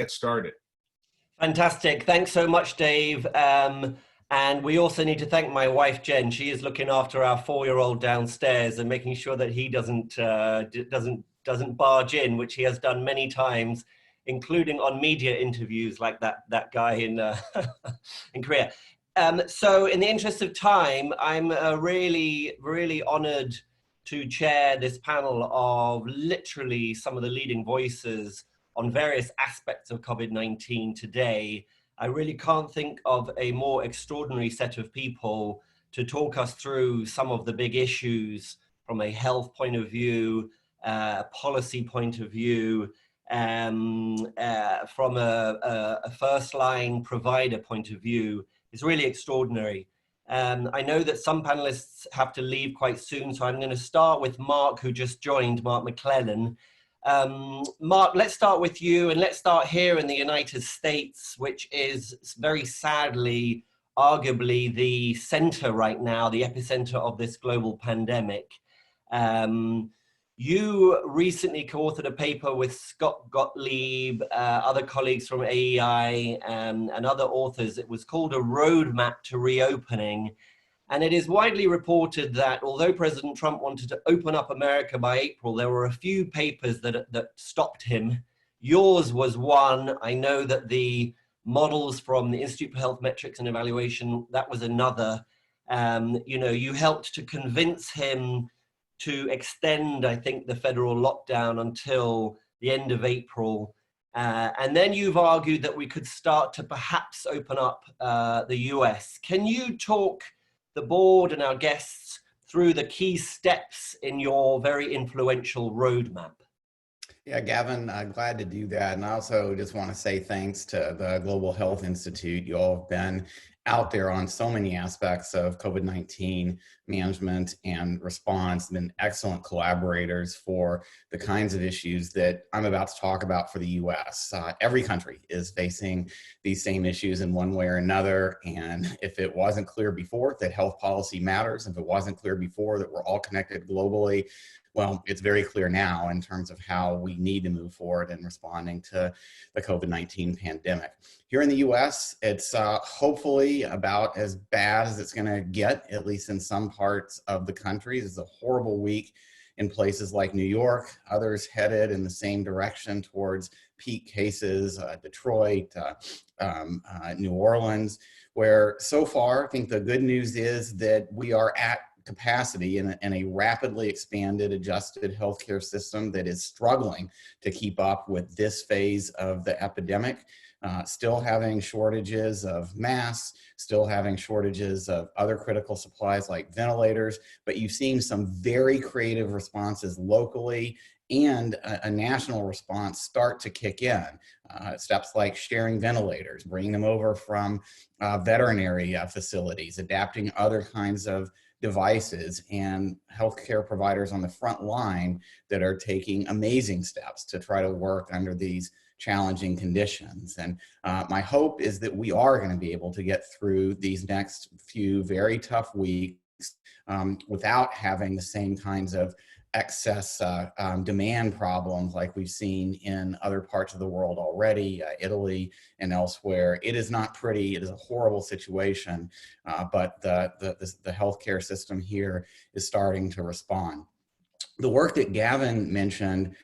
get started. Fantastic. Thanks so much, Dave. And we also need to thank my wife, Jen. She is looking after our 4-year-old downstairs and making sure that he doesn't barge in, which he has done many times, including on media interviews like that guy in in Korea. So in the interest of time, I'm really, really honored to chair this panel of literally some of the leading voices on various aspects of COVID-19 today. I really can't think of a more extraordinary set of people to talk us through some of the big issues from a health point of view, policy point of view, from a first-line provider point of view. Is really extraordinary. I know that some panelists have to leave quite soon, so I'm going to start with Mark, who just joined, Mark McClellan. Mark, let's start with you, and let's start here in the United States, which is very sadly, arguably the center right now, the epicenter of this global pandemic. You recently co-authored a paper with Scott Gottlieb, other colleagues from AEI, and other authors. It was called A Roadmap to Reopening. And it is widely reported that although President Trump wanted to open up America by April, there were a few papers that stopped him. Yours was one. I know that the models from the Institute for Health Metrics and Evaluation, that was another. You helped to convince him to extend, I think, the federal lockdown until the end of April. And then you've argued that we could start to perhaps open up the US. Can you talk the board and our guests through the key steps in your very influential roadmap? Yeah, Gavin, I'm glad to do that. And I also just want to say thanks to the Global Health Institute. You all have been out there on so many aspects of COVID-19 management and response, been excellent collaborators for the kinds of issues that I'm about to talk about for the US. Every country is facing these same issues in one way or another. And if it wasn't clear before that health policy matters, if it wasn't clear before that we're all connected globally, well, it's very clear now in terms of how we need to move forward in responding to the COVID-19 pandemic. Here in the US, it's hopefully about as bad as it's gonna get, at least in some parts of the country. It's a horrible week in places like New York, others headed in the same direction towards peak cases, Detroit, New Orleans, where so far, I think the good news is that we are at capacity in a rapidly expanded, adjusted healthcare system that is struggling to keep up with this phase of the epidemic, still having shortages of masks, still having shortages of other critical supplies like ventilators, but you've seen some very creative responses locally and a national response start to kick in. Steps like sharing ventilators, bringing them over from veterinary facilities, adapting other kinds of devices, and healthcare providers on the front line that are taking amazing steps to try to work under these challenging conditions. And my hope is that we are going to be able to get through these next few very tough weeks without having the same kinds of excess demand problems like we've seen in other parts of the world already, Italy and elsewhere. It is not pretty. It is a horrible situation, but the healthcare system here is starting to respond. The work that Gavin mentioned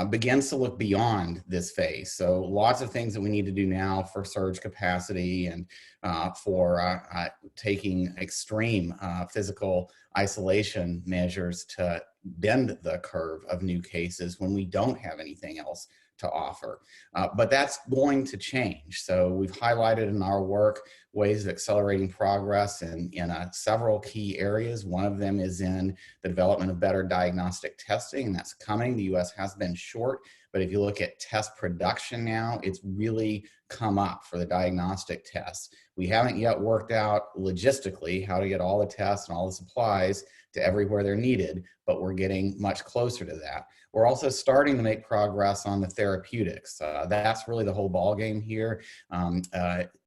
begins to look beyond this phase. So lots of things that we need to do now for surge capacity and for taking extreme physical isolation measures to bend the curve of new cases when we don't have anything else to offer. But that's going to change. So we've highlighted in our work ways of accelerating progress in several key areas. One of them is in the development of better diagnostic testing, and that's coming. The US has been short, but if you look at test production now, it's really come up for the diagnostic tests. We haven't yet worked out logistically how to get all the tests and all the supplies to everywhere they're needed, but we're getting much closer to that. We're also starting to make progress on the therapeutics. That's really the whole ballgame here.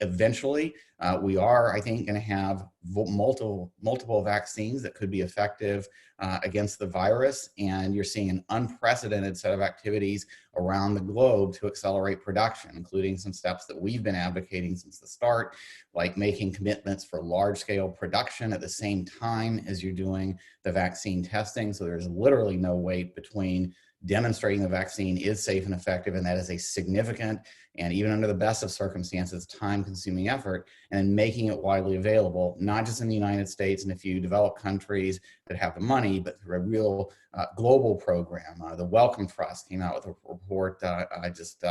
Eventually, we are, I think, going to have multiple vaccines that could be effective against the virus, and you're seeing an unprecedented set of activities around the globe to accelerate production, including some steps that we've been advocating since the start, like making commitments for large-scale production at the same time as you're doing the vaccine testing. So there's literally no wait between demonstrating the vaccine is safe and effective, and that is a significant, and even under the best of circumstances, time-consuming effort, and then making it widely available, not just in the United States and a few developed countries that have the money, but through a real global program. The Wellcome Trust came out with a report just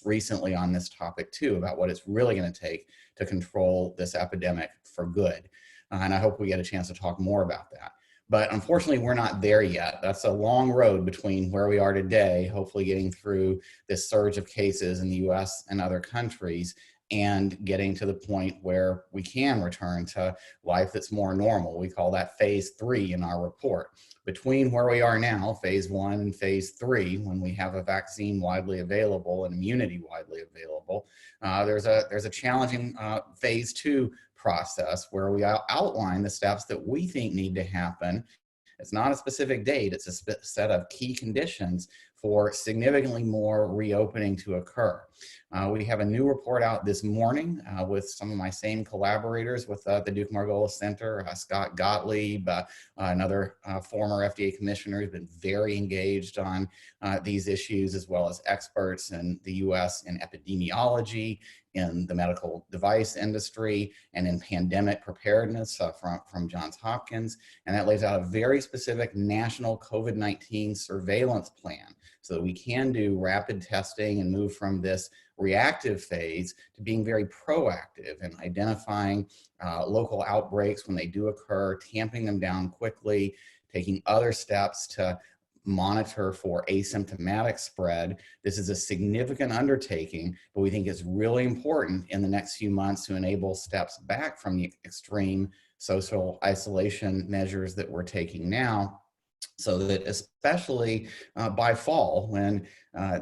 recently on this topic too, about what it's really going to take to control this epidemic for good. And I hope we get a chance to talk more about that. But unfortunately, we're not there yet. That's a long road between where we are today, hopefully getting through this surge of cases in the US and other countries, and getting to the point where we can return to life that's more normal. We call that phase 3 in our report. Between where we are now, phase 1 and phase 3, when we have a vaccine widely available and immunity widely available, there's a challenging phase 2 process where we outline the steps that we think need to happen. It's not a specific date, it's a set of key conditions for significantly more reopening to occur. We have a new report out this morning with some of my same collaborators with the Duke Margolis Center, Scott Gottlieb, another former FDA commissioner who's been very engaged on these issues, as well as experts in the US in epidemiology, in the medical device industry, and in pandemic preparedness from Johns Hopkins. And that lays out a very specific national COVID-19 surveillance plan so that we can do rapid testing and move from this reactive phase to being very proactive and identifying local outbreaks when they do occur, tamping them down quickly, taking other steps to monitor for asymptomatic spread. This is a significant undertaking, but we think it's really important in the next few months to enable steps back from the extreme social isolation measures that we're taking now, so that especially by fall, when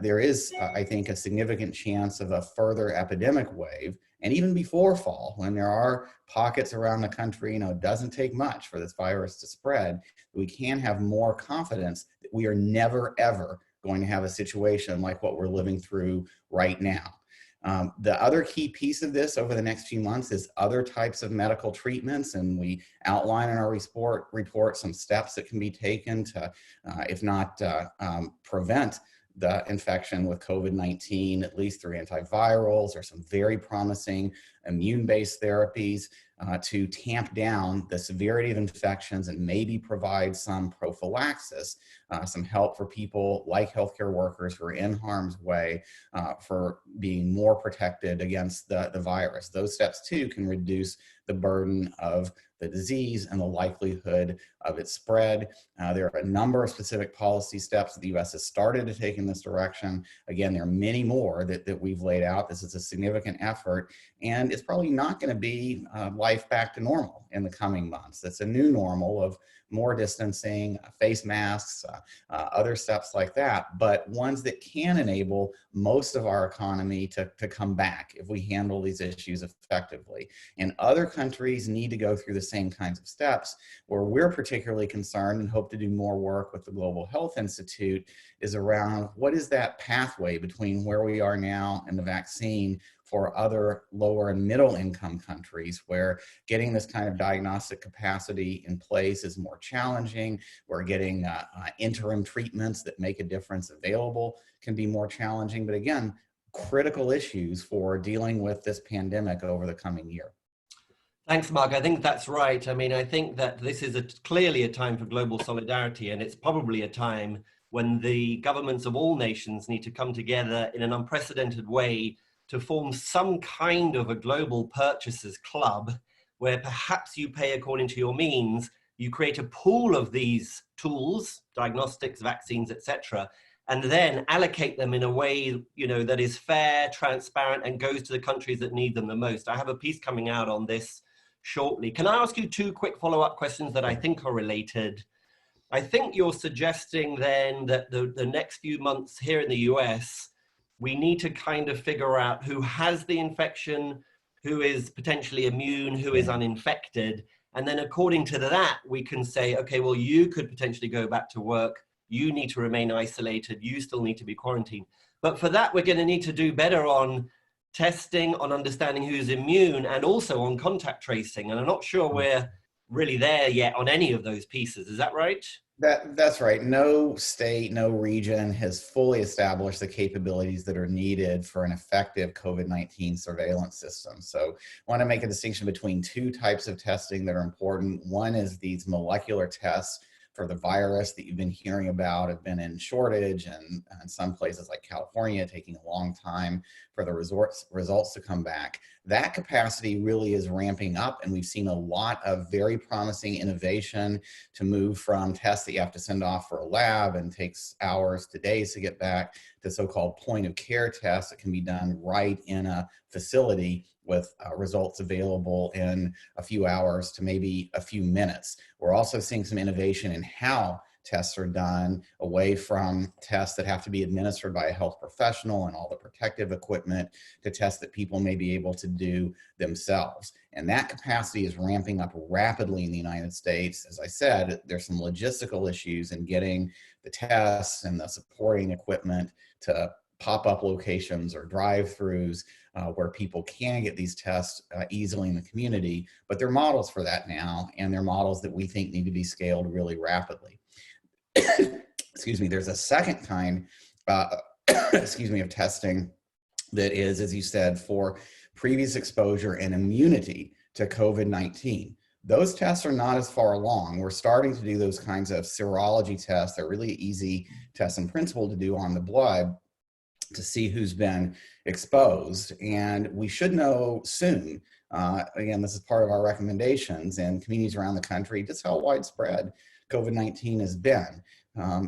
there is, I think, a significant chance of a further epidemic wave, and even before fall, when there are pockets around the country, it doesn't take much for this virus to spread, we can have more confidence that we are never, ever going to have a situation like what we're living through right now. The other key piece of this over the next few months is other types of medical treatments, and we outline in our report some steps that can be taken to, if not prevent the infection with COVID-19, at least through antivirals or some very promising immune-based therapies to tamp down the severity of infections and maybe provide some prophylaxis, some help for people like healthcare workers who are in harm's way for being more protected against the virus. Those steps too can reduce the burden of the disease and the likelihood of its spread. There are a number of specific policy steps that the US has started to take in this direction. Again, there are many more that we've laid out. This is a significant effort, and it's probably not going to be life back to normal in the coming months. It's a new normal of more distancing, face masks, other steps like that, but ones that can enable most of our economy to come back if we handle these issues effectively. And other countries need to go through the same kinds of steps. Where we're particularly concerned and hope to do more work with the Global Health Institute is around what is that pathway between where we are now and the vaccine for other lower and middle income countries, where getting this kind of diagnostic capacity in place is more challenging. We're getting interim treatments that make a difference available can be more challenging, but again, critical issues for dealing with this pandemic over the coming year. Thanks, Mark. I think that's right. I mean, I think that this is clearly a time for global solidarity, and it's probably a time when the governments of all nations need to come together in an unprecedented way to form some kind of a global purchasers club where perhaps you pay according to your means, you create a pool of these tools, diagnostics, vaccines, etc., and then allocate them in a way, that is fair, transparent, and goes to the countries that need them the most. I have a piece coming out on this shortly. Can I ask you two quick follow-up questions that I think are related? I think you're suggesting then that the next few months here in the US, we need to kind of figure out who has the infection, who is potentially immune, who is uninfected. And then according to that, we can say, okay, well, you could potentially go back to work. You need to remain isolated. You still need to be quarantined. But for that, we're going to need to do better on testing, on understanding who's immune, and also on contact tracing. And I'm not sure we're really there yet on any of those pieces. Is that right? That's right. No state, no region has fully established the capabilities that are needed for an effective COVID-19 surveillance system. So I want to make a distinction between two types of testing that are important. One is these molecular tests for the virus that you've been hearing about have been in shortage, and in some places like California taking a long time for the results to come back. That capacity really is ramping up, and we've seen a lot of very promising innovation to move from tests that you have to send off for a lab and takes hours to days to get back to so-called point of care tests that can be done right in a facility with results available in a few hours to maybe a few minutes. We're also seeing some innovation in how tests are done, away from tests that have to be administered by a health professional and all the protective equipment to tests that people may be able to do themselves. And that capacity is ramping up rapidly in the United States. As I said, there's some logistical issues in getting the tests and the supporting equipment to pop-up locations or drive-throughs where people can get these tests easily in the community, but there are models for that now, and they're models that we think need to be scaled really rapidly. Excuse me, there's a second kind, excuse me, of testing that is, as you said, for previous exposure and immunity to COVID-19. Those tests are not as far along. We're starting to do those kinds of serology tests. They're really easy tests in principle to do on the blood to see who's been exposed. And we should know soon, again, this is part of our recommendations in communities around the country, just how widespread COVID-19 has been.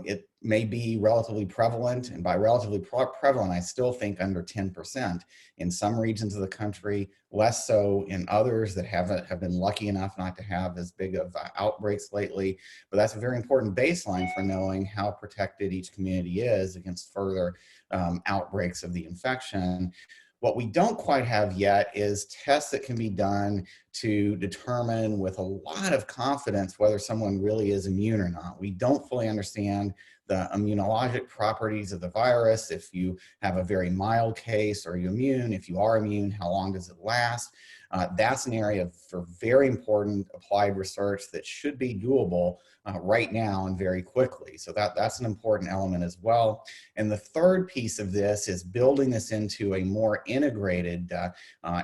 It may be relatively prevalent, and by relatively prevalent, I still think under 10% in some regions of the country, less so in others that have been lucky enough not to have as big of outbreaks lately. But that's a very important baseline for knowing how protected each community is against further outbreaks of the infection. What we don't quite have yet is tests that can be done to determine with a lot of confidence whether someone really is immune or not. We don't fully understand the immunologic properties of the virus. If you have a very mild case, are you immune? If you are immune, how long does it last? That's an area for very important applied research that should be doable right now and very quickly. So that's an important element as well. And the third piece of this is building this into a more integrated,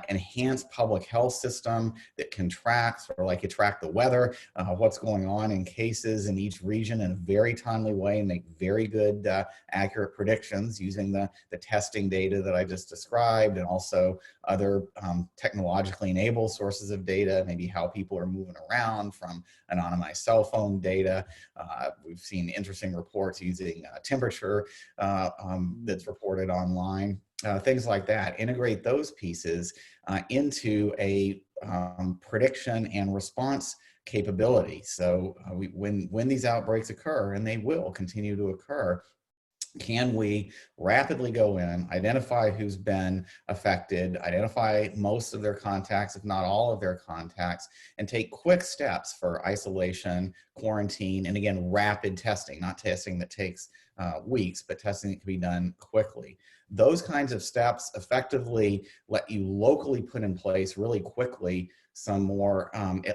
enhanced public health system that can track, sort of like you track the weather, what's going on in cases in each region in a very timely way and make very good, accurate predictions using the testing data that I just described, and also other technologically enabled sources of data, maybe how people are moving around from anonymized cell phone data. We've seen interesting reports using temperature that's reported online, things like that. Integrate those pieces into a prediction and response capability. So when these outbreaks occur, and they will continue to occur, can we rapidly go in, identify who's been affected, identify most of their contacts, if not all of their contacts, and take quick steps for isolation, quarantine, and again, rapid testing, not testing that takes weeks, but testing that can be done quickly. Those kinds of steps effectively let you locally put in place really quickly some more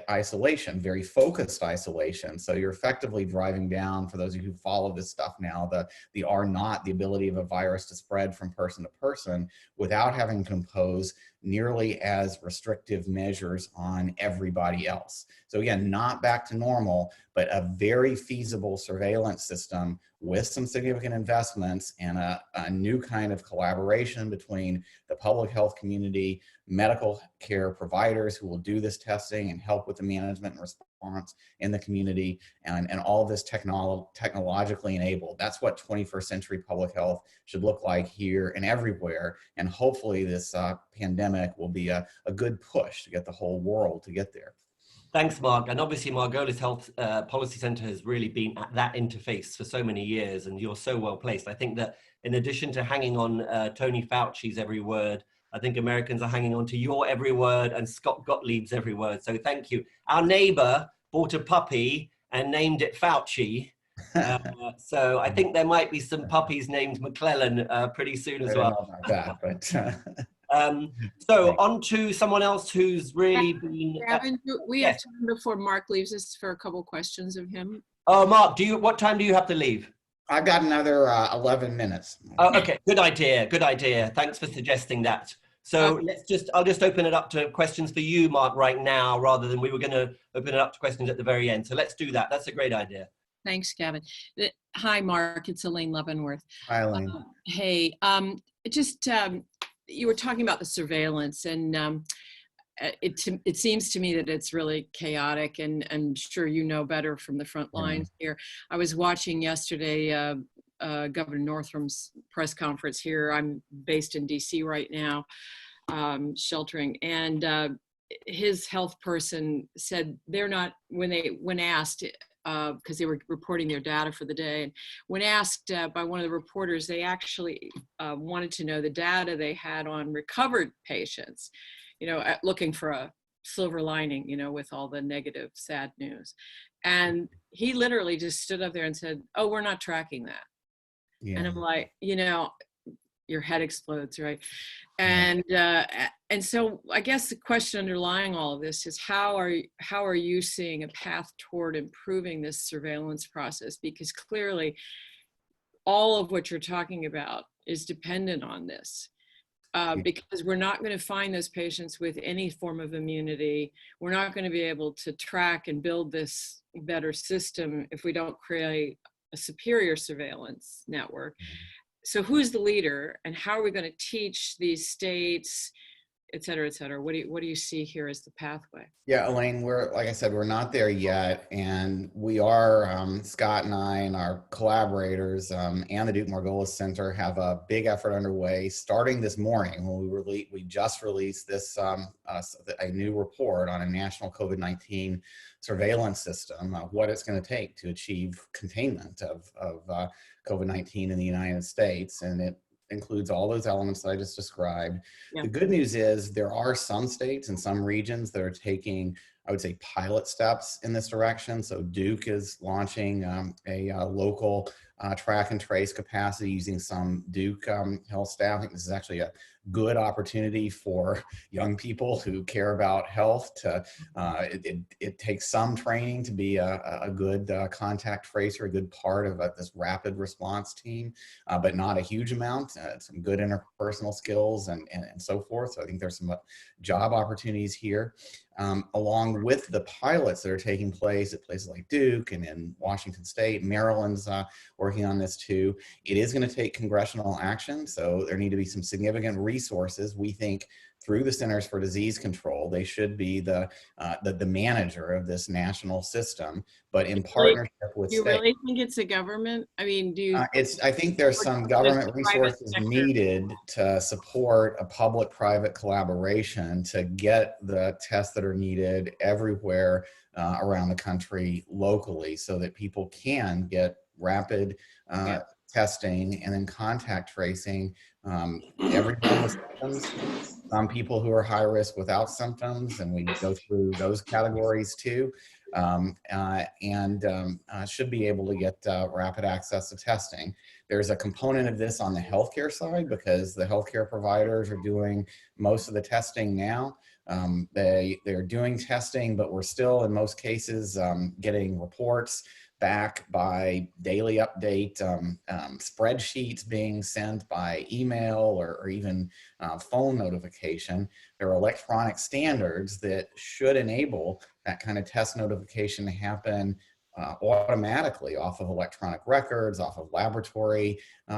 isolation, very focused isolation. So you're effectively driving down, for those of you who follow this stuff now, the R0, the ability of a virus to spread from person to person without having to impose nearly as restrictive measures on everybody else. So again, not back to normal, but a very feasible surveillance system with some significant investments and a new kind of collaboration between the public health community, medical care providers who will do this testing and help with the management and response in the community, and all of this technologically enabled. That's what 21st century public health should look like here and everywhere. And hopefully this pandemic will be a good push to get the whole world to get there. Thanks, Mark. And obviously, Margolis Health Policy Center has really been at that interface for so many years, and you're so well placed. I think that in addition to hanging on Tony Fauci's every word, I think Americans are hanging on to your every word and Scott Gottlieb's every word. So thank you. Our neighbor bought a puppy and named it Fauci. So I think there might be some puppies named McClellan pretty soon as I don't well. know about that, but So on to someone else who's really been. Gavin, we have Yes. time before Mark leaves us for a couple questions of him. Oh, Mark, what time do you have to leave? I've got another 11 minutes. Oh, okay, good idea, good idea. Thanks for suggesting that. So I'll just open it up to questions for you, Mark, right now, rather than we were going to open it up to questions at the very end. So let's do that. That's a great idea. Thanks, Gavin. Hi, Mark. It's Elaine Leavenworth. Hi, Elaine. Hey, you were talking about the surveillance, and it seems to me that it's really chaotic, and I'm sure you know better from the front lines here. I was watching yesterday Governor Northam's press conference here. I'm based in DC right now, sheltering, and his health person said they're not, when asked, because they were reporting their data for the day, and when asked by one of the reporters, they actually wanted to know the data they had on recovered patients, looking for a silver lining, with all the negative, sad news. And he literally just stood up there and said, "Oh, we're not tracking that." Yeah. And I'm like, your head explodes, right? And so I guess the question underlying all of this is how are you seeing a path toward improving this surveillance process? Because clearly all of what you're talking about is dependent on this. Because we're not going to find those patients with any form of immunity. We're not going to be able to track and build this better system if we don't create a superior surveillance network. So who's the leader, and how are we going to teach these states, et cetera, et cetera? What do you see here as the pathway? Yeah, Elaine, like I said, we're not there yet. And we are, Scott and I and our collaborators and the Duke Margolis Center have a big effort underway starting this morning when we just released this, a new report on a national COVID-19 surveillance system, what it's going to take to achieve containment of COVID-19 in the United States. And it includes all those elements that I just described. Yeah. The good news is there are some states and some regions that are taking, I would say, pilot steps in this direction. So Duke is launching a local track and trace capacity using some Duke health staff. I think this is actually a good opportunity for young people who care about health to, it takes some training to be a good contact tracer, a good part of this rapid response team, but not a huge amount, some good interpersonal skills and so forth. So I think there's some job opportunities here. Along with the pilots that are taking place at places like Duke and in Washington State, Maryland's working on this too. It is going to take congressional action, so there need to be some significant resources. We think through the Centers for Disease Control, they should be the manager of this national system, but in partnership with states. Do you really think it's a government? I mean, do you? I think there's some government resources needed to support a public-private collaboration to get the tests that are needed everywhere around the country locally, so that people can get rapid testing and then contact tracing everyone with symptoms. Some people who are high risk without symptoms, and we go through those categories too, should be able to get rapid access to testing. There's a component of this on the healthcare side because the healthcare providers are doing most of the testing now. They're doing testing, but we're still in most cases getting reports back by daily update, spreadsheets being sent by email or even phone notification. There are electronic standards that should enable that kind of test notification to happen automatically off of electronic records, off of laboratory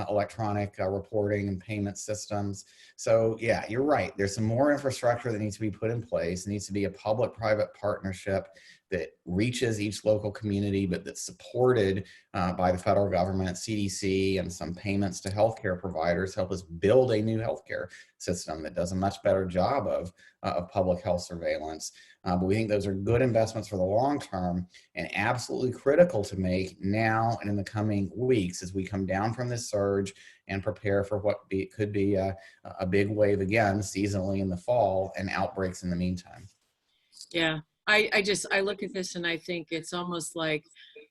electronic reporting and payment systems. So yeah, you're right. There's some more infrastructure that needs to be put in place. It needs to be a public-private partnership that reaches each local community, but that's supported by the federal government, CDC, and some payments to healthcare providers help us build a new healthcare system that does a much better job of public health surveillance. But we think those are good investments for the long term and absolutely critical to make now and in the coming weeks as we come down from this surge and prepare for what could be a big wave again seasonally in the fall and outbreaks in the meantime. Yeah. I look at this and I think it's almost like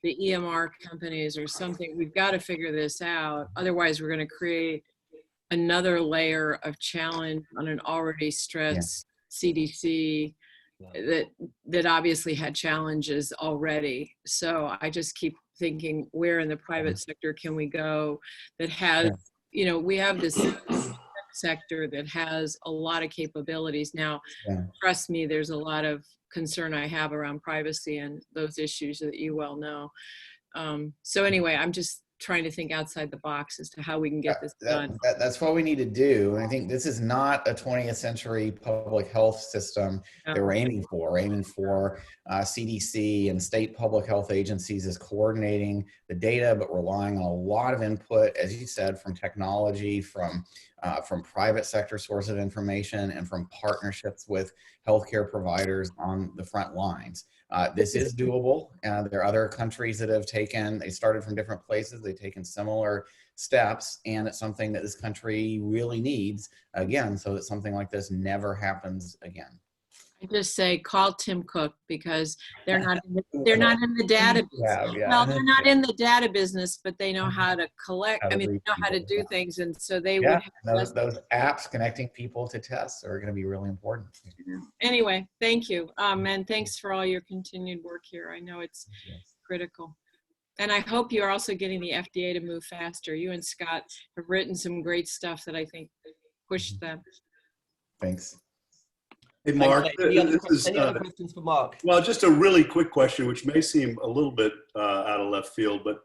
the EMR companies or something. We've got to figure this out. Otherwise, we're going to create another layer of challenge on an already stressed CDC that obviously had challenges already. So I just keep thinking, where in the private sector can we go that has, you know, we have this sector that has a lot of capabilities. Now, trust me, there's a lot of concern I have around privacy and those issues that you well know. So anyway, I'm just trying to think outside the box as to how we can get this done. That's what we need to do. And I think this is not a 20th century public health system that we're aiming for. We're aiming for CDC and state public health agencies is coordinating the data, but relying on a lot of input, as you said, from technology, from private sector sources of information, and from partnerships with healthcare providers on the front lines. This is doable. There are other countries that have they started from different places, they've taken similar steps, and it's something that this country really needs, again, so that something like this never happens again. I just say call Tim Cook, because they're not in the data business. Well, they're not in the data business, but they know how to collect. I mean, they know how to do things, and so they would have those apps connecting people to tests are going to be really important. Anyway, thank you, and thanks for all your continued work here. I know it's critical, and I hope you're also getting the FDA to move faster. You and Scott have written some great stuff that I think pushed them. Thanks. Hey, Mark, any other questions for Mark? Well, just a really quick question, which may seem a little bit out of left field, but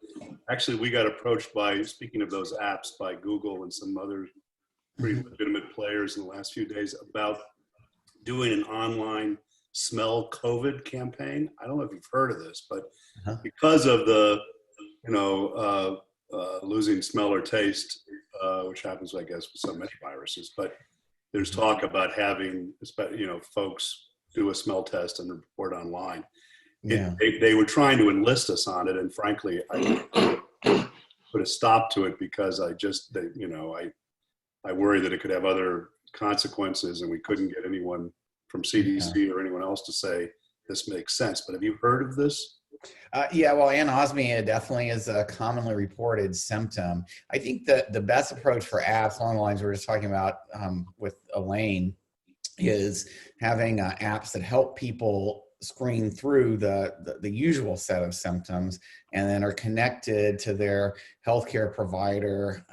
actually we got approached by, speaking of those apps, by Google and some other pretty legitimate players in the last few days about doing an online smell COVID campaign. I don't know if you've heard of this, but because of the, losing smell or taste, which happens, I guess, with so many viruses, but there's talk about having, folks do a smell test and report online. They were trying to enlist us on it, and frankly, I put a stop to it because I worry that it could have other consequences, and we couldn't get anyone from CDC or anyone else to say this makes sense. But have you heard of this? Well, anosmia definitely is a commonly reported symptom. I think that the best approach for apps along the lines we were just talking about with Elaine is having apps that help people screen through the usual set of symptoms and then are connected to their healthcare provider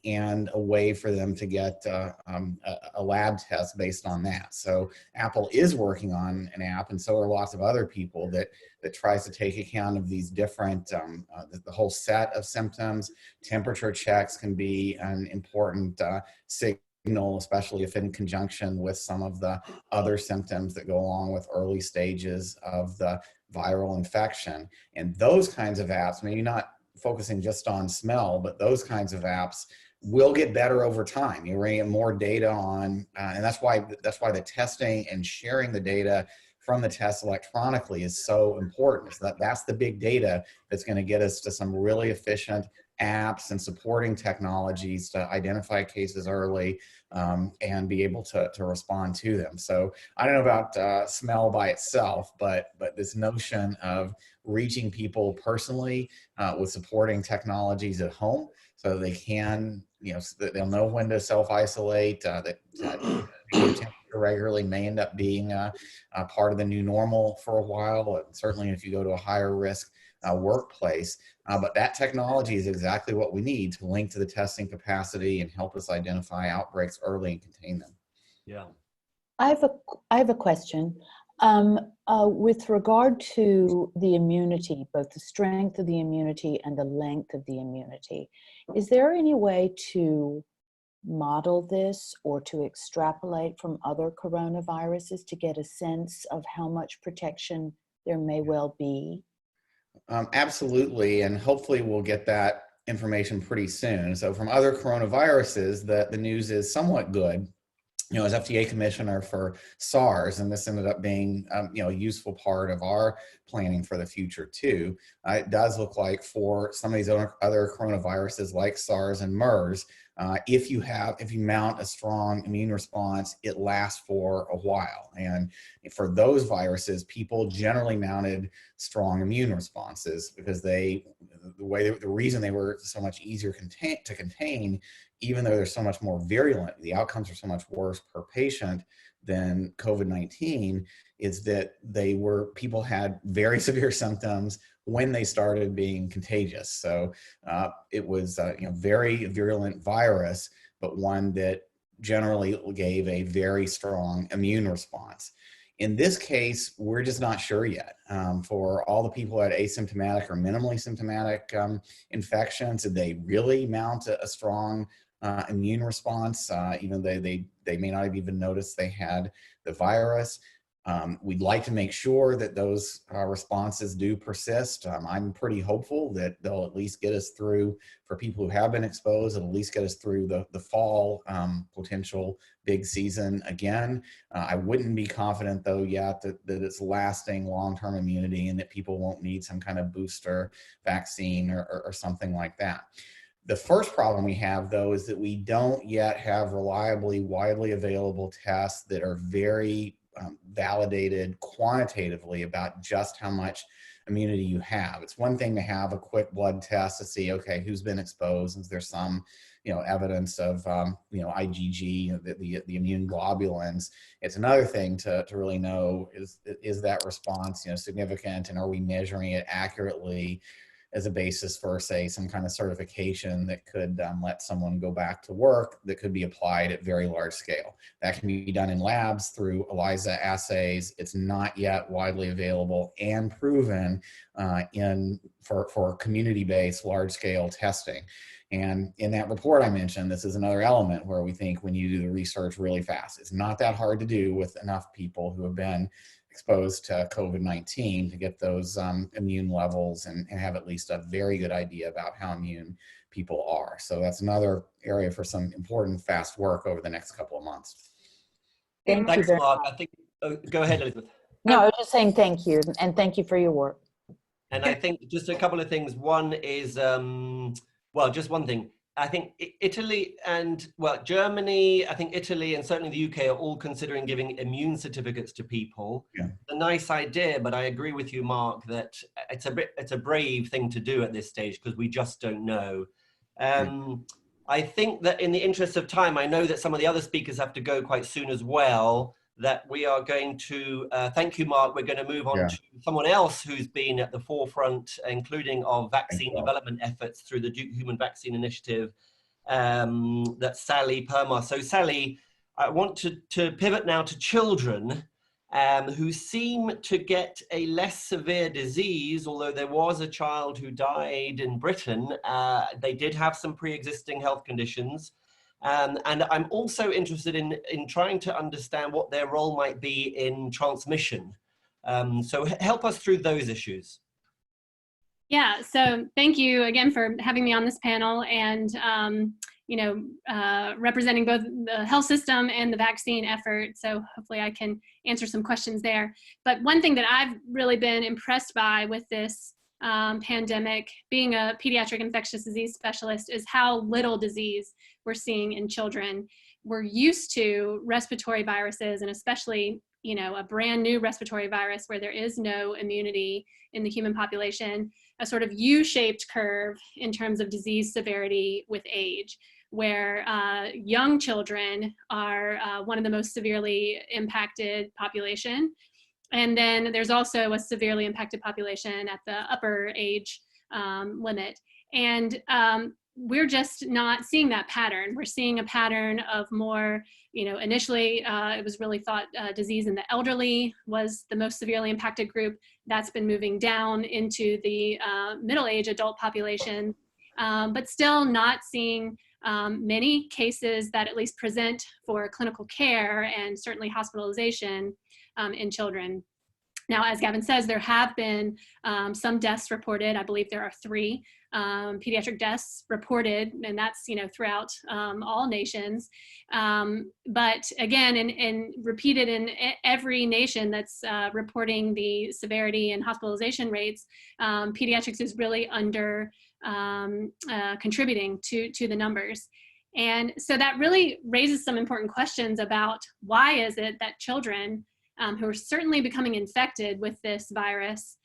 and a way for them to get a lab test based on that. So Apple is working on an app, and so are lots of other people that tries to take account of these different, the whole set of symptoms. Temperature checks can be an important signal, especially if in conjunction with some of the other symptoms that go along with early stages of the viral infection. And those kinds of apps, maybe not focusing just on smell, but those kinds of apps will get better over time. You're going to get more data on, and that's why the testing and sharing the data from the test electronically is so important. So that's the big data that's going to get us to some really efficient apps and supporting technologies to identify cases early and be able to respond to them. So I don't know about smell by itself, but this notion of reaching people personally with supporting technologies at home so they can, so that they'll know when to self-isolate, that regularly may end up being a part of the new normal for a while, and certainly if you go to a higher risk workplace. But that technology is exactly what we need to link to the testing capacity and help us identify outbreaks early and contain them. Yeah. I have a question. With regard to the immunity, both the strength of the immunity and the length of the immunity, is there any way to model this or to extrapolate from other coronaviruses to get a sense of how much protection there may well be? Absolutely, and hopefully we'll get that information pretty soon. So from other coronaviruses, the news is somewhat good. As FDA commissioner for SARS, and this ended up being a useful part of our planning for the future too. It does look like for some of these other coronaviruses like SARS and MERS, if you mount a strong immune response, it lasts for a while. And for those viruses, people generally mounted strong immune responses because the reason they were so much easier to contain, even though they're so much more virulent, the outcomes are so much worse per patient than COVID-19, is that people had very severe symptoms when they started being contagious. So it was a very virulent virus, but one that generally gave a very strong immune response. In this case, we're just not sure yet. For all the people who had asymptomatic or minimally symptomatic infections, did they really mount a strong immune response? Even though they may not have even noticed they had the virus. We'd like to make sure that those responses do persist. I'm pretty hopeful that they'll at least get us through, for people who have been exposed, it'll at least get us through the fall potential big season again. I wouldn't be confident though yet that it's lasting long-term immunity and that people won't need some kind of booster vaccine or something like that. The first problem we have, though, is that we don't yet have reliably, widely available tests that are very validated quantitatively about just how much immunity you have. It's one thing to have a quick blood test to see, okay, who's been exposed? Is there some, evidence of, IgG, the immune globulins? It's another thing to really know, is that response, significant, and are we measuring it accurately as a basis for, say, some kind of certification that could let someone go back to work that could be applied at very large scale. That can be done in labs through ELISA assays. It's not yet widely available and proven for community-based large-scale testing. And in that report I mentioned, this is another element where we think when you do the research really fast, it's not that hard to do with enough people who have been exposed to COVID-19 to get those immune levels and have at least a very good idea about how immune people are. So that's another area for some important fast work over the next couple of months. Thank Thanks, you very Mark. much. I think, go ahead, Elizabeth. No, I was just saying thank you, and thank you for your work. And I think just a couple of things. One is, just one thing. I think Italy and, Germany, I think Italy and certainly the UK are all considering giving immune certificates to people. Yeah. It's a nice idea, but I agree with you, Mark, that it's a brave thing to do at this stage because we just don't know. I think that in the interest of time, I know that some of the other speakers have to go quite soon as well, that we are going to, thank you, Mark, we're going to move on to someone else who's been at the forefront, including of vaccine development efforts through the Duke Human Vaccine Initiative, that's Sally Permar. So Sally, I want to pivot now to children who seem to get a less severe disease, although there was a child who died in Britain. They did have some pre-existing health conditions. And I'm also interested in trying to understand what their role might be in transmission. So help us through those issues. Yeah, so thank you again for having me on this panel and, representing both the health system and the vaccine effort. So hopefully I can answer some questions there. But one thing that I've really been impressed by with this pandemic, being a pediatric infectious disease specialist, is how little disease we're seeing in children. We're used to respiratory viruses, and especially, a brand new respiratory virus where there is no immunity in the human population, a sort of U-shaped curve in terms of disease severity with age, where young children are one of the most severely impacted population. And then there's also a severely impacted population at the upper age limit. And we're just not seeing that pattern. We're seeing a pattern of more, initially it was really thought disease in the elderly was the most severely impacted group. That's been moving down into the middle-age adult population, but still not seeing many cases that at least present for clinical care and certainly hospitalization in children. Now, as Gavin says, there have been some deaths reported. I believe there are 3 pediatric deaths reported, and that's throughout all nations. But again, and repeated in every nation that's reporting the severity and hospitalization rates, pediatrics is really under contributing to the numbers. And so that really raises some important questions about why is it that children who are certainly becoming infected with this virus,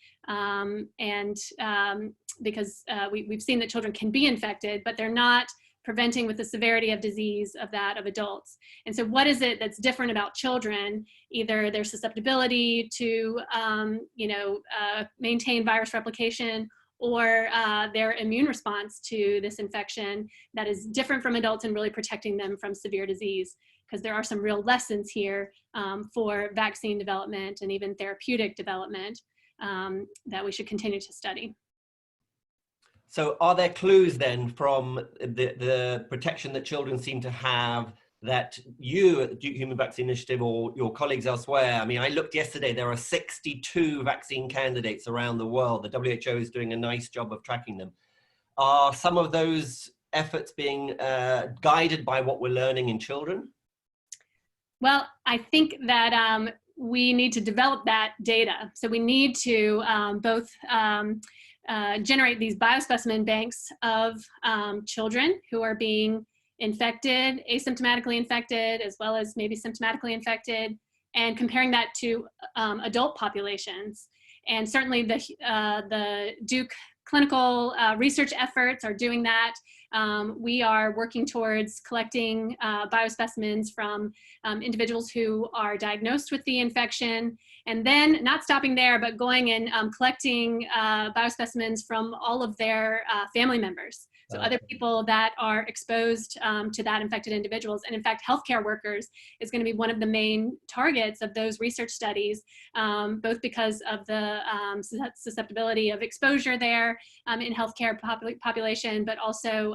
because we've seen that children can be infected, but they're not preventing with the severity of disease of that of adults. And so what is it that's different about children, either their susceptibility to maintain virus replication, or their immune response to this infection that is different from adults and really protecting them from severe disease? Because there are some real lessons here for vaccine development and even therapeutic development that we should continue to study. So are there clues then from the protection that children seem to have that you at the Duke Human Vaccine Initiative or your colleagues elsewhere, I mean, I looked yesterday, there are 62 vaccine candidates around the world. The WHO is doing a nice job of tracking them. Are some of those efforts being guided by what we're learning in children? Well, I think that we need to develop that data. So we need to both generate these biospecimen banks of children who are being infected, asymptomatically infected, as well as maybe symptomatically infected, and comparing that to adult populations. And certainly the Duke clinical research efforts are doing that. We are working towards collecting biospecimens from individuals who are diagnosed with the infection, and then not stopping there, but going and collecting biospecimens from all of their family members. So other people that are exposed to that infected individuals. And in fact, healthcare workers is going to be one of the main targets of those research studies, both because of the susceptibility of exposure there in healthcare population, but also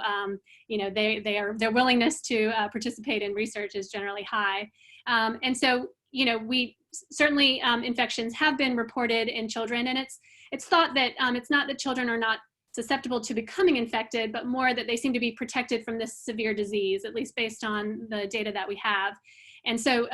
their willingness to participate in research is generally high. And so, we certainly infections have been reported in children, and it's thought that it's not that children are not susceptible to becoming infected, but more that they seem to be protected from this severe disease, at least based on the data that we have. And so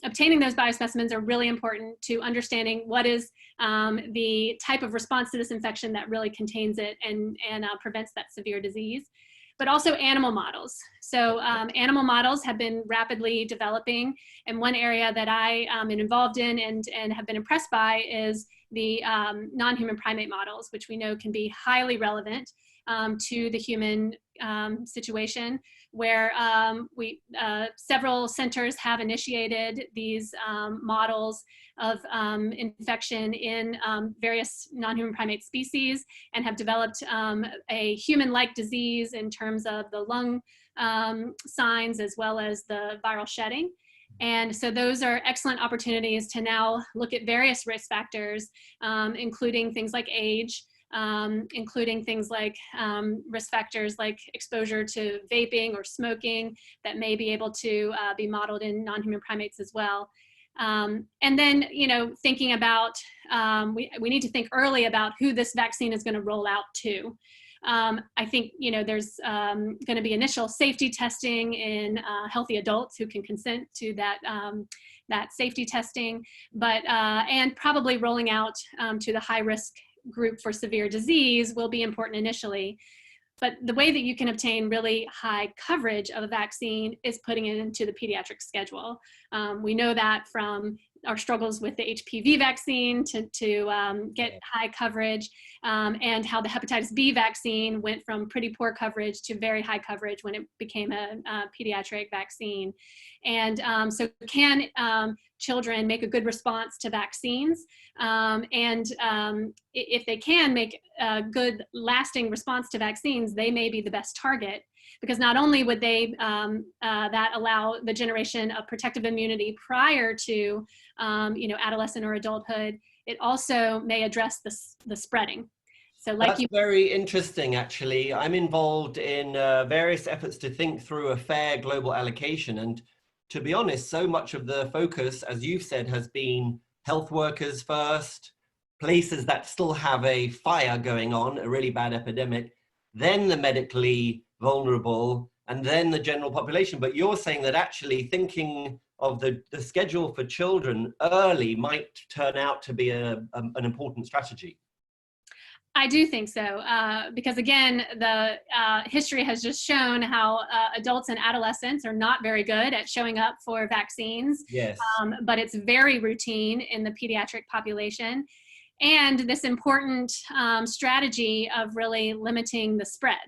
obtaining those biospecimens are really important to understanding what is the type of response to this infection that really contains it and prevents that severe disease, but also animal models. So animal models have been rapidly developing, and one area that I am involved in and have been impressed by is the non-human primate models, which we know can be highly relevant to the human situation, where several centers have initiated these models of infection in various non-human primate species and have developed a human-like disease in terms of the lung signs as well as the viral shedding. And so those are excellent opportunities to now look at various risk factors, including things like age, including things like risk factors like exposure to vaping or smoking that may be able to be modeled in non-human primates as well. And then, thinking about, we need to think early about who this vaccine is going to roll out to. I think, there's going to be initial safety testing in healthy adults who can consent to that safety testing, but and probably rolling out to the high risk group for severe disease will be important initially. But the way that you can obtain really high coverage of a vaccine is putting it into the pediatric schedule. We know that from our struggles with the HPV vaccine to get high coverage, and how the hepatitis B vaccine went from pretty poor coverage to very high coverage when it became a pediatric vaccine. And so can children make a good response to vaccines? If they can make a good lasting response to vaccines, they may be the best target, because not only would they that allow the generation of protective immunity prior to adolescent or adulthood, it also may address the spreading. So that's very interesting, actually. I'm involved in various efforts to think through a fair global allocation. And to be honest, so much of the focus, as you've said, has been health workers first, places that still have a fire going on, a really bad epidemic, then the medically vulnerable, and then the general population. But you're saying that actually thinking of the schedule for children early might turn out to be an important strategy. I do think so, because again, the history has just shown how adults and adolescents are not very good at showing up for vaccines, Yes. but it's very routine in the pediatric population. And this important strategy of really limiting the spread.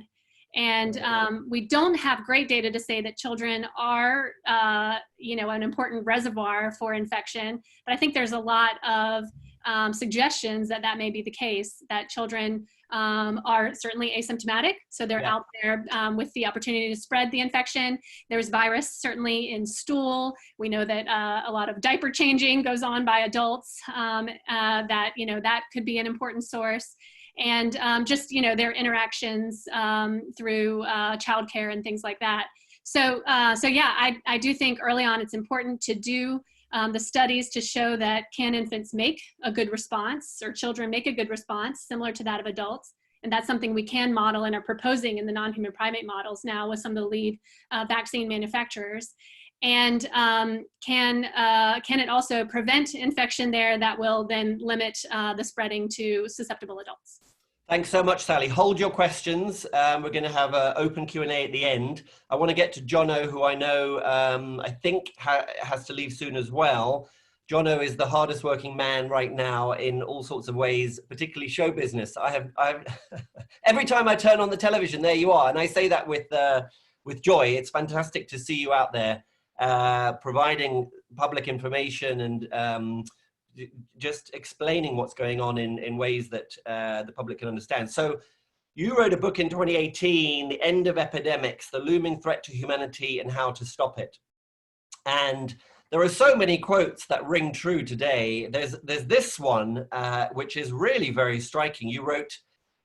And we don't have great data to say that children are, an important reservoir for infection, but I think there's a lot of suggestions that that may be the case, that children are certainly asymptomatic, so they're out there with the opportunity to spread the infection. There's virus certainly in stool. We know that a lot of diaper changing goes on by adults, that could be an important source. And their interactions through childcare and things like that. So I do think early on it's important to do the studies to show that can infants make a good response, or children make a good response similar to that of adults. And that's something we can model and are proposing in the non-human primate models now with some of the lead vaccine manufacturers. And can it also prevent infection there that will then limit the spreading to susceptible adults? Thanks so much, Sally. Hold your questions. We're going to have an open Q&A at the end. I want to get to Jono, who I know I think has to leave soon as well. Jono is the hardest working man right now in all sorts of ways, particularly show business. I've every time I turn on the television, there you are, and I say that with joy. It's fantastic to see you out there providing public information and just explaining what's going on in ways that the public can understand. So you wrote a book in 2018, The End of Epidemics, The Looming Threat to Humanity and How to Stop It. And there are so many quotes that ring true today. There's this one, which is really very striking. You wrote,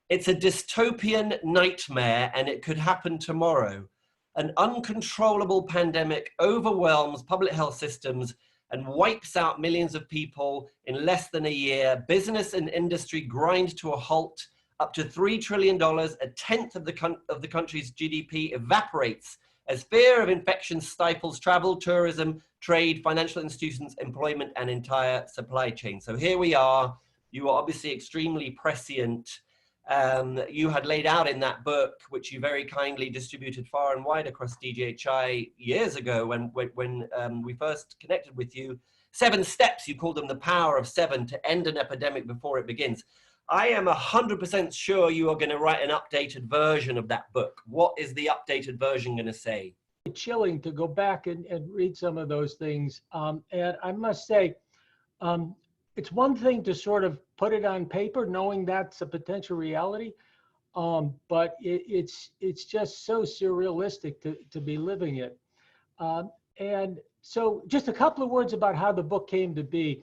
"It's a dystopian nightmare and it could happen tomorrow. An uncontrollable pandemic overwhelms public health systems and wipes out millions of people in less than a year. Business and industry grind to a halt. Up to $3 trillion, a tenth of the country's GDP evaporates as fear of infection stifles travel, tourism, trade, financial institutions, employment, and entire supply chain." So here we are. You are obviously extremely prescient. You had laid out in that book, which you very kindly distributed far and wide across DGHI years ago when we first connected with you, 7 steps, you called them the power of 7 to end an epidemic before it begins. I am 100% sure you are going to write an updated version of that book. What is the updated version going to say? It's chilling to go back and read some of those things. And I must say, it's one thing to sort of put it on paper, knowing that's a potential reality, but it's just so surrealistic to be living it. And so just a couple of words about how the book came to be.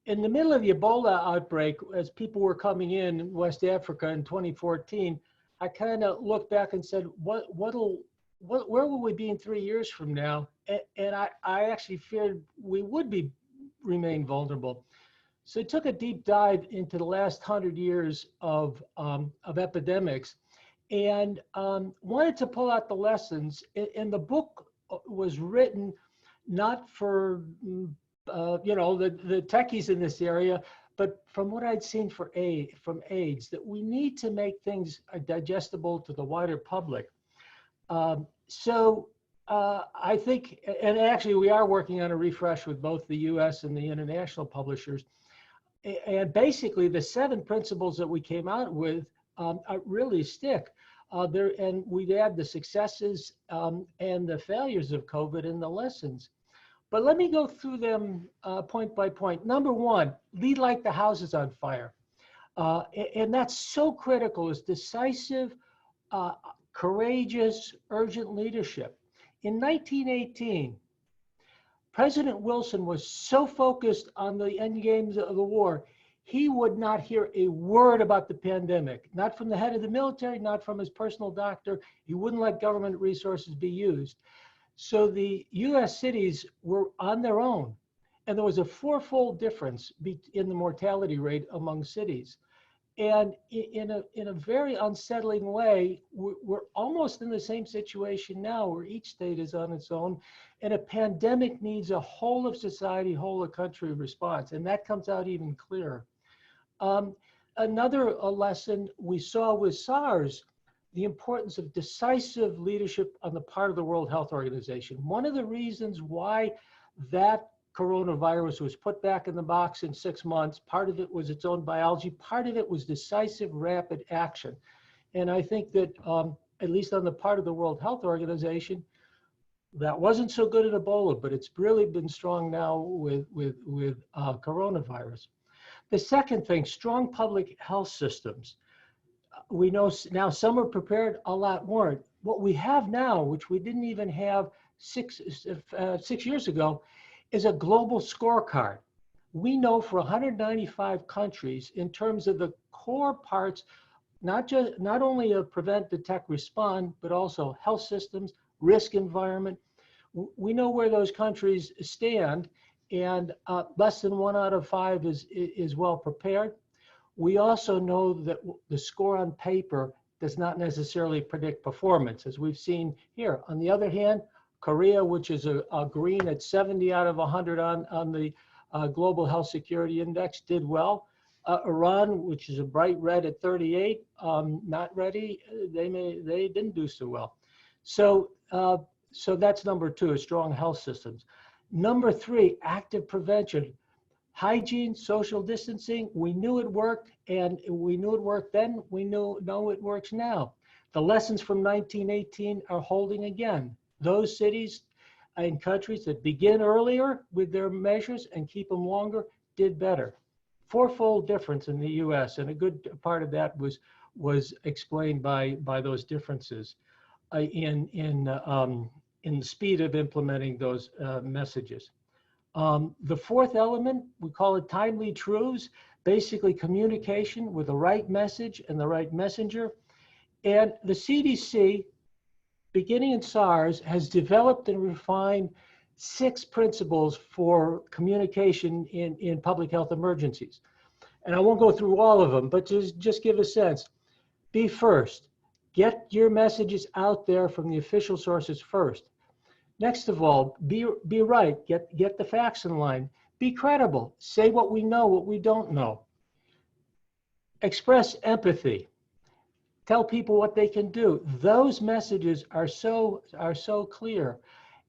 In the middle of the Ebola outbreak, as people were coming in West Africa in 2014, I kind of looked back and said, where will we be in 3 years from now? And I actually feared we would remain vulnerable. So I took a deep dive into the last 100 years of epidemics and wanted to pull out the lessons. And the book was written not for the techies in this area, but from what I'd seen from AIDS, that we need to make things digestible to the wider public. I think, and actually we are working on a refresh with both the US and the international publishers. And basically the 7 principles that we came out with really stick. And we'd add the successes and the failures of COVID and the lessons. But let me go through them point by point. Number 1, lead like the house is on fire. And that's so critical, is decisive, courageous, urgent leadership. In 1918, President Wilson was so focused on the end games of the war, he would not hear a word about the pandemic, not from the head of the military, not from his personal doctor. He wouldn't let government resources be used. So the US cities were on their own, and there was a 4-fold difference in the mortality rate among cities. And in a very unsettling way, we're almost in the same situation now, where each state is on its own, and a pandemic needs a whole of society, whole of country response, and that comes out even clearer. Another lesson we saw with SARS, the importance of decisive leadership on the part of the World Health Organization. One of the reasons why that coronavirus was put back in the box in 6 months, part of it was its own biology, part of it was decisive, rapid action. And I think that, at least on the part of the World Health Organization, that wasn't so good at Ebola, but it's really been strong now with coronavirus. The second thing, strong public health systems. We know now some are prepared, a lot weren't. What we have now, which we didn't even have six years ago, is a global scorecard. We know for 195 countries, in terms of the core parts, not only of prevent, detect, respond, but also health systems, risk environment. We know where those countries stand, and less than 1 out of 5 is well prepared. We also know that the score on paper does not necessarily predict performance, as we've seen here. On the other hand, Korea, which is a green at 70 out of 100 on the Global Health Security Index, did well. Iran, which is a bright red at 38, not ready. They didn't do so well. So that's number 2, is strong health systems. Number 3, active prevention. Hygiene, social distancing, we knew it worked, and we knew it worked then, we know it works now. The lessons from 1918 are holding again. Those cities and countries that begin earlier with their measures and keep them longer did better. Fourfold difference in the US, and a good part of that was explained by those differences in the speed of implementing those messages. The fourth element, we call it timely truths, basically communication with the right message and the right messenger. And the CDC, beginning in SARS, has developed and refined 6 principles for communication in public health emergencies. And I won't go through all of them, but just give a sense. Be first. Get your messages out there from the official sources first. Next of all, be right. Get the facts in line. Be credible. Say what we know, what we don't know. Express empathy. Tell people what they can do. Those messages are so clear.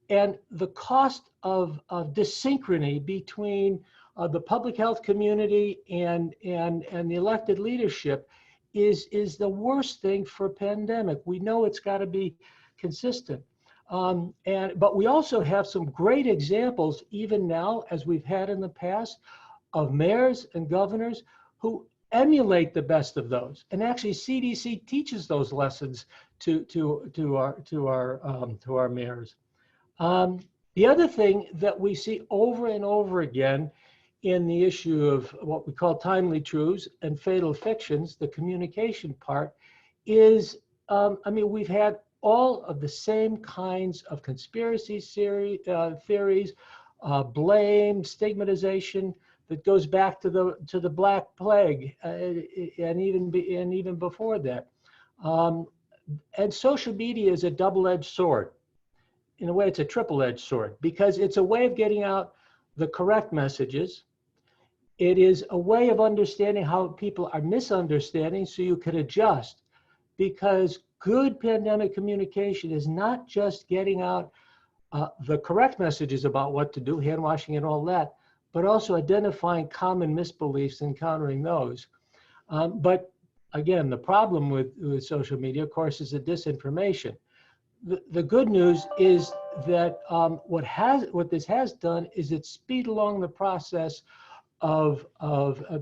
And the cost of dyssynchrony between the public health community and the elected leadership is the worst thing for a pandemic. We know it's got to be consistent. But we also have some great examples, even now, as we've had in the past, of mayors and governors who emulate the best of those. And actually, CDC teaches those lessons to our mayors. The other thing that we see over and over again in the issue of what we call timely truths and fatal fictions, the communication part, is, we've had all of the same kinds of conspiracy theories, blame, stigmatization that goes back to the Black Plague and even before that. And social media is a double-edged sword. In a way, it's a triple-edged sword because it's a way of getting out the correct messages. It is a way of understanding how people are misunderstanding so you can adjust, because good pandemic communication is not just getting out the correct messages about what to do, hand washing and all that, but also identifying common misbeliefs and countering those. But again, the problem with social media, of course, is the disinformation. The good news is that what this has done is it speed along the process of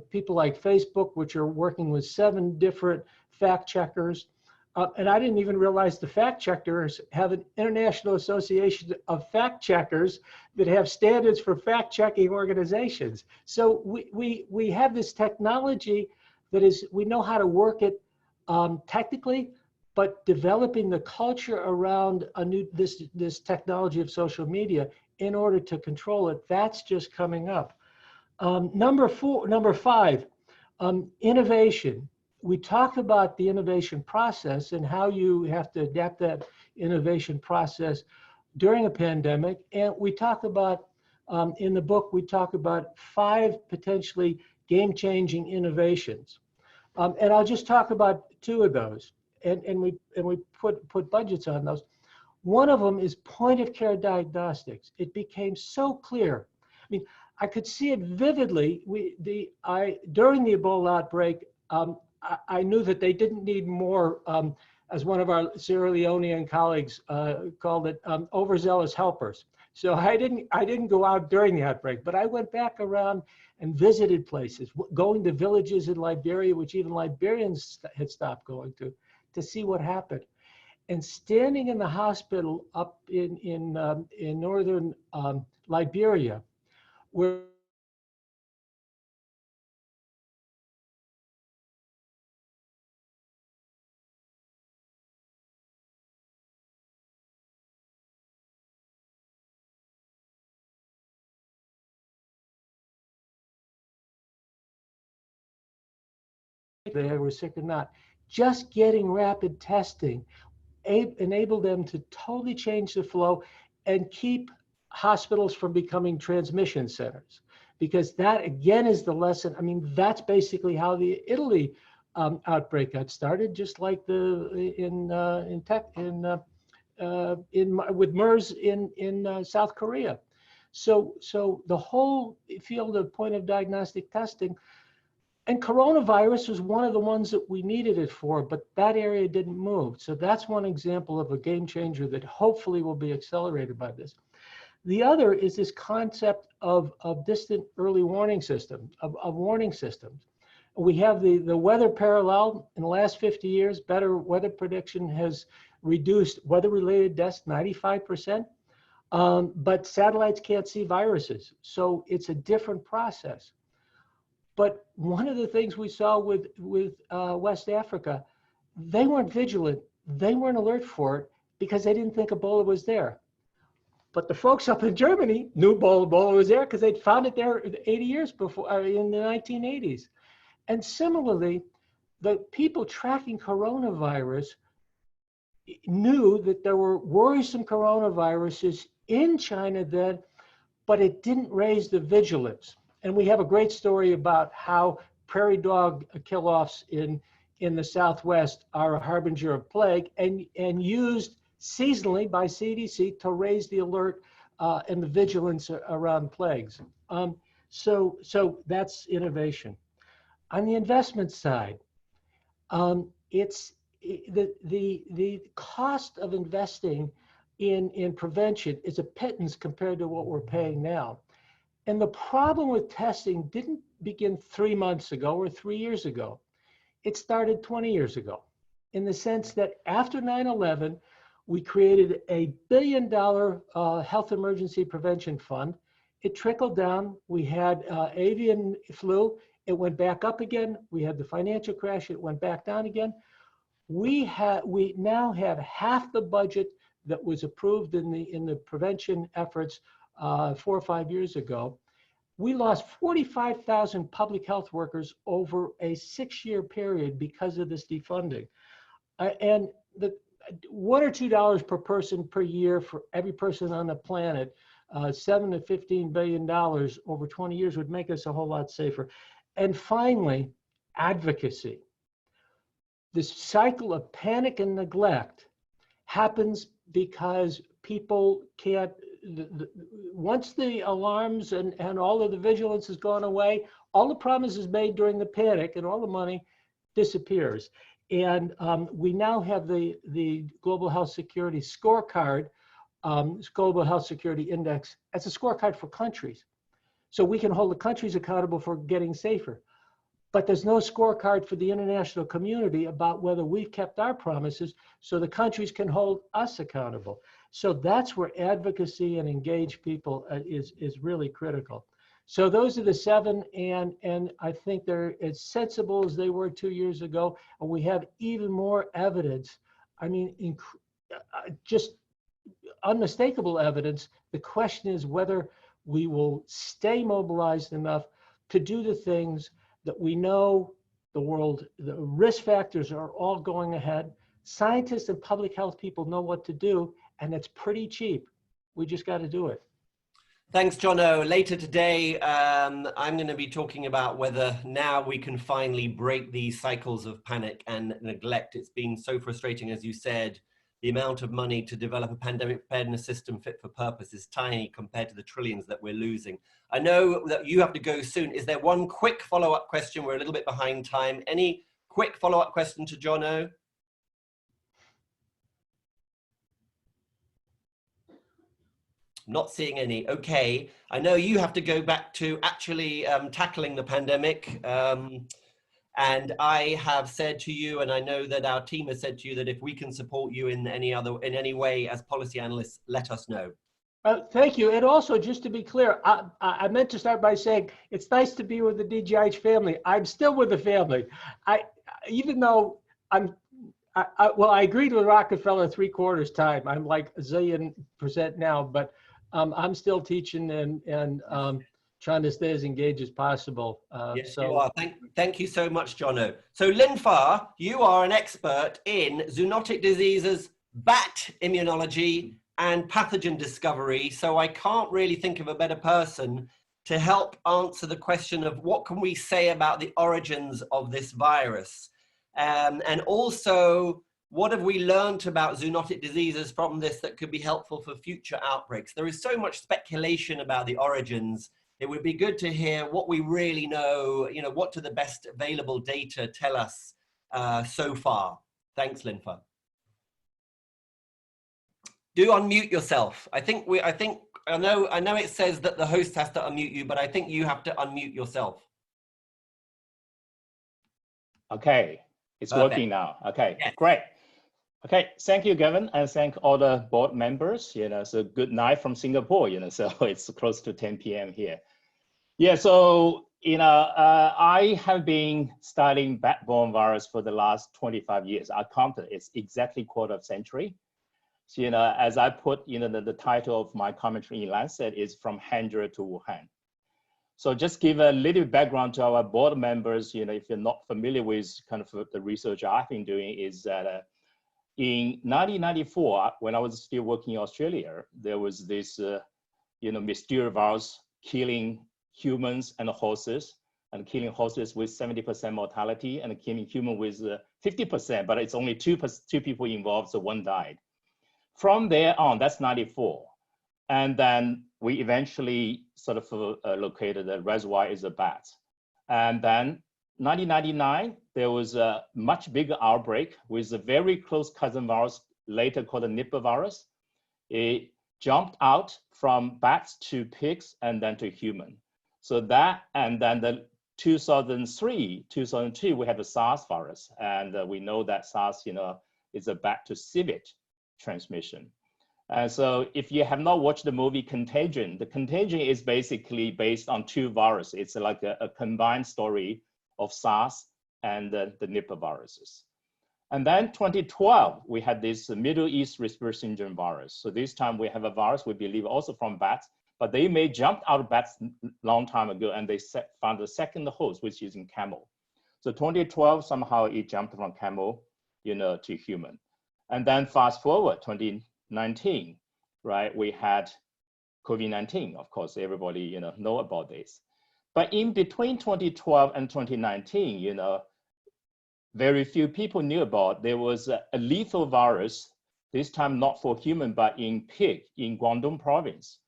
people like Facebook, which are working with 7 different fact checkers. And I didn't even realize the fact checkers have an international association of fact checkers that have standards for fact checking organizations. So we have this technology that is, we know how to work it technically, but developing the culture around this technology of social media in order to control it, that's just coming up. Number 5, innovation. We talk about the innovation process and how you have to adapt that innovation process during a pandemic. And we talk about, in the book, we talk about 5 potentially game-changing innovations. And I'll just talk about two of those, and we put budgets on those. One of them is point-of-care diagnostics. It became so clear. I mean, I could see it vividly. During the Ebola outbreak, I knew that they didn't need more, as one of our Sierra Leonean colleagues called it, overzealous helpers. So I didn't go out during the outbreak, but I went back around and visited places, going to villages in Liberia, which even Liberians had stopped going to see what happened. And standing in the hospital up in northern Liberia, where they were sick or not, just getting rapid testing enabled them to totally change the flow and keep hospitals from becoming transmission centers. Because that, again, is the lesson. I mean, that's basically how the Italy outbreak got started, just like with MERS in South Korea. So the whole field of point of diagnostic testing, and coronavirus was one of the ones that we needed it for, but that area didn't move. So that's one example of a game changer that hopefully will be accelerated by this. The other is this concept of distant early warning system, of warning systems. We have the weather parallel. In the last 50 years, better weather prediction has reduced weather-related deaths 95%, but satellites can't see viruses. So it's a different process. But one of the things we saw with West Africa, they weren't vigilant. They weren't alert for it because they didn't think Ebola was there. But the folks up in Germany knew Ebola was there because they'd found it there 80 years before, in the 1980s. And similarly, the people tracking coronavirus knew that there were worrisome coronaviruses in China then, but it didn't raise the vigilance. And we have a great story about how prairie dog kill-offs in the Southwest are a harbinger of plague and used seasonally by CDC to raise the alert and the vigilance around plagues. So that's innovation. On the investment side, it's the cost of investing in prevention is a pittance compared to what we're paying now. And the problem with testing didn't begin 3 months ago or 3 years ago. It started 20 years ago, in the sense that after 9/11, we created a $1 billion health emergency prevention fund. It trickled down. We had avian flu. It went back up again. We had the financial crash. It went back down again. We now have half the budget that was approved in the prevention efforts 4 or 5 years ago. We lost 45,000 public health workers over a 6-year period because of this defunding. And the $1 or $2 per person per year for every person on the planet, $7 to $15 billion over 20 years would make us a whole lot safer. And finally, advocacy. This cycle of panic and neglect happens because people can't, once the alarms and all of the vigilance has gone away, all the promises made during the panic and all the money disappears. And we now have the Global Health Security Scorecard, Global Health Security Index, as a scorecard for countries. So we can hold the countries accountable for getting safer. But there's no scorecard for the international community about whether we've kept our promises, so the countries can hold us accountable. So that's where advocacy and engaged people is really critical. So those are the 7, and I think they're as sensible as they were 2 years ago, and we have even more evidence. I mean, just unmistakable evidence. The question is whether we will stay mobilized enough to do the things that we know the risk factors are all going ahead. Scientists and public health people know what to do, and it's pretty cheap. We just got to do it. Thanks, Jono. Later today, I'm going to be talking about whether now we can finally break these cycles of panic and neglect. It's been so frustrating, as you said. The amount of money to develop a pandemic preparedness system fit for purpose is tiny compared to the trillions that we're losing. I know that you have to go soon. Is there one quick follow-up question? We're a little bit behind time. Any quick follow-up question to Jono? Not seeing any. Okay. I know you have to go back to actually tackling the pandemic. And I have said to you, and I know that our team has said to you, that if we can support you in any way as policy analysts, let us know. Thank you. And also, just to be clear, I meant to start by saying it's nice to be with the DGH family. I'm still with the family. Even though I agreed with Rockefeller 3/4 time. I'm like a zillion% now, but I'm still teaching and trying to stay as engaged as possible. Yes, you are. Thank you so much, Jono. So Linfa, you are an expert in zoonotic diseases, bat immunology, and pathogen discovery. So I can't really think of a better person to help answer the question of what can we say about the origins of this virus? And also, what have we learned about zoonotic diseases from this that could be helpful for future outbreaks? There is so much speculation about the origins. It would be good to hear what we really know, what do the best available data tell us so far? Thanks, Linfa. Do unmute yourself. I know it says that the host has to unmute you, but I think you have to unmute yourself. Okay, it's Perfect. working now. Okay, yes. Great. Okay, thank you, Gavin, and thank all the board members. So good night from Singapore. So it's close to 10 p.m. here. Yeah, so I have been studying bat-borne virus for the last 25 years. I counted it's exactly quarter of century. So as I put the title of my commentary in Lancet is From Hangzhou to Wuhan. So just give a little background to our board members. If you're not familiar with kind of the research I've been doing, is that in 1994, when I was still working in Australia, there was this mysterious virus killing humans and horses, and killing horses with 70% mortality, and killing human with 50%, but it's only two people involved, so one died. From there on, that's 94. And then we eventually sort of located the reservoir is a bat. And then 1999, there was a much bigger outbreak with a very close cousin virus, later called the Nipah virus. It jumped out from bats to pigs and then to human. So that, and then the 2003, 2002, we had the SARS virus. And we know that SARS, is a bat to civet transmission. So if you have not watched the movie Contagion, the Contagion is basically based on two viruses. It's like a combined story of SARS and the Nipah viruses. And then 2012, we had this Middle East respiratory syndrome virus. So this time we have a virus we believe also from bats, but they may jump out of bats a long time ago, and they found the second host, which is in camel. So 2012, somehow it jumped from camel, to human. And then fast forward 2019, right? We had COVID-19. Of course, everybody know about this. But in between 2012 and 2019, very few people knew about. There was a lethal virus, this time not for human, but in pig in Guangdong province.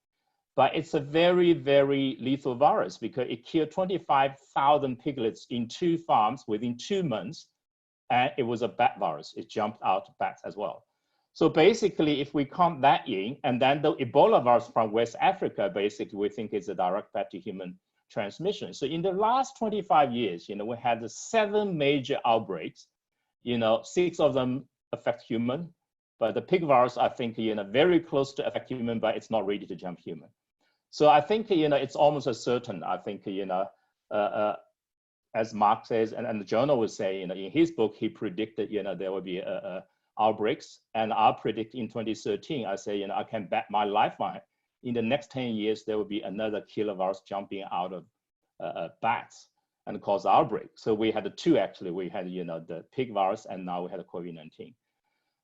But it's a very, very lethal virus because it killed 25,000 piglets in 2 farms within 2 months. And it was a bat virus. It jumped out of bats as well. So basically, if we count that in, and then the Ebola virus from West Africa, basically we think is a direct bat to human transmission. So in the last 25 years, we had 7 major outbreaks, 6 of them affect human, but the pig virus, I think, very close to affect human, but it's not ready to jump human. So I think, it's almost a certain, I think, as Mark says, and the journal would say, in his book, he predicted, there will be outbreaks, and I predict in 2013, I say, I can bet my lifeline. In the next 10 years, there will be another killer virus jumping out of bats and cause outbreak. So we had 2 actually. We had the pig virus, and now we had COVID-19.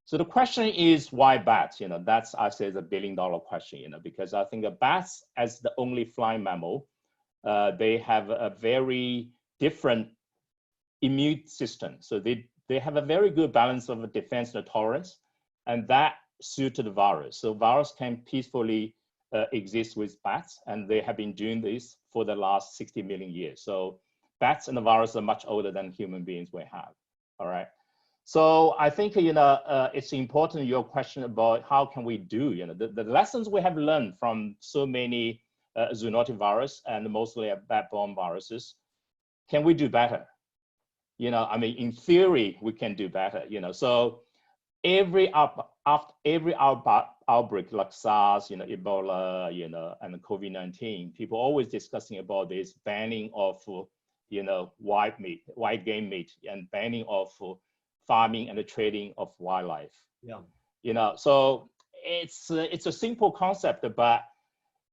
So the question is why bats? That's, I say, is a $1 billion question, because I think bats, as the only flying mammal, they have a very different immune system. So they have a very good balance of defense and tolerance, and that suited the virus. So virus can peacefully exist with bats, and they have been doing this for the last 60 million years. So bats and the virus are much older than human beings we have, all right? So I think, it's important, your question about how can we do, the lessons we have learned from so many zoonotic virus and mostly bat-borne viruses, can we do better? In theory, we can do better, so every outbreak like SARS, Ebola, and COVID-19, people always discussing about this banning of, wild game meat and banning of farming and the trading of wildlife. Yeah. So it's a simple concept, but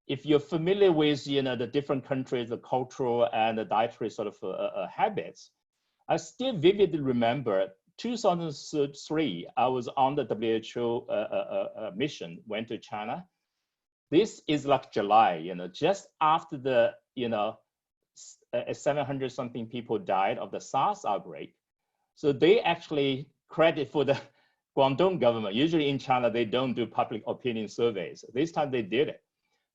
if you're familiar with, the different countries, the cultural and the dietary sort of habits, I still vividly remember 2003, I was on the WHO mission, went to China. This is like July, just after the, 700 something people died of the SARS outbreak. So they actually credit for the Guangdong government. Usually in China, they don't do public opinion surveys. This time they did it.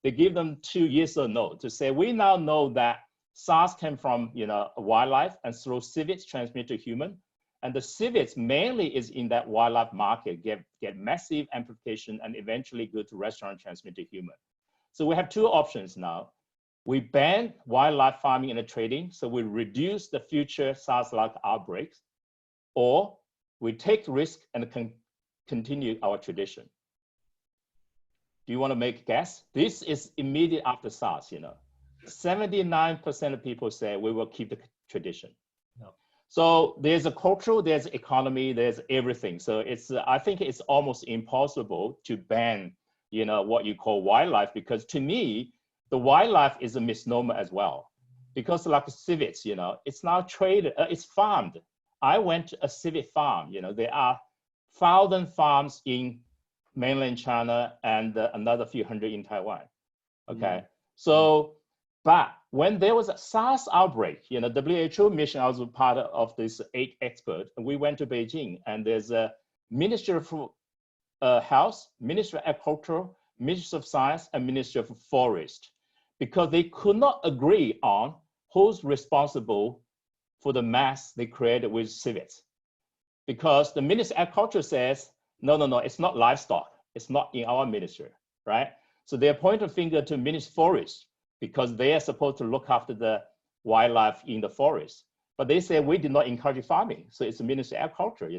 They give them 2 yes or no to say, we now know that SARS came from, wildlife and through civets transmit to human. And the civets mainly is in that wildlife market, get massive amplification and eventually go to restaurant transmit to human. So we have two options now. We ban wildlife farming and trading, so we reduce the future SARS-like outbreaks, or we take risk and continue our tradition. Do you want to make a guess? This is immediate after SARS, 79% of people say we will keep the tradition. No. So there's a cultural, there's economy, there's everything. So I think it's almost impossible to ban, what you call wildlife, because to me, the wildlife is a misnomer as well. Because like civets, it's now traded, it's farmed. I went to a civet farm, there are 1,000 farms in mainland China and another few hundred in Taiwan, okay? So, but when there was a SARS outbreak, WHO mission, I was a part of this 8 experts, and we went to Beijing, and there's a Ministry of Health, Ministry of Agriculture, Ministry of Science, and Ministry of Forest, because they could not agree on who's responsible for the mess they created with civets. Because the Ministry of Agriculture says, no, it's not livestock. It's not in our ministry, right? So they point a finger to Ministry of Forest, because they are supposed to look after the wildlife in the forest. But they say we did not encourage farming. So it's the Ministry of Agriculture,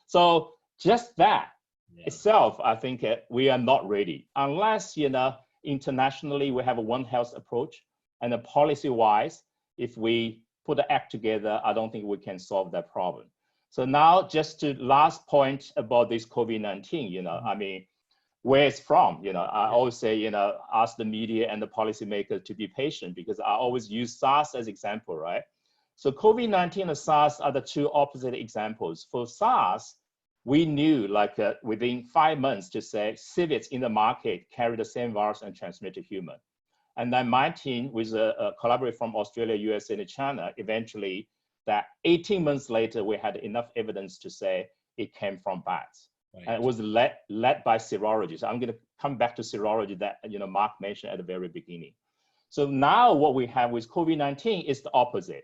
So just that itself, I think we are not ready. Unless, internationally we have a One Health approach, and policy-wise, if we put the act together, I don't think we can solve that problem. So now just to last point about this COVID-19, where it's from, I always say, ask the media and the policymakers to be patient, because I always use SARS as example, right? So COVID-19 and SARS are the two opposite examples. For SARS, we knew within 5 months to say civets in the market carry the same virus and transmit to human. And then my team with a collaborator from Australia, USA, and China, eventually that 18 months later, we had enough evidence to say it came from bats. Right. And it was led by serology. So I'm going to come back to serology that Mark mentioned at the very beginning. So now what we have with COVID-19 is the opposite.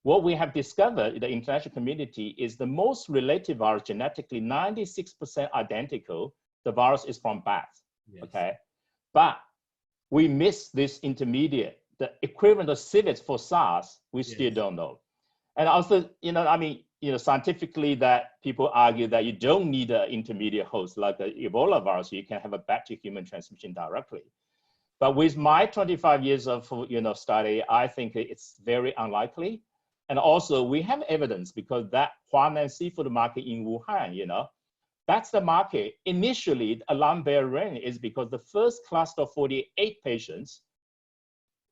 What we have discovered in the international community is the most related virus, genetically 96% identical, the virus is from bats, okay? But we miss this intermediate, the equivalent of civets for SARS, we still don't know. And also, scientifically that people argue that you don't need an intermediate host like the Ebola virus, you can have a bat-to-human transmission directly. But with my 25 years of study, I think it's very unlikely. And also we have evidence because that Huanan seafood market in Wuhan, that's the market. Initially, the alarm bell rang is because the first cluster of 48 patients,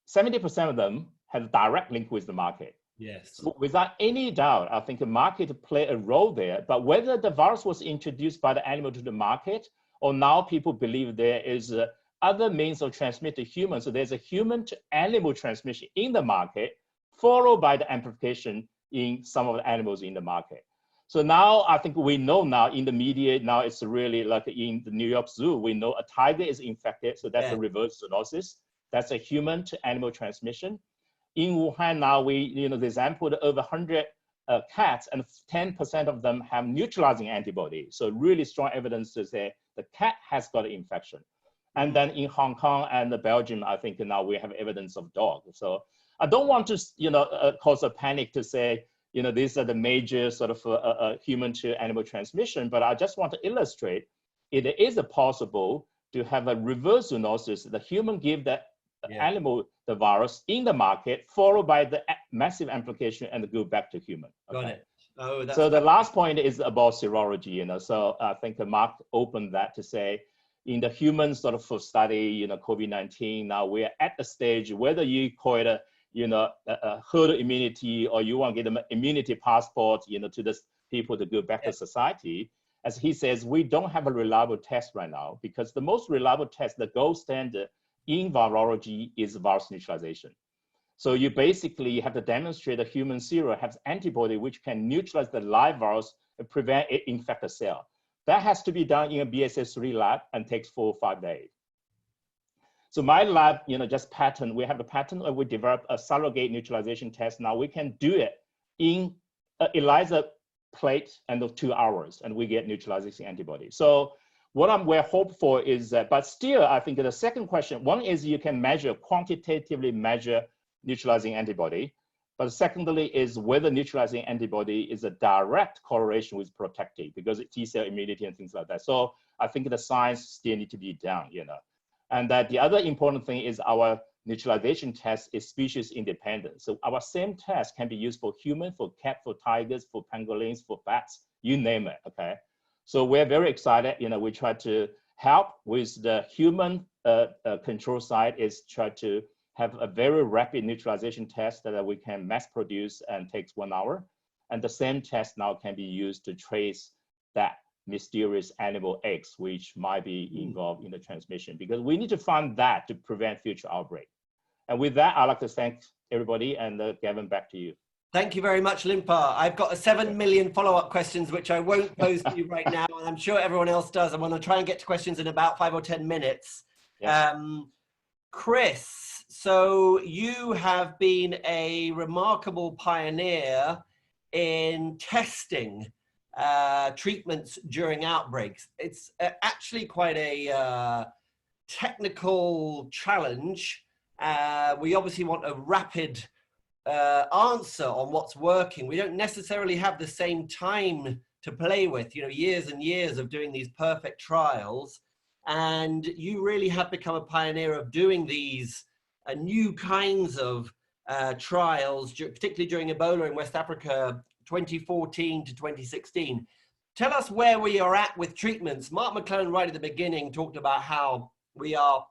70% of them had a direct link with the market. Yes. So without any doubt, I think the market play a role there. But whether the virus was introduced by the animal to the market, or now people believe there is other means of transmitting to humans. So there's a human to animal transmission in the market, followed by the amplification in some of the animals in the market. So now I think we know now in the media, now it's really like in the New York Zoo, we know a tiger is infected. So that's a reverse zoonosis. That's a human to animal transmission. In Wuhan now, they sampled over 100 cats, and 10% of them have neutralizing antibody. So really strong evidence to say the cat has got an infection. And then in Hong Kong and Belgium, I think now we have evidence of dog. So I don't want to cause a panic to say, these are the major sort of human to animal transmission, but I just want to illustrate it is possible to have a reverse zoonosis. The human give the animal the virus in the market, followed by the massive amplification and go back to human. Okay? Got it. Oh, so the last point is about serology. So I think Mark opened that to say, in the human sort of study, COVID-19, now we're at the stage, whether you call it a herd immunity or you want to get an immunity passport, to the people to go back to society. As he says, we don't have a reliable test right now, because the most reliable test, the gold standard in virology, is virus neutralization. So you basically have to demonstrate a human serum has antibody which can neutralize the live virus and prevent it infect a cell. That has to be done in a BSS3 lab and takes 4 or 5 days. So my lab, just patent, we have a patent where we developed a surrogate neutralization test. Now we can do it in ELISA plate and 2 hours, and we get neutralizing antibody. So what we're hopeful is that, but still, I think the second question, one is you can quantitatively measure neutralizing antibody. But secondly is whether neutralizing antibody is a direct correlation with protective, because it's T-cell immunity and things like that. So I think the science still need to be done, And that the other important thing is our neutralization test is species independent. So our same test can be used for human, for cat, for tigers, for pangolins, for bats, you name it, okay? So we're very excited, we try to help with the human control side, is try to have a very rapid neutralization test that we can mass produce and takes 1 hour. And the same test now can be used to trace that mysterious animal X, which might be involved in the transmission, because we need to find that to prevent future outbreak. And with that, I'd like to thank everybody, and Gavin, back to you. Thank you very much, Limpa. I've got 7 million follow-up questions, which I won't pose to you right now, and I'm sure everyone else does. I'm going to try and get to questions in about 5 or 10 minutes. Yes. Chris, so you have been a remarkable pioneer in testing treatments during outbreaks. It's actually quite a technical challenge. We obviously want a rapid answer on what's working. We don't necessarily have the same time to play with, years and years of doing these perfect trials. And you really have become a pioneer of doing these new kinds of trials, particularly during Ebola in West Africa, 2014 to 2016. Tell us where we are at with treatments. Mark McClellan right at the beginning talked about how we are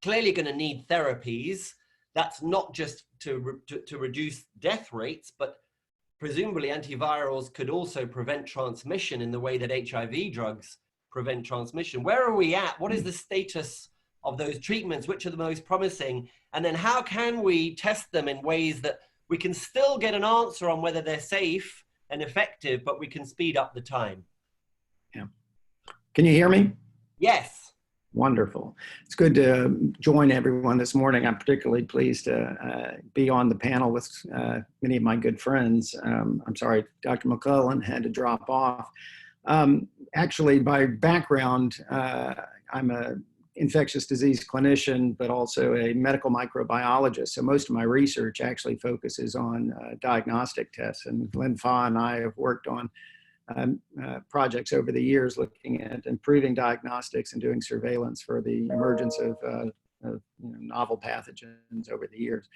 clearly going to need therapies. That's not just to reduce death rates, but presumably antivirals could also prevent transmission in the way that HIV drugs prevent transmission. Where are we at? What is the status of those treatments? Which are the most promising? And then how can we test them in ways that we can still get an answer on whether they're safe and effective, but we can speed up the time? Yeah. Can you hear me? Yes. Wonderful. It's good to join everyone this morning. I'm particularly pleased to be on the panel with many of my good friends. I'm sorry, Dr. McClellan had to drop off. Actually, by background, I'm an infectious disease clinician, but also a medical microbiologist. So most of my research actually focuses on diagnostic tests. And Lynn Fa and I have worked on projects over the years looking at improving diagnostics and doing surveillance for the emergence of novel pathogens over the years.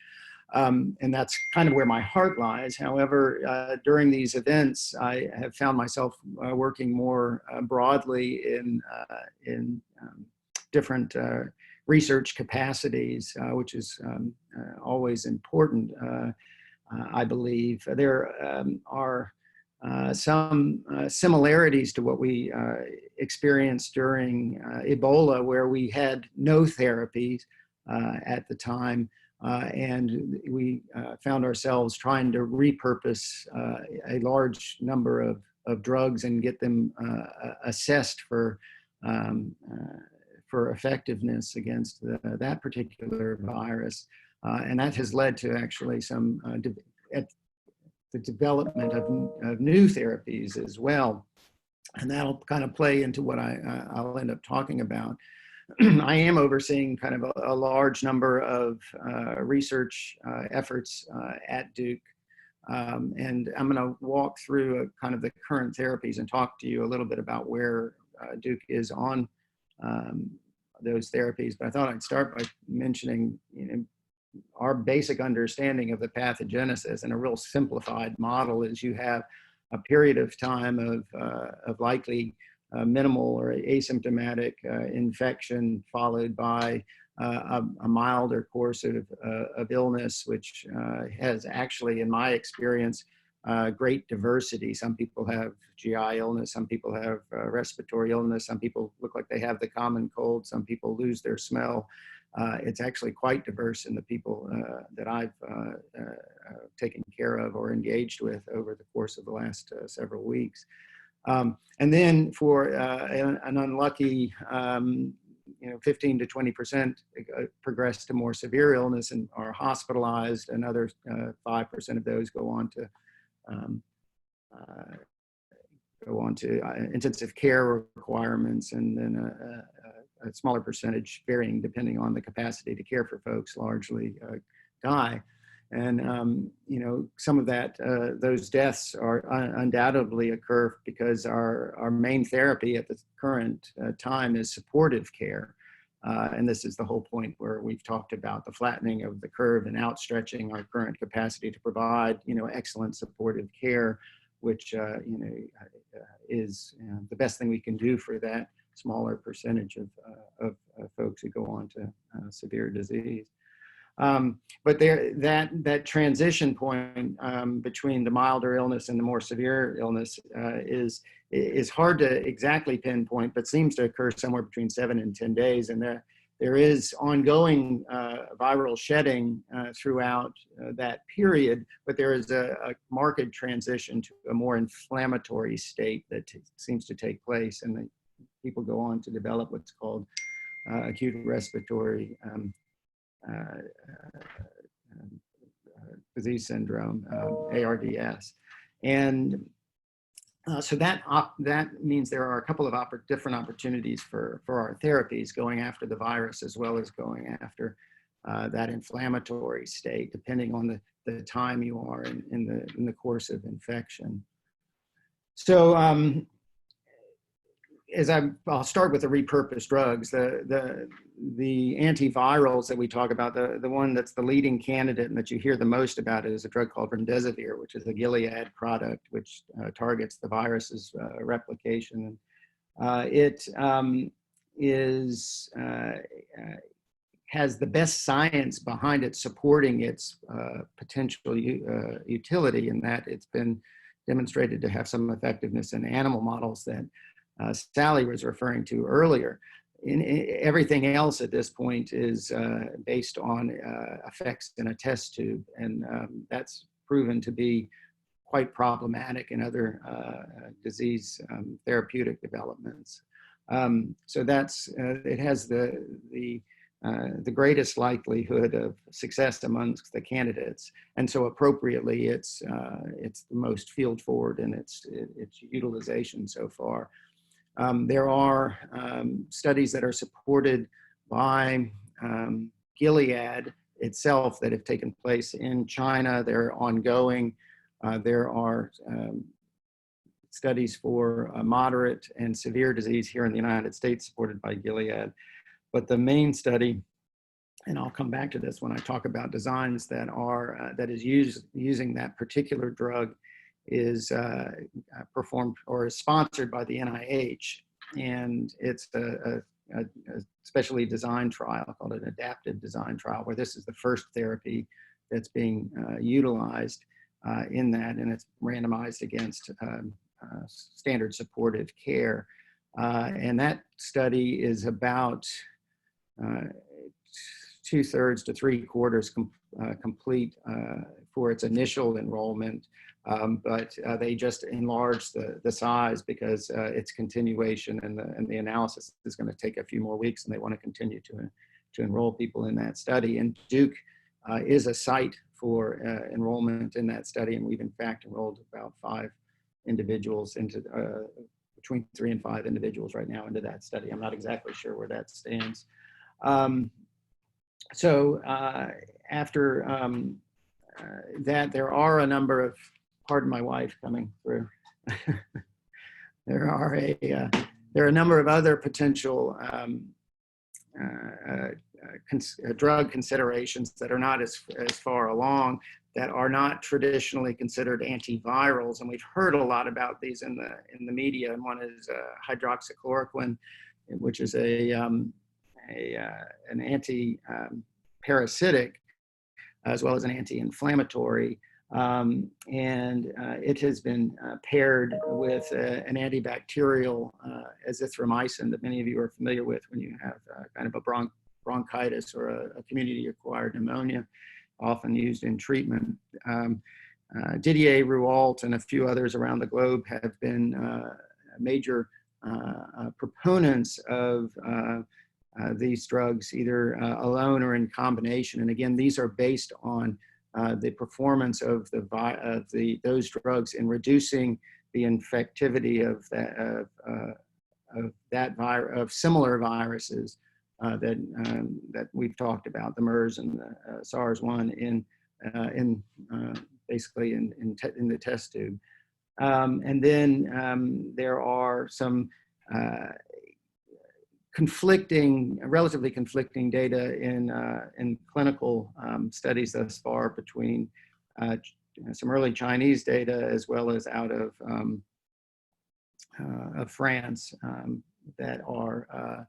And that's kind of where my heart lies. However, during these events, I have found myself working more broadly in different research capacities, which is always important. I believe. There are some similarities to what we experienced during Ebola, where we had no therapies at the time, and we found ourselves trying to repurpose a large number of drugs and get them assessed for effectiveness against that particular virus. And that has led to actually some the development of new therapies as well. And that'll kind of play into what I'll end up talking about. I am overseeing kind of a large number of research efforts at Duke. And I'm going to walk through kind of the current therapies and talk to you a little bit about where Duke is on those therapies. But I thought I'd start by mentioning, our basic understanding of the pathogenesis in a real simplified model is you have a period of time of likely minimal or asymptomatic infection, followed by a milder course of illness, which has actually, in my experience, great diversity. Some people have GI illness, some people have respiratory illness, some people look like they have the common cold, some people lose their smell. It's actually quite diverse in the people that I've taken care of or engaged with over the course of the last several weeks. And then for an unlucky 15 to 20% progress to more severe illness and are hospitalized. Another 5% of those go on to intensive care requirements, and then a smaller percentage, varying depending on the capacity to care for folks, largely die. And some of that, those deaths are undoubtedly occur because our main therapy at the current time is supportive care. And this is the whole point where we've talked about the flattening of the curve and outstretching our current capacity to provide, excellent supportive care, which, is the best thing we can do for that smaller percentage of folks who go on to severe disease. But that transition point between the milder illness and the more severe illness is hard to exactly pinpoint, but seems to occur somewhere between 7 and 10 days. And there is ongoing viral shedding throughout that period, but there is a marked transition to a more inflammatory state that seems to take place, and people go on to develop what's called acute respiratory disease syndrome, ARDS. And so that means there are a couple of different opportunities for our therapies, going after the virus as well as going after that inflammatory state, depending on the time you are in the course of infection. So I'll start with the repurposed drugs. The antivirals that we talk about, the one that's the leading candidate and that you hear the most about is a drug called remdesivir, which is a Gilead product, which targets the virus's replication. It has the best science behind it supporting its potential utility, in that it's been demonstrated to have some effectiveness in animal models that Sally was referring to earlier. Everything else at this point is based on effects in a test tube, and that's proven to be quite problematic in other disease therapeutic developments. So it has the greatest likelihood of success amongst the candidates, and so appropriately it's the most field forward in its utilization so far. There are studies that are supported by Gilead itself that have taken place in China. They're ongoing. There are studies for moderate and severe disease here in the United States supported by Gilead. But the main study, and I'll come back to this when I talk about designs that is using that particular drug, is performed or is sponsored by the NIH, and it's a specially designed trial called an adaptive design trial, where this is the first therapy that's being utilized in that, and it's randomized against standard supportive care. And that study is about 2/3 to 3/4 complete for its initial enrollment, but they just enlarged the size because its continuation and the analysis is going to take a few more weeks, and they want to continue to enroll people in that study. And Duke is a site for enrollment in that study, and we've in fact enrolled about 5 individuals into between 3 and 5 individuals right now into that study. I'm not exactly sure where that stands. So after that, there are a number of, pardon my wife coming through. there are a number of other potential drug considerations that are not as far along, that are not traditionally considered antivirals, and we've heard a lot about these in the media. And one is hydroxychloroquine, which is an anti-parasitic as well as an anti-inflammatory, and it has been paired with an antibacterial azithromycin that many of you are familiar with when you have kind of a bronchitis or a community-acquired pneumonia, often used in treatment. Didier Rouault and a few others around the globe have been major proponents of these drugs, either alone or in combination. And again, these are based on the performance of those drugs in reducing the infectivity of similar viruses that we've talked about, the MERS and the SARS-1 basically in the test tube. And then there are some relatively conflicting data in clinical studies thus far between some early Chinese data as well as out of France that are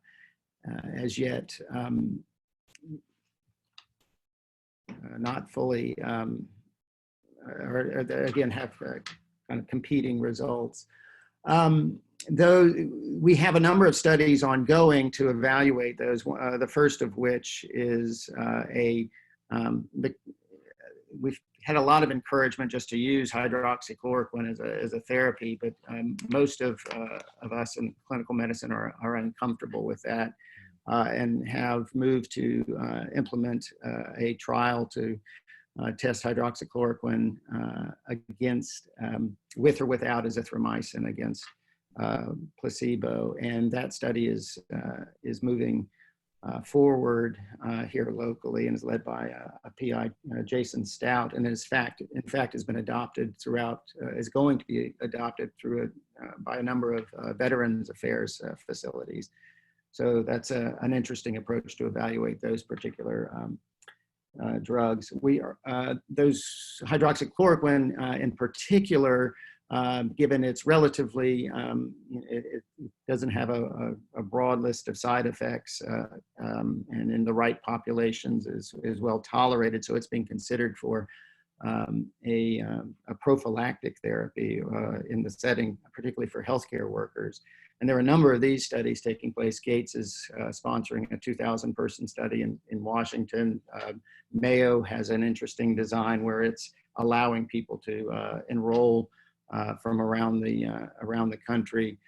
as yet not fully, or again have kind of competing results. Though we have a number of studies ongoing to evaluate those, the first of which is we've had a lot of encouragement just to use hydroxychloroquine as a therapy, but most of us in clinical medicine are uncomfortable with that and have moved to implement a trial to test hydroxychloroquine against, with or without azithromycin against placebo, and that study is moving forward here locally and is led by a PI, Jason Stout, and in fact has been adopted throughout, is going to be adopted through by a number of Veterans Affairs facilities. So that's an interesting approach to evaluate those particular drugs. Those hydroxychloroquine in particular, given its relatively, it doesn't have a broad list of side effects, and in the right populations is well tolerated. So it's being considered for a prophylactic therapy in the setting, particularly for healthcare workers. And there are a number of these studies taking place. Gates is sponsoring a 2,000-person study in Washington. Mayo has an interesting design where it's allowing people to enroll from around the country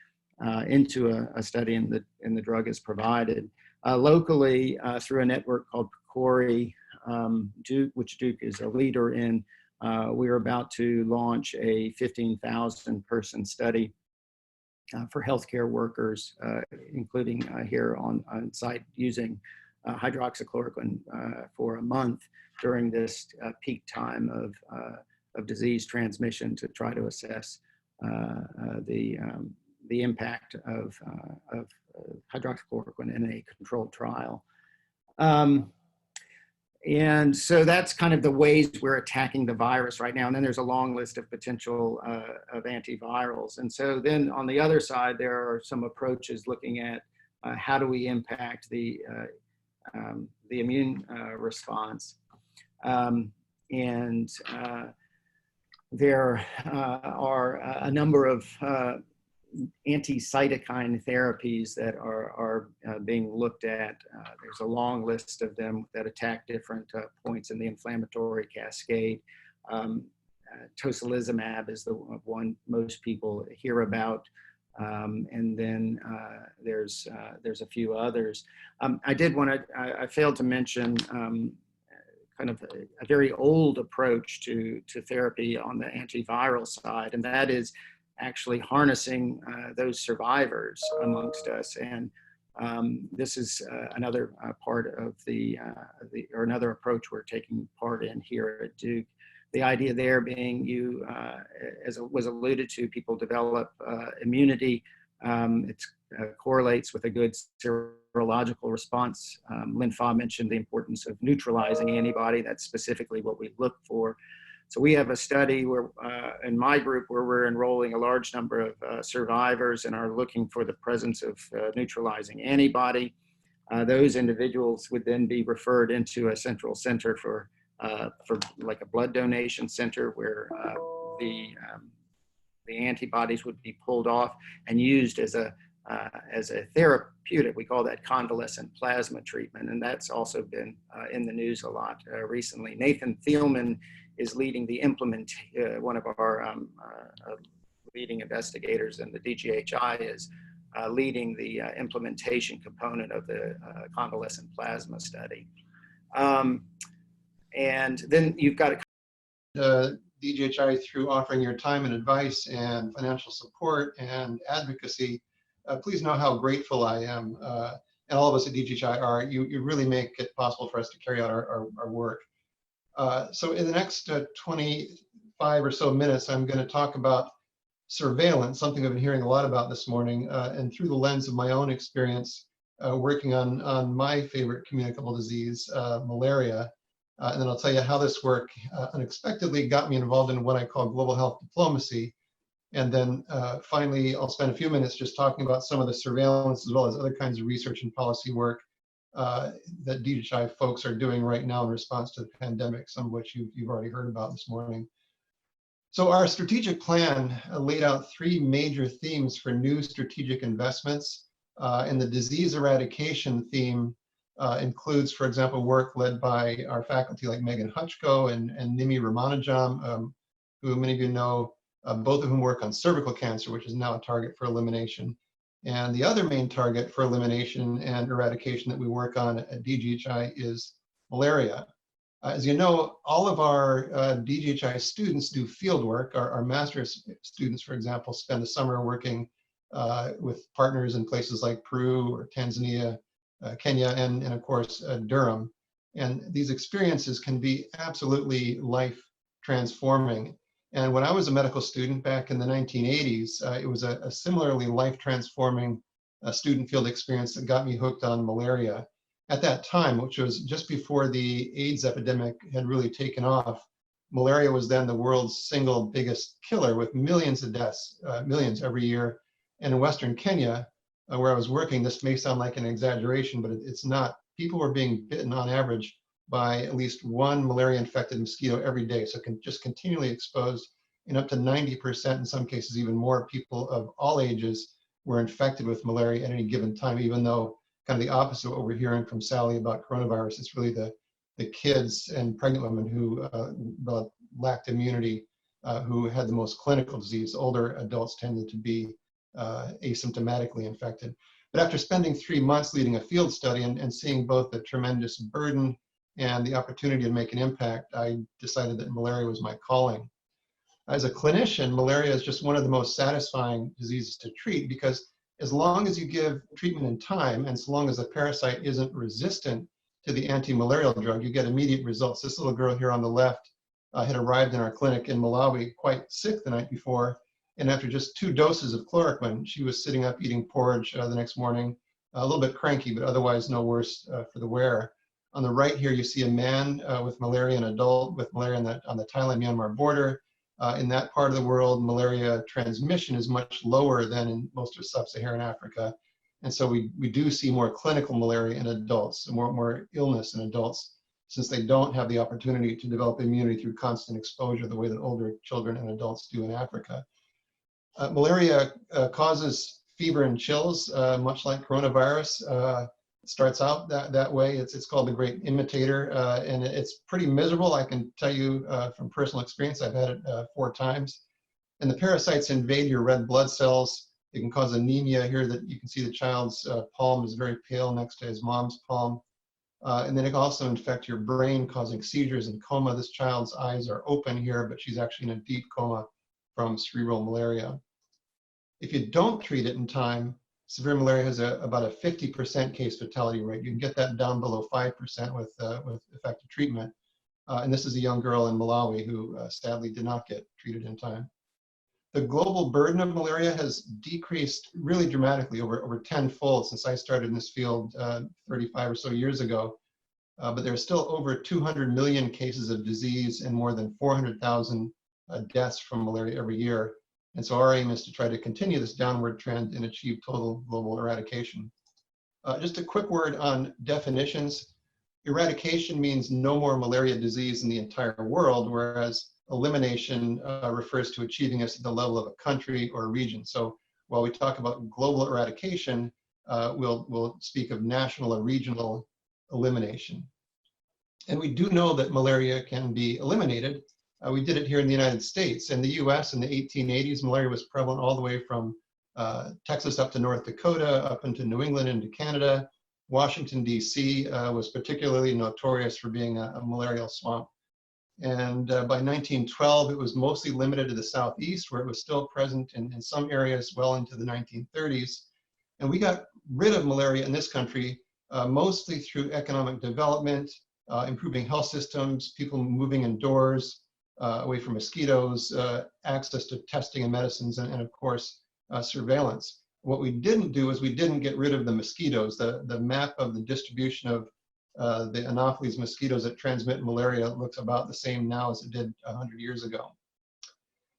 into a study, and the drug is provided locally through a network called PCORI, which Duke is a leader in. We're about to launch a 15,000-person study for healthcare workers, including here on site, using hydroxychloroquine for a month during this peak time of disease transmission, to try to assess the impact of hydroxychloroquine in a controlled trial. And so that's kind of the ways we're attacking the virus right now. And then there's a long list of potential of antivirals. And so then on the other side, there are some approaches looking at how do we impact the immune response. And there are a number of anti-cytokine therapies that are being looked at. There's a long list of them that attack different points in the inflammatory cascade. Tocilizumab is the one most people hear about. And then there's a few others. I failed to mention kind of a very old approach to therapy on the antiviral side, and that is actually harnessing those survivors amongst us. And this is another part of or another approach we're taking part in here at Duke. The idea there being as was alluded to, people develop immunity. It correlates with a good serological response. Lynn Fa mentioned the importance of neutralizing antibody. That's specifically what we look for. So we have a study where, in my group, where we're enrolling a large number of survivors and are looking for the presence of neutralizing antibody. Those individuals would then be referred into a central center for like a blood donation center where the antibodies would be pulled off and used as a therapeutic. We call that convalescent plasma treatment, and that's also been in the news a lot recently. Nathan Thielman is leading the one of our leading investigators, and the DGHI is leading the implementation component of the convalescent plasma study. And then you've got DGHI through offering your time and advice and financial support and advocacy. Please know how grateful I am, and all of us at DGHI are. You really make it possible for us to carry out our work. So in the next 25 or so minutes, I'm going to talk about surveillance, something I've been hearing a lot about this morning, and through the lens of my own experience working on my favorite communicable disease, malaria. And then I'll tell you how this work unexpectedly got me involved in what I call global health diplomacy. And then finally, I'll spend a few minutes just talking about some of the surveillance as well as other kinds of research and policy work that DGHI folks are doing right now in response to the pandemic, some of which you've already heard about this morning. So our strategic plan laid out 3 major themes for new strategic investments. And the disease eradication theme includes, for example, work led by our faculty like Megan Hutchko and Nimi Ramanujam, who many of you know, both of whom work on cervical cancer, which is now a target for elimination. And the other main target for elimination and eradication that we work on at DGHI is malaria. As you know, all of our DGHI students do field work. Our master's students, for example, spend the summer working with partners in places like Peru or Tanzania, Kenya, and of course, Durham. And these experiences can be absolutely life transforming. And when I was a medical student back in the 1980s, it was a similarly life transforming student field experience that got me hooked on malaria. At that time, which was just before the AIDS epidemic had really taken off, malaria was then the world's single biggest killer with millions of deaths, millions every year. And in Western Kenya, where I was working, this may sound like an exaggeration, but it's not. People were being bitten on average by at least one malaria-infected mosquito every day. So just continually exposed, and up to 90%, in some cases even more, people of all ages were infected with malaria at any given time, even though kind of the opposite of what we're hearing from Sally about coronavirus. It's really the kids and pregnant women who lacked immunity, who had the most clinical disease. Older adults tended to be asymptomatically infected. But after spending 3 months leading a field study and seeing both the tremendous burden and the opportunity to make an impact, I decided that malaria was my calling. As a clinician, malaria is just one of the most satisfying diseases to treat, because as long as you give treatment in time, and so long as the parasite isn't resistant to the anti-malarial drug, you get immediate results. This little girl here on the left had arrived in our clinic in Malawi quite sick the night before, and after just 2 doses of chloroquine, she was sitting up eating porridge the next morning, a little bit cranky, but otherwise no worse for the wear. On the right here, you see a man with malaria, an adult with malaria on the Thailand-Myanmar border. In that part of the world, malaria transmission is much lower than in most of sub-Saharan Africa. And so we do see more clinical malaria in adults, more illness in adults. since they don't have the opportunity to develop immunity through constant exposure the way that older children and adults do in Africa. Malaria causes fever and chills, much like coronavirus. It starts out that way. It's called the great imitator, and it's pretty miserable. I can tell you from personal experience, I've had it 4 times. And the parasites invade your red blood cells. It can cause anemia here that you can see the child's palm is very pale next to his mom's palm. And then it can also infect your brain, causing seizures and coma. This child's eyes are open here, but she's actually in a deep coma from cerebral malaria. If you don't treat it in time, severe malaria has about a 50% case fatality rate. You can get that down below 5% with effective treatment. And this is a young girl in Malawi who sadly did not get treated in time. The global burden of malaria has decreased really dramatically, over 10-fold since I started in this field 35 or so years ago. But there are still over 200 million cases of disease and more than 400,000 deaths from malaria every year. And so our aim is to try to continue this downward trend and achieve total global eradication. Just a quick word on definitions. Eradication means no more malaria disease in the entire world, whereas elimination refers to achieving this at the level of a country or a region. So while we talk about global eradication, we'll speak of national or regional elimination. And we do know that malaria can be eliminated. We did it here in the United States. In the US in the 1880s, malaria was prevalent all the way from Texas up to North Dakota, up into New England, into Canada. Washington, DC was particularly notorious for being a malarial swamp. And by 1912, it was mostly limited to the Southeast, where it was still present in some areas well into the 1930s. And we got rid of malaria in this country mostly through economic development, improving health systems, people moving indoors, away from mosquitoes, access to testing and medicines, and of course, surveillance. What we didn't do is we didn't get rid of the mosquitoes. The map of the distribution of the Anopheles mosquitoes that transmit malaria looks about the same now as it did 100 years ago.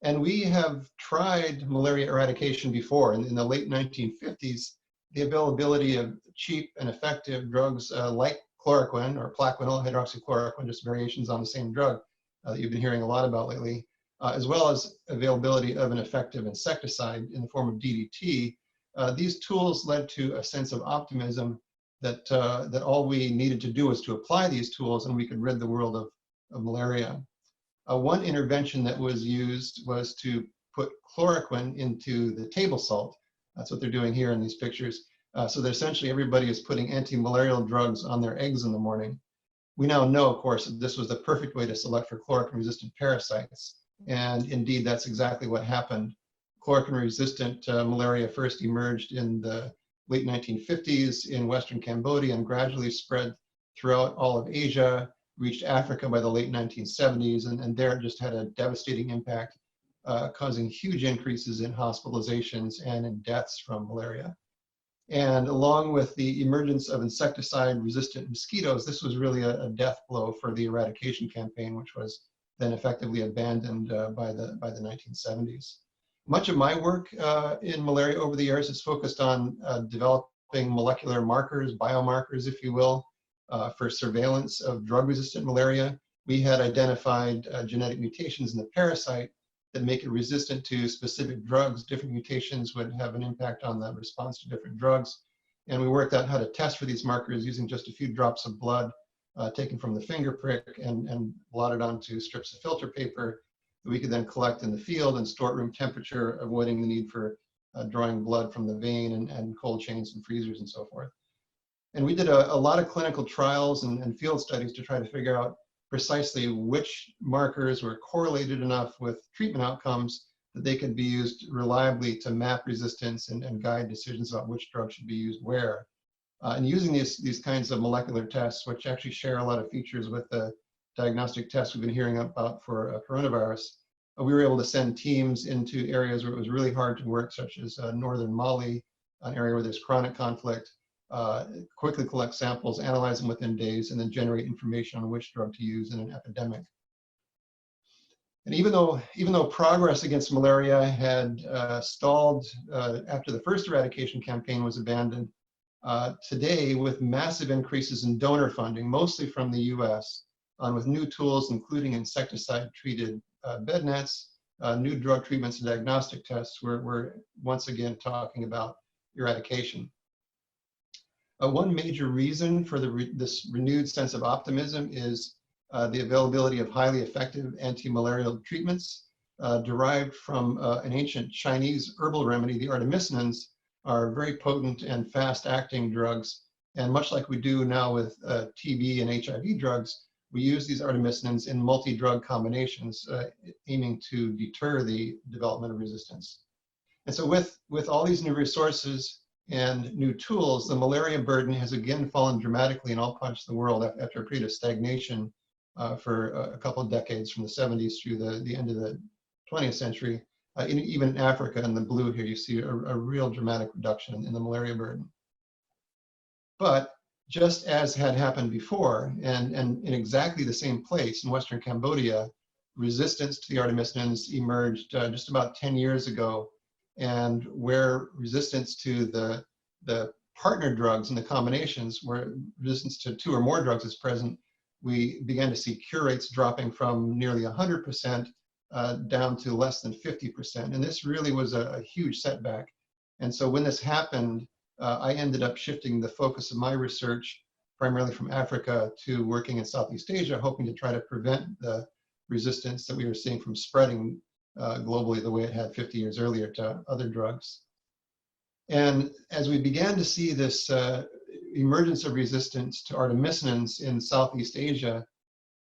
And we have tried malaria eradication before. In the late 1950s, the availability of cheap and effective drugs like chloroquine or plaquenil, hydroxychloroquine, just variations on the same drug that you've been hearing a lot about lately, as well as availability of an effective insecticide in the form of DDT. These tools led to a sense of optimism that, that all we needed to do was to apply these tools and we could rid the world of malaria. One intervention that was used was to put chloroquine into the table salt. That's what they're doing here in these pictures. So that essentially everybody is putting anti-malarial drugs on their eggs in the morning. We now know, of course, that this was the perfect way to select for chloroquine-resistant parasites. And indeed, that's exactly what happened. Chloroquine-resistant malaria first emerged in the late 1950s in Western Cambodia and gradually spread throughout all of Asia, reached Africa by the late 1970s, and there it just had a devastating impact, causing huge increases in hospitalizations and in deaths from malaria. And along with the emergence of insecticide-resistant mosquitoes, this was really a death blow for the eradication campaign, which was then effectively abandoned by the 1970s. Much of my work in malaria over the years is focused on developing molecular markers, biomarkers, if you will, for surveillance of drug-resistant malaria. We had identified genetic mutations in the parasite that make it resistant to specific drugs. Different mutations would have an impact on the response to different drugs. And we worked out how to test for these markers using just a few drops of blood taken from the finger prick and blotted onto strips of filter paper that we could then collect in the field and store at room temperature, avoiding the need for drawing blood from the vein and cold chains and freezers and so forth. And we did a lot of clinical trials and field studies to try to figure out precisely which markers were correlated enough with treatment outcomes that they could be used reliably to map resistance and guide decisions about which drug should be used where. And using these kinds of molecular tests, which actually share a lot of features with the diagnostic tests we've been hearing about for coronavirus, we were able to send teams into areas where it was really hard to work, such as northern Mali, an area where there's chronic conflict, quickly collect samples, analyze them within days, and then generate information on which drug to use in an epidemic. And even though progress against malaria had stalled after the first eradication campaign was abandoned, today, with massive increases in donor funding, mostly from the US, with new tools, including insecticide-treated bed nets, new drug treatments and diagnostic tests, we're once again talking about eradication. One major reason for this renewed sense of optimism is the availability of highly effective anti-malarial treatments derived from an ancient Chinese herbal remedy. The artemisinin are very potent and fast-acting drugs, and much like we do now with TB and HIV drugs, we use these artemisinin in multi-drug combinations, aiming to deter the development of resistance. And so with all these new resources and new tools, the malaria burden has again fallen dramatically in all parts of the world after a period of stagnation for a couple of decades, from the 70s through the end of the 20th century. Even in Africa, in the blue here, you see a real dramatic reduction in the malaria burden. But just as had happened before, and in exactly the same place in Western Cambodia, resistance to the artemisinin emerged just about 10 years ago, and where resistance to the partner drugs and the combinations, where resistance to 2 or more drugs is present, we began to see cure rates dropping from nearly 100% down to less than 50%. And this really was a huge setback. And so when this happened, I ended up shifting the focus of my research primarily from Africa to working in Southeast Asia, hoping to try to prevent the resistance that we were seeing from spreading globally the way it had 50 years earlier to other drugs. And as we began to see this emergence of resistance to artemisinin in Southeast Asia,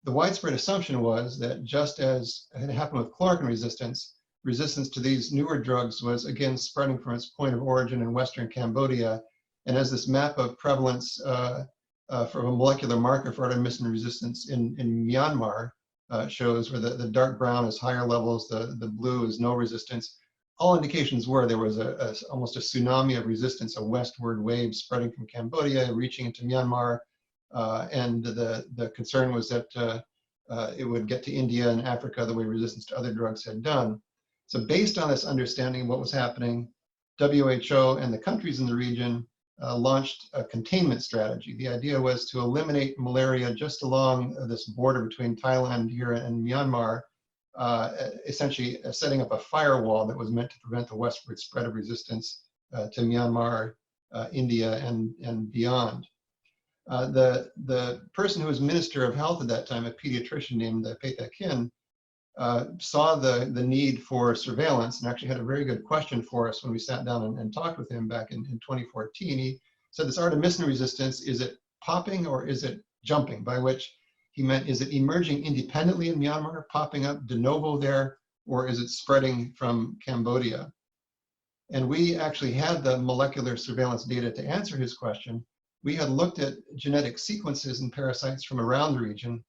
the widespread assumption was that just as had happened with chloroquine resistance, resistance to these newer drugs was again spreading from its point of origin in Western Cambodia. And as this map of prevalence for a molecular marker for artemisinin resistance in Myanmar shows, where the dark brown is higher levels, the blue is no resistance, all indications were there was almost a tsunami of resistance, a westward wave spreading from Cambodia, reaching into Myanmar. And the concern was that it would get to India and Africa the way resistance to other drugs had done. So based on this understanding of what was happening, WHO and the countries in the region launched a containment strategy. The idea was to eliminate malaria just along this border between Thailand here and Myanmar, essentially setting up a firewall that was meant to prevent the westward spread of resistance to Myanmar, India, and beyond. The person who was Minister of Health at that time, a pediatrician named Peta Kin, saw the need for surveillance and actually had a very good question for us when we sat down and talked with him back in 2014. He said, this artemisinin resistance, is it popping or is it jumping? By which he meant, is it emerging independently in Myanmar, popping up de novo there, or is it spreading from Cambodia? And we actually had the molecular surveillance data to answer his question. We had looked at genetic sequences in parasites from around the region.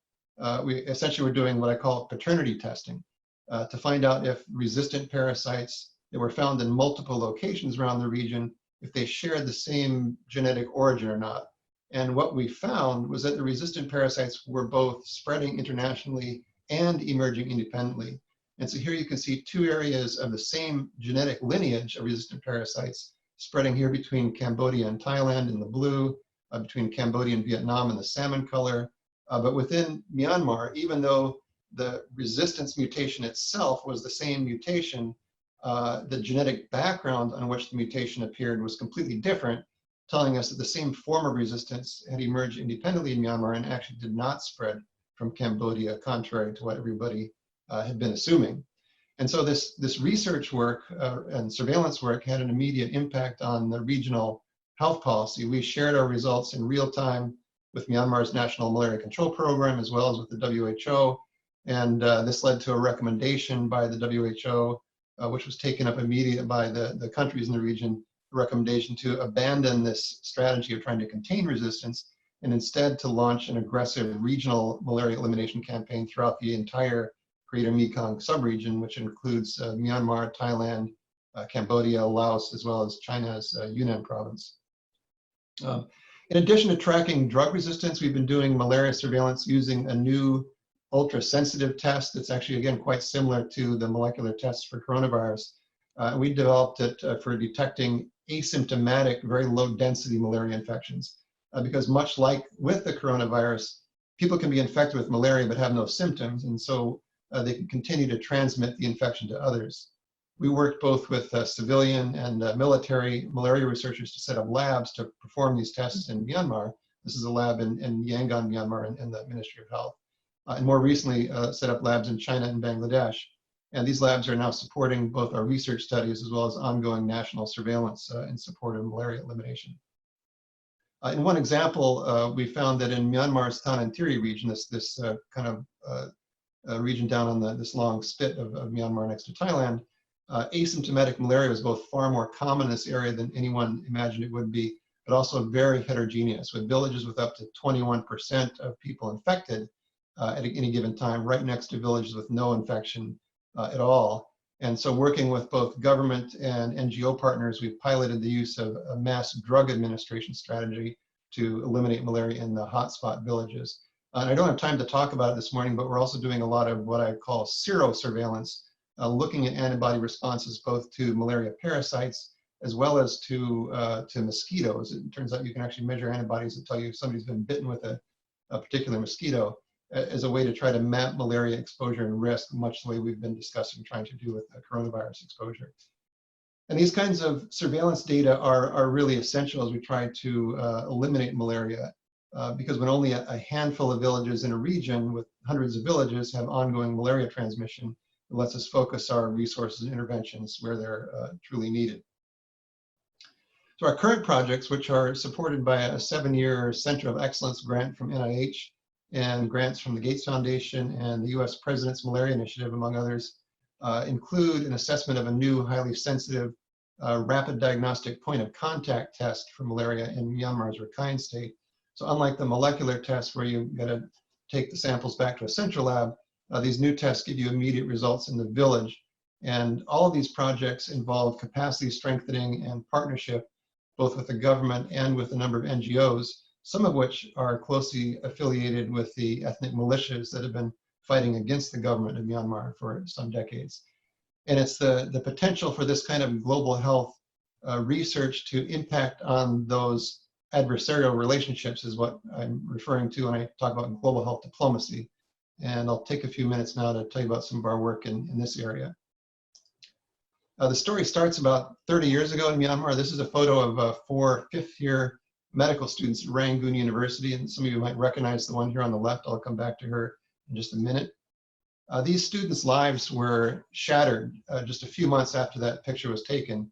We essentially were doing what I call paternity testing to find out if resistant parasites that were found in multiple locations around the region, if they shared the same genetic origin or not. And what we found was that the resistant parasites were both spreading internationally and emerging independently. And so here you can see 2 areas of the same genetic lineage of resistant parasites spreading here between Cambodia and Thailand in the blue, between Cambodia and Vietnam in the salmon color. But within Myanmar, even though the resistance mutation itself was the same mutation, the genetic background on which the mutation appeared was completely different, telling us that the same form of resistance had emerged independently in Myanmar and actually did not spread from Cambodia, contrary to what everybody had been assuming. And so this research work and surveillance work had an immediate impact on the regional health policy. We shared our results in real time with Myanmar's National Malaria Control Program, as well as with the WHO. And this led to a recommendation by the WHO, which was taken up immediately by the countries in the region, a recommendation to abandon this strategy of trying to contain resistance and instead to launch an aggressive regional malaria elimination campaign throughout the entire Greater Mekong subregion, which includes Myanmar, Thailand, Cambodia, Laos, as well as China's Yunnan province. In addition to tracking drug resistance, we've been doing malaria surveillance using a new ultra-sensitive test that's actually, again, quite similar to the molecular tests for coronavirus. We developed it for detecting asymptomatic, very low density malaria infections. Because much like with the coronavirus, people can be infected with malaria but have no symptoms, and so they can continue to transmit the infection to others. We worked both with civilian and military malaria researchers to set up labs to perform these tests in Myanmar. This is a lab in Yangon, Myanmar, in the Ministry of Health. And more recently, set up labs in China and Bangladesh. And these labs are now supporting both our research studies as well as ongoing national surveillance in support of malaria elimination. In one example, we found that in Myanmar's Tanantiri region, this kind of region down on this long spit of Myanmar next to Thailand, asymptomatic malaria was both far more common in this area than anyone imagined it would be, but also very heterogeneous, with villages with up to 21% of people infected at any given time, right next to villages with no infection at all. And so working with both government and NGO partners, we've piloted the use of a mass drug administration strategy to eliminate malaria in the hotspot villages. And I don't have time to talk about it this morning, but we're also doing a lot of what I call serosurveillance, looking at antibody responses both to malaria parasites as well as to mosquitoes. It turns out you can actually measure antibodies that tell you if somebody's been bitten with a particular mosquito, as a way to try to map malaria exposure and risk, much the way we've been discussing trying to do with coronavirus exposure. And these kinds of surveillance data are really essential as we try to eliminate malaria, because when only a handful of villages in a region with hundreds of villages have ongoing malaria transmission, it lets us focus our resources and interventions where they're truly needed. So our current projects, which are supported by a 7-year Center of Excellence grant from NIH, and grants from the Gates Foundation and the US President's Malaria Initiative, among others, include an assessment of a new highly sensitive rapid diagnostic point of contact test for malaria in Myanmar's Rakhine state. So unlike the molecular tests where you got to take the samples back to a central lab, these new tests give you immediate results in the village. And all of these projects involve capacity strengthening and partnership, both with the government and with a number of NGOs, some of which are closely affiliated with the ethnic militias that have been fighting against the government of Myanmar for some decades. And it's the potential for this kind of global health research to impact on those adversarial relationships is what I'm referring to when I talk about global health diplomacy. And I'll take a few minutes now to tell you about some of our work in this area. The story starts about 30 years ago in Myanmar. This is a photo of 4 fifth-year medical students at Rangoon University, and some of you might recognize the one here on the left. I'll come back to her in just a minute. These students' lives were shattered just a few months after that picture was taken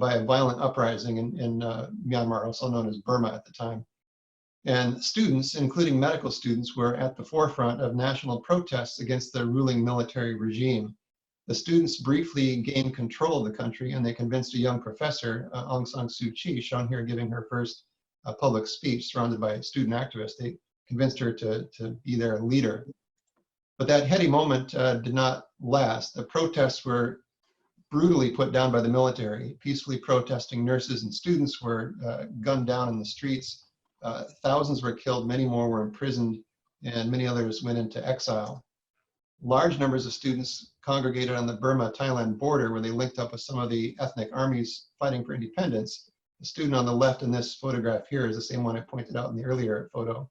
by a violent uprising in Myanmar, also known as Burma at the time. And students, including medical students, were at the forefront of national protests against the ruling military regime. The students briefly gained control of the country, and they convinced a young professor, Aung San Suu Kyi, shown here giving her first public speech surrounded by student activists. They convinced her to be their leader. But that heady moment did not last. The protests were brutally put down by the military. Peacefully protesting nurses and students were gunned down in the streets. Thousands were killed, many more were imprisoned, and many others went into exile. Large numbers of students congregated on the Burma-Thailand border where they linked up with some of the ethnic armies fighting for independence. The student on the left in this photograph here is the same one I pointed out in the earlier photo.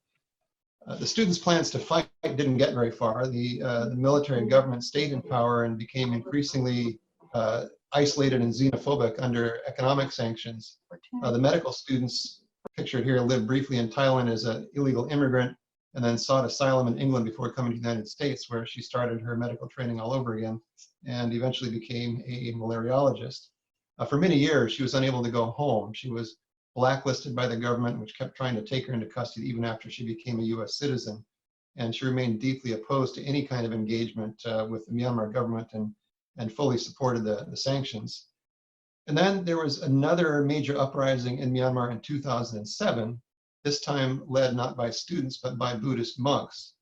The students' plans to fight didn't get very far. The military and government stayed in power and became increasingly isolated and xenophobic under economic sanctions. The medical students pictured here lived briefly in Thailand as an illegal immigrant and then sought asylum in England before coming to the United States, where she started her medical training all over again and eventually became a malariologist. For many years, she was unable to go home. She was blacklisted by the government, which kept trying to take her into custody even after she became a US citizen. And she remained deeply opposed to any kind of engagement with the Myanmar government and fully supported the sanctions. And then there was another major uprising in Myanmar in 2007, this time led not by students, but by Buddhist monks.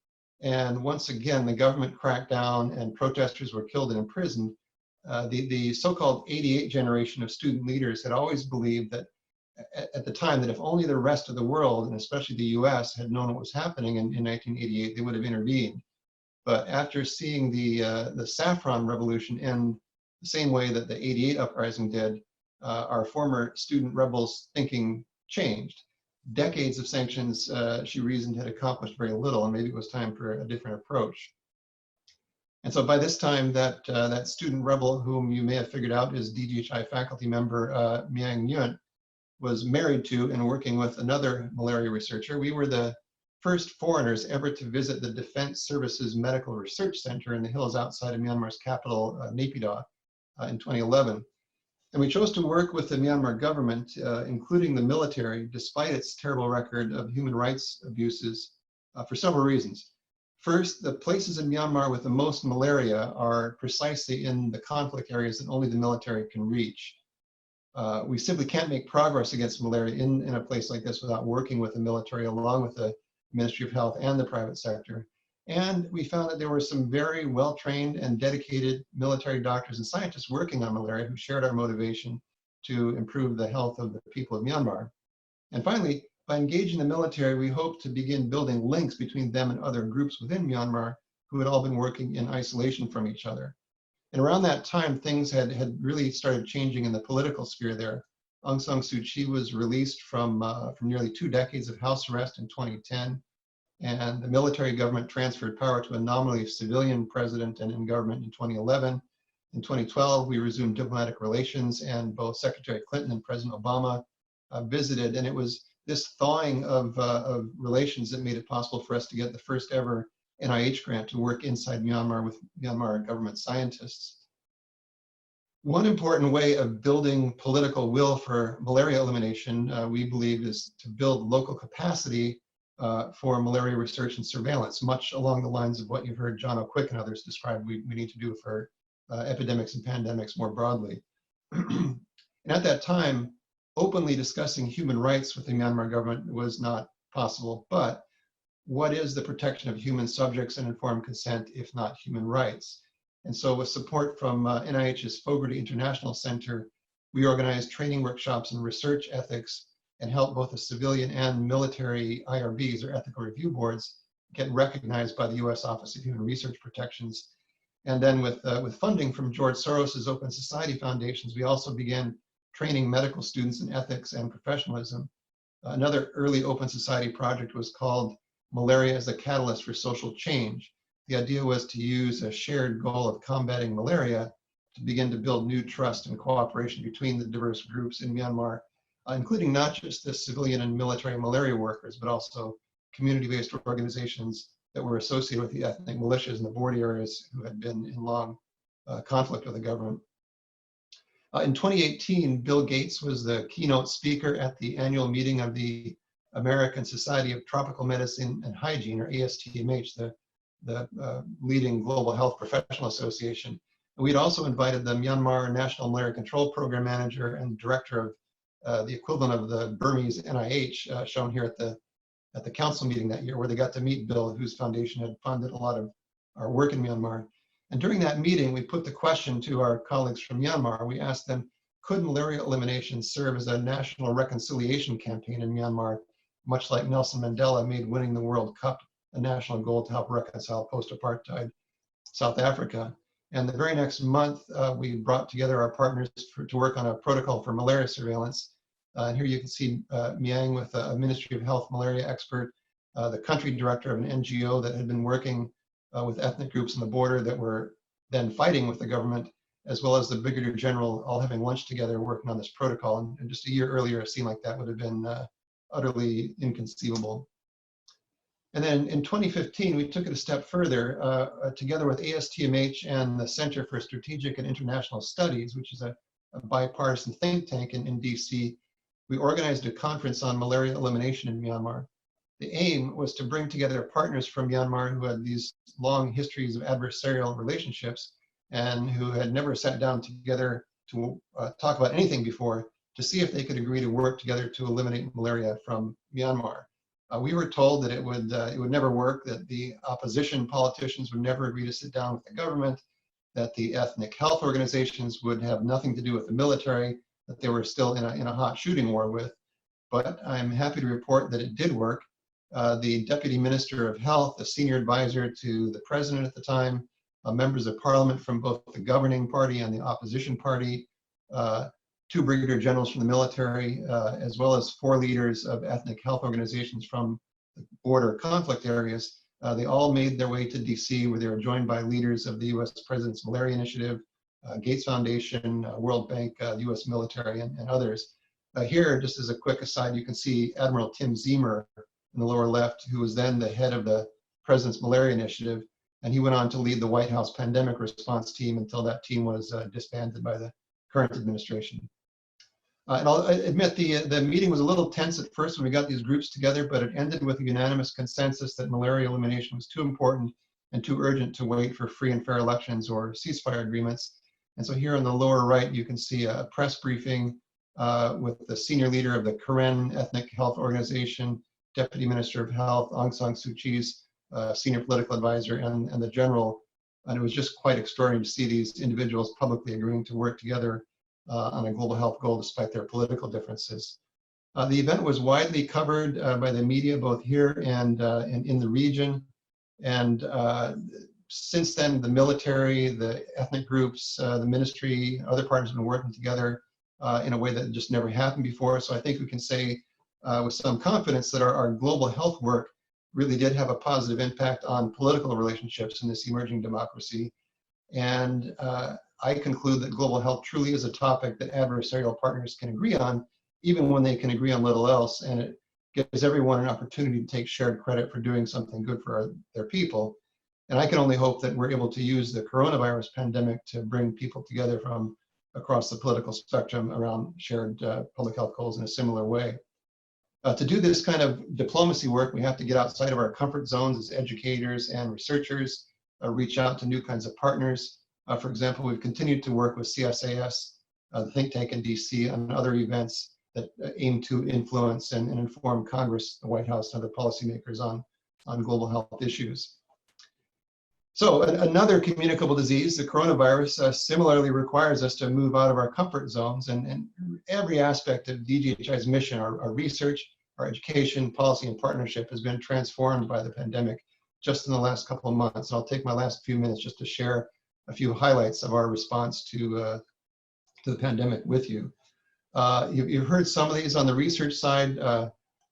And once again, the government cracked down and protesters were killed and imprisoned. The so-called 88 generation of student leaders had always believed that at the time that if only the rest of the world, and especially the US, had known what was happening in 1988, they would have intervened. But after seeing the Saffron Revolution end the same way that the 88 uprising did, our former student rebels' thinking changed. Decades of sanctions, she reasoned, had accomplished very little, and maybe it was time for a different approach. And so by this time, that student rebel, whom you may have figured out is DGHI faculty member Miang Nguyen, was married to and working with another malaria researcher. We were the first foreigners ever to visit the Defense Services Medical Research Center in the hills outside of Myanmar's capital, Naypyidaw, in 2011. And we chose to work with the Myanmar government, including the military, despite its terrible record of human rights abuses, for several reasons. First, the places in Myanmar with the most malaria are precisely in the conflict areas that only the military can reach. We simply can't make progress against malaria in a place like this without working with the military, along with the Ministry of Health and the private sector. And we found that there were some very well-trained and dedicated military doctors and scientists working on malaria who shared our motivation to improve the health of the people of Myanmar. And finally, by engaging the military, we hope to begin building links between them and other groups within Myanmar who had all been working in isolation from each other. And around that time, things had really started changing in the political sphere there. Aung San Suu Kyi was released from nearly 2 decades of house arrest in 2010. And the military government transferred power to a nominally civilian president and government in 2011. In 2012, we resumed diplomatic relations, and both Secretary Clinton and President Obama visited. And it was this thawing of relations that made it possible for us to get the first ever NIH grant to work inside Myanmar with Myanmar government scientists. One important way of building political will for malaria elimination, we believe, is to build local capacity for malaria research and surveillance, much along the lines of what you've heard John O'Quick and others describe we need to do for epidemics and pandemics more broadly. And at that time, openly discussing human rights with the Myanmar government was not possible, but what is the protection of human subjects and informed consent if not human rights? And so with support from NIH's Fogarty International Center, we organized training workshops in research ethics and helped both the civilian and military IRBs, or ethical review boards, get recognized by the US Office of Human Research Protections. And then with funding from George Soros's Open Society Foundations, we also began training medical students in ethics and professionalism. Another early Open Society project was called Malaria as a Catalyst for Social Change. The idea was to use a shared goal of combating malaria to begin to build new trust and cooperation between the diverse groups in Myanmar, including not just the civilian and military malaria workers, but also community-based organizations that were associated with the ethnic militias in the border areas who had been in long conflict with the government. In 2018, Bill Gates was the keynote speaker at the annual meeting of the American Society of Tropical Medicine and Hygiene, or ASTMH, the leading global health professional association. And we'd also invited the Myanmar National Malaria Control Program Manager and Director of the equivalent of the Burmese NIH, shown here at the council meeting that year, where they got to meet Bill, whose foundation had funded a lot of our work in Myanmar. And during that meeting, we put the question to our colleagues from Myanmar. We asked them, could malaria elimination serve as a national reconciliation campaign in Myanmar, much like Nelson Mandela made winning the World Cup a national goal to help reconcile post-apartheid South Africa? And the very next month, we brought together our partners to work on a protocol for malaria surveillance. And here you can see Miang with a Ministry of Health malaria expert, the country director of an NGO that had been working with ethnic groups on the border that were then fighting with the government, as well as the Brigadier General, all having lunch together working on this protocol. And just a year earlier, a scene like that would have been utterly inconceivable. And then in 2015, we took it a step further, together with ASTMH and the Center for Strategic and International Studies, which is a bipartisan think tank in DC. We organized a conference on malaria elimination in Myanmar. The aim was to bring together partners from Myanmar who had these long histories of adversarial relationships and who had never sat down together to talk about anything before, to see if they could agree to work together to eliminate malaria from Myanmar. We were told that it would never work, that the opposition politicians would never agree to sit down with the government, that the ethnic health organizations would have nothing to do with the military, that they were still in a hot shooting war with. But I'm happy to report that it did work. The Deputy Minister of Health, the senior advisor to the president at the time, members of parliament from both the governing party and the opposition party, 2 brigadier generals from the military, as well as 4 leaders of ethnic health organizations from the border conflict areas. They all made their way to DC, where they were joined by leaders of the US President's Malaria Initiative, Gates Foundation, World Bank, the US military, and others. Here, just as a quick aside, you can see Admiral Tim Ziemer in the lower left, who was then the head of the President's Malaria Initiative, and he went on to lead the White House pandemic response team until that team was disbanded by the current administration. And I'll admit the meeting was a little tense at first when we got these groups together, but it ended with a unanimous consensus that malaria elimination was too important and too urgent to wait for free and fair elections or ceasefire agreements. And so here on the lower right, you can see a press briefing with the senior leader of the Karen Ethnic Health Organization, Deputy Minister of Health, Aung San Suu Kyi's senior political advisor, and the general. And it was just quite extraordinary to see these individuals publicly agreeing to work together on a global health goal despite their political differences. The event was widely covered by the media, both here and in the region. And since then, the military, the ethnic groups, the ministry, other partners have been working together in a way that just never happened before. So I think we can say with some confidence that our global health work really did have a positive impact on political relationships in this emerging democracy. And I conclude that global health truly is a topic that adversarial partners can agree on, even when they can agree on little else. And it gives everyone an opportunity to take shared credit for doing something good for their people. And I can only hope that we're able to use the coronavirus pandemic to bring people together from across the political spectrum around shared public health goals in a similar way. To do this kind of diplomacy work, we have to get outside of our comfort zones as educators and researchers, reach out to new kinds of partners. For example, we've continued to work with CSAS, the think tank in DC, on other events that aim to influence and inform Congress, the White House, and other policymakers on global health issues. So another communicable disease, the coronavirus, similarly requires us to move out of our comfort zones, and every aspect of DGHI's mission, our research, our education, policy, and partnership has been transformed by the pandemic just in the last couple of months. And I'll take my last few minutes just to share a few highlights of our response to the pandemic with you. You've heard some of these on the research side.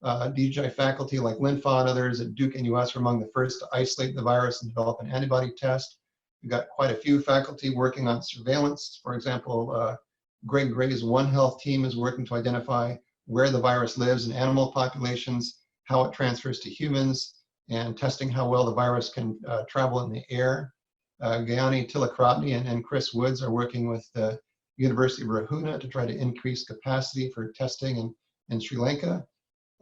DGHI faculty like Lynn Fa and others at Duke and US were among the first to isolate the virus and develop an antibody test. We've got quite a few faculty working on surveillance. For example, Greg Gray's One Health team is working to identify where the virus lives in animal populations, how it transfers to humans, and testing how well the virus can travel in the air. Gayani Tilakratne and Chris Woods are working with the University of Rahuna to try to increase capacity for testing in Sri Lanka.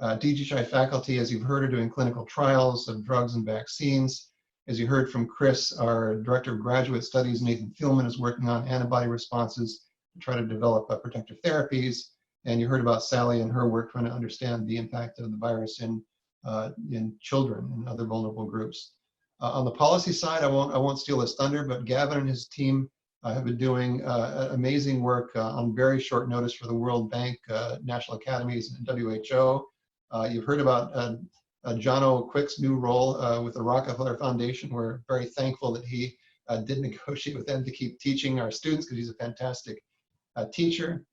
DGHI faculty, as you've heard, are doing clinical trials of drugs and vaccines. As you heard from Chris, our Director of Graduate Studies, Nathan Thielman, is working on antibody responses to try to develop protective therapies. And you heard about Sally and her work trying to understand the impact of the virus in children and other vulnerable groups. On the policy side, I won't steal his thunder, but Gavin and his team have been doing amazing work on very short notice for the World Bank, National Academies, and WHO. You've heard about Jono Quick's new role with the Rockefeller Foundation. We're very thankful that he did negotiate with them to keep teaching our students because he's a fantastic teacher.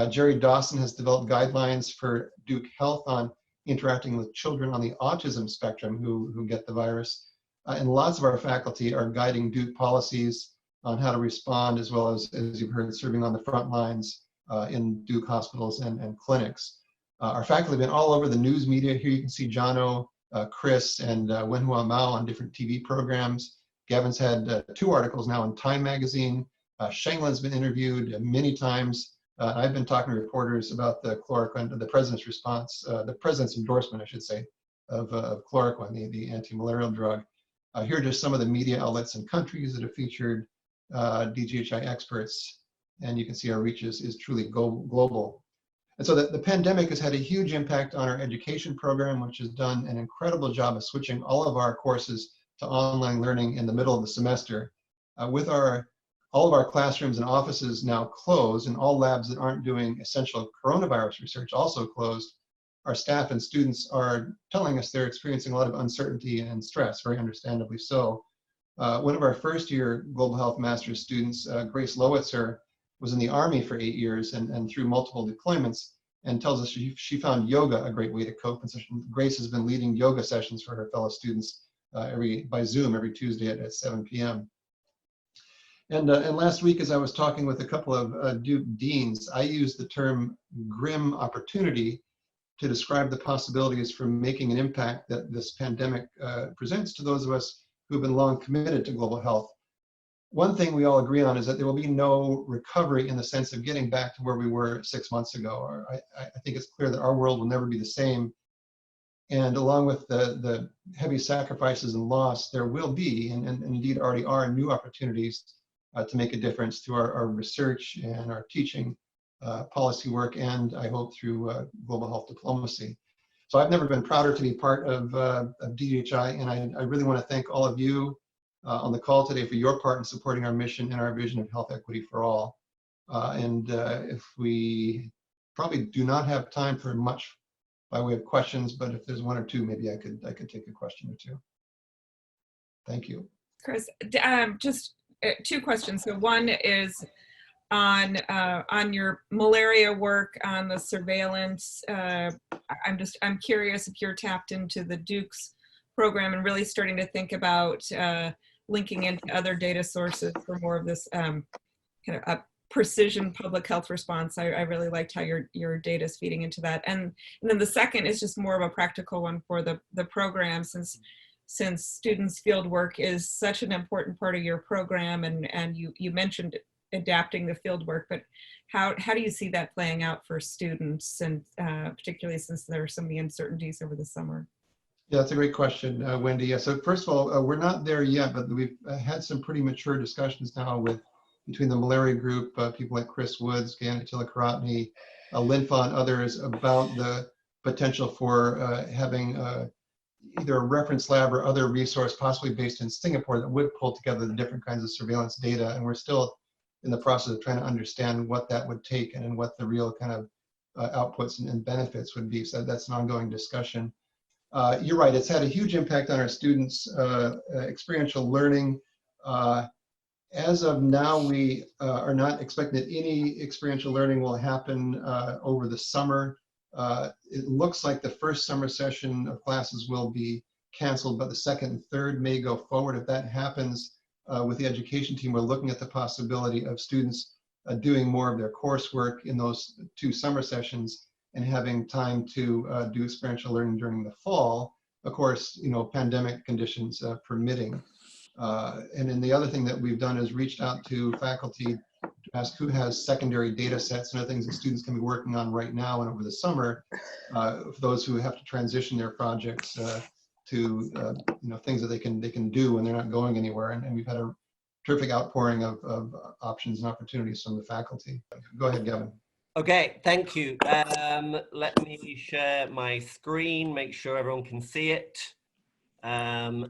Jerry Dawson has developed guidelines for Duke Health on interacting with children on the autism spectrum who get the virus. And lots of our faculty are guiding Duke policies on how to respond, as well as you've heard, serving on the front lines in Duke hospitals and clinics. Our faculty have been all over the news media. Here you can see Jono, Chris, and Wenhua Mao on different TV programs. Gavin's had 2 articles now in Time magazine. Shenglin's been interviewed many times. I've been talking to reporters about the chloroquine, the president's response, the president's endorsement, I should say, of chloroquine, the anti-malarial drug. Here are just some of the media outlets and countries that have featured DGHI experts, and you can see our reach is truly global. And so the pandemic has had a huge impact on our education program, which has done an incredible job of switching all of our courses to online learning in the middle of the semester. With all of our classrooms and offices now closed, and all labs that aren't doing essential coronavirus research also closed, our staff and students are telling us they're experiencing a lot of uncertainty and stress, very understandably so. One of our first year Global Health Master's students, Grace Lowitzer, was in the Army for 8 years and through multiple deployments, and tells us she found yoga a great way to cope. And so Grace has been leading yoga sessions for her fellow students by Zoom every Tuesday at 7 p.m. And last week, as I was talking with a couple of Duke deans, I used the term grim opportunity to describe the possibilities for making an impact that this pandemic presents to those of us who've been long committed to global health. One thing we all agree on is that there will be no recovery in the sense of getting back to where we were 6 months ago. Or I think it's clear that our world will never be the same. And along with the heavy sacrifices and loss, there will be, and indeed already are, new opportunities to make a difference through our research and our teaching, policy work, and I hope through global health diplomacy. So I've never been prouder to be part of DGHI, and I really want to thank all of you on the call today for your part in supporting our mission and our vision of health equity for all. If we probably do not have time for much by way of questions, but if there's one or two, maybe I could take a question or two. Thank you. Chris, just two questions. So one is on your malaria work, on the surveillance. I'm curious if you're tapped into the Duke's program and really starting to think about linking into other data sources for more of this kind of a precision public health response. I really liked how your data is feeding into that. And then the second is just more of a practical one for the program, since students' field work is such an important part of your program, and you mentioned adapting the field work, but how do you see that playing out for students, and particularly since there are so many uncertainties over the summer? Yeah, that's a great question, Wendy. Yeah, so first of all, we're not there yet, but we've had some pretty mature discussions now between the malaria group, people like Chris Woods, Gannett Tilakaratne, Linfa, and others about the potential for having either a reference lab or other resource, possibly based in Singapore, that would pull together the different kinds of surveillance data. And we're still in the process of trying to understand what that would take and what the real kind of outputs and benefits would be. So that's an ongoing discussion. You're right, it's had a huge impact on our students' experiential learning. As of now, we are not expecting that any experiential learning will happen over the summer. It looks like the first summer session of classes will be canceled, but the second and third may go forward. If that happens, with the education team, we're looking at the possibility of students doing more of their coursework in those 2 summer sessions and having time to do experiential learning during the fall, of course, pandemic conditions permitting. And then the other thing that we've done is reached out to faculty to ask who has secondary data sets and other things that students can be working on right now and over the summer, for those who have to transition their projects to things that they can do when they're not going anywhere. And we've had a terrific outpouring of options and opportunities from the faculty. Go ahead, Gavin. Okay, thank you. Let me share my screen, make sure everyone can see it. All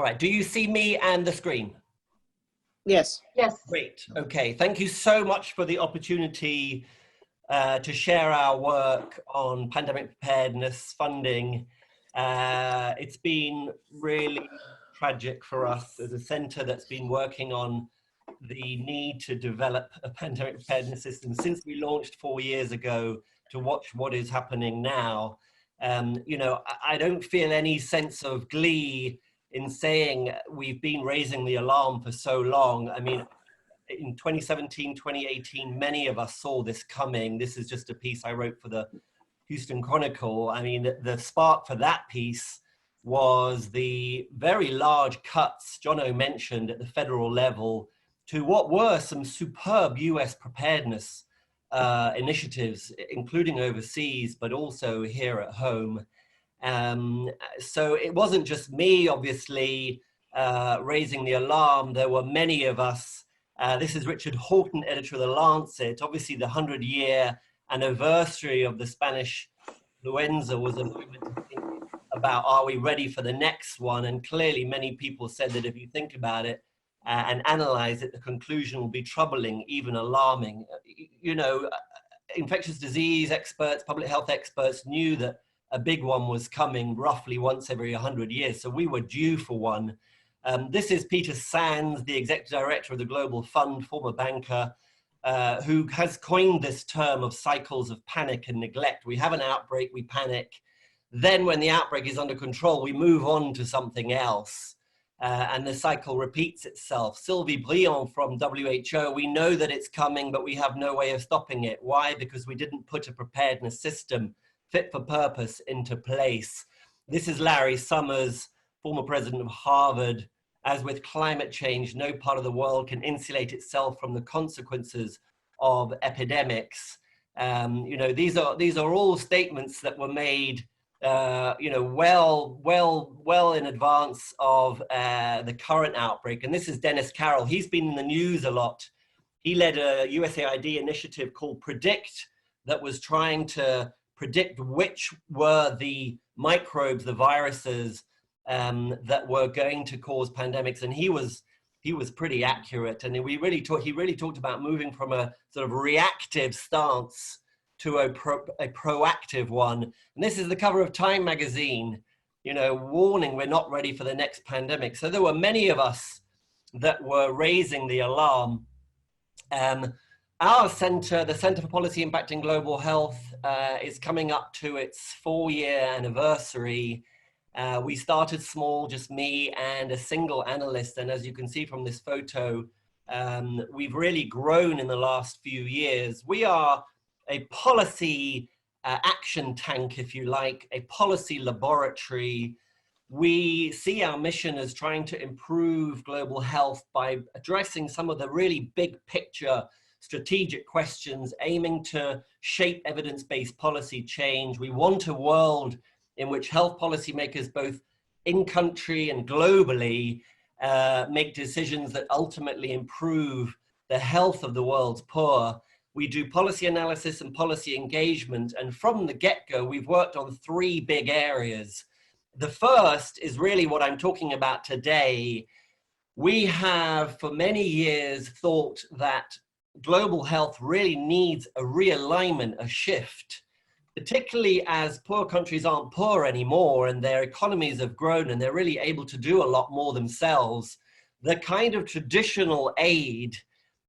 right, do you see me and the screen? Yes. Yes. Great, okay. Thank you so much for the opportunity to share our work on pandemic preparedness funding. It's been really tragic for us as a center that's been working on the need to develop a pandemic preparedness system since we launched 4 years ago to watch what is happening now. I don't feel any sense of glee in saying we've been raising the alarm for so long. I mean, in 2017, 2018, many of us saw this coming. This is just a piece I wrote for the Houston Chronicle. I mean, the spark for that piece was the very large cuts Jono mentioned at the federal level to what were some superb US preparedness initiatives, including overseas, but also here at home. So it wasn't just me, obviously, raising the alarm. There were many of us. This is Richard Horton, editor of The Lancet. Obviously, the 100-year anniversary of the Spanish influenza was a moment to think about, are we ready for the next one? And clearly, many people said that if you think about it and analyze it, the conclusion will be troubling, even alarming. Infectious disease experts, public health experts knew that a big one was coming roughly once every 100 years. So we were due for one. This is Peter Sands, the executive director of the Global Fund, former banker, who has coined this term of cycles of panic and neglect. We have an outbreak, we panic. Then when the outbreak is under control, we move on to something else. And the cycle repeats itself. Sylvie Briand from WHO, we know that it's coming, but we have no way of stopping it. Why? Because we didn't put a preparedness system fit for purpose into place. This is Larry Summers, former president of Harvard. As with climate change, no part of the world can insulate itself from the consequences of epidemics. You know, these are all statements that were made you know, well in advance of the current outbreak. And this is Dennis Carroll. He's been in the news a lot. He led a USAID initiative called Predict that was trying to predict which were the microbes, the viruses that were going to cause pandemics. And he was pretty accurate. And he really talked about moving from a sort of reactive stance to a proactive one. And this is the cover of Time magazine, you know, warning we're not ready for the next pandemic. So there were many of us that were raising the alarm. Our center, the Center for Policy Impacting Global Health, is coming up to its 4-year anniversary. We started small, just me and a single analyst. And as you can see from this photo, we've really grown in the last few years. We are a policy action tank, if you like, a policy laboratory. We see our mission as trying to improve global health by addressing some of the really big picture strategic questions, aiming to shape evidence-based policy change. We want a world in which health policymakers, both in country and globally, make decisions that ultimately improve the health of the world's poor. We do policy analysis and policy engagement. And from the get-go, we've worked on 3 big areas. The first is really what I'm talking about today. We have for many years thought that global health really needs a realignment, a shift, particularly as poor countries aren't poor anymore and their economies have grown and they're really able to do a lot more themselves. The kind of traditional aid,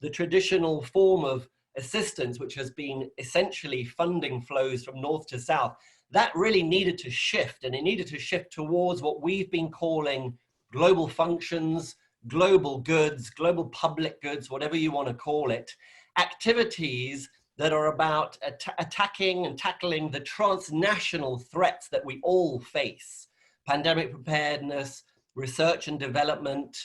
the traditional form of assistance, which has been essentially funding flows from north to south, that really needed to shift, and it needed to shift towards what we've been calling global functions, global goods, global public goods, whatever you want to call it, activities that are about attacking and tackling the transnational threats that we all face. Pandemic preparedness, research and development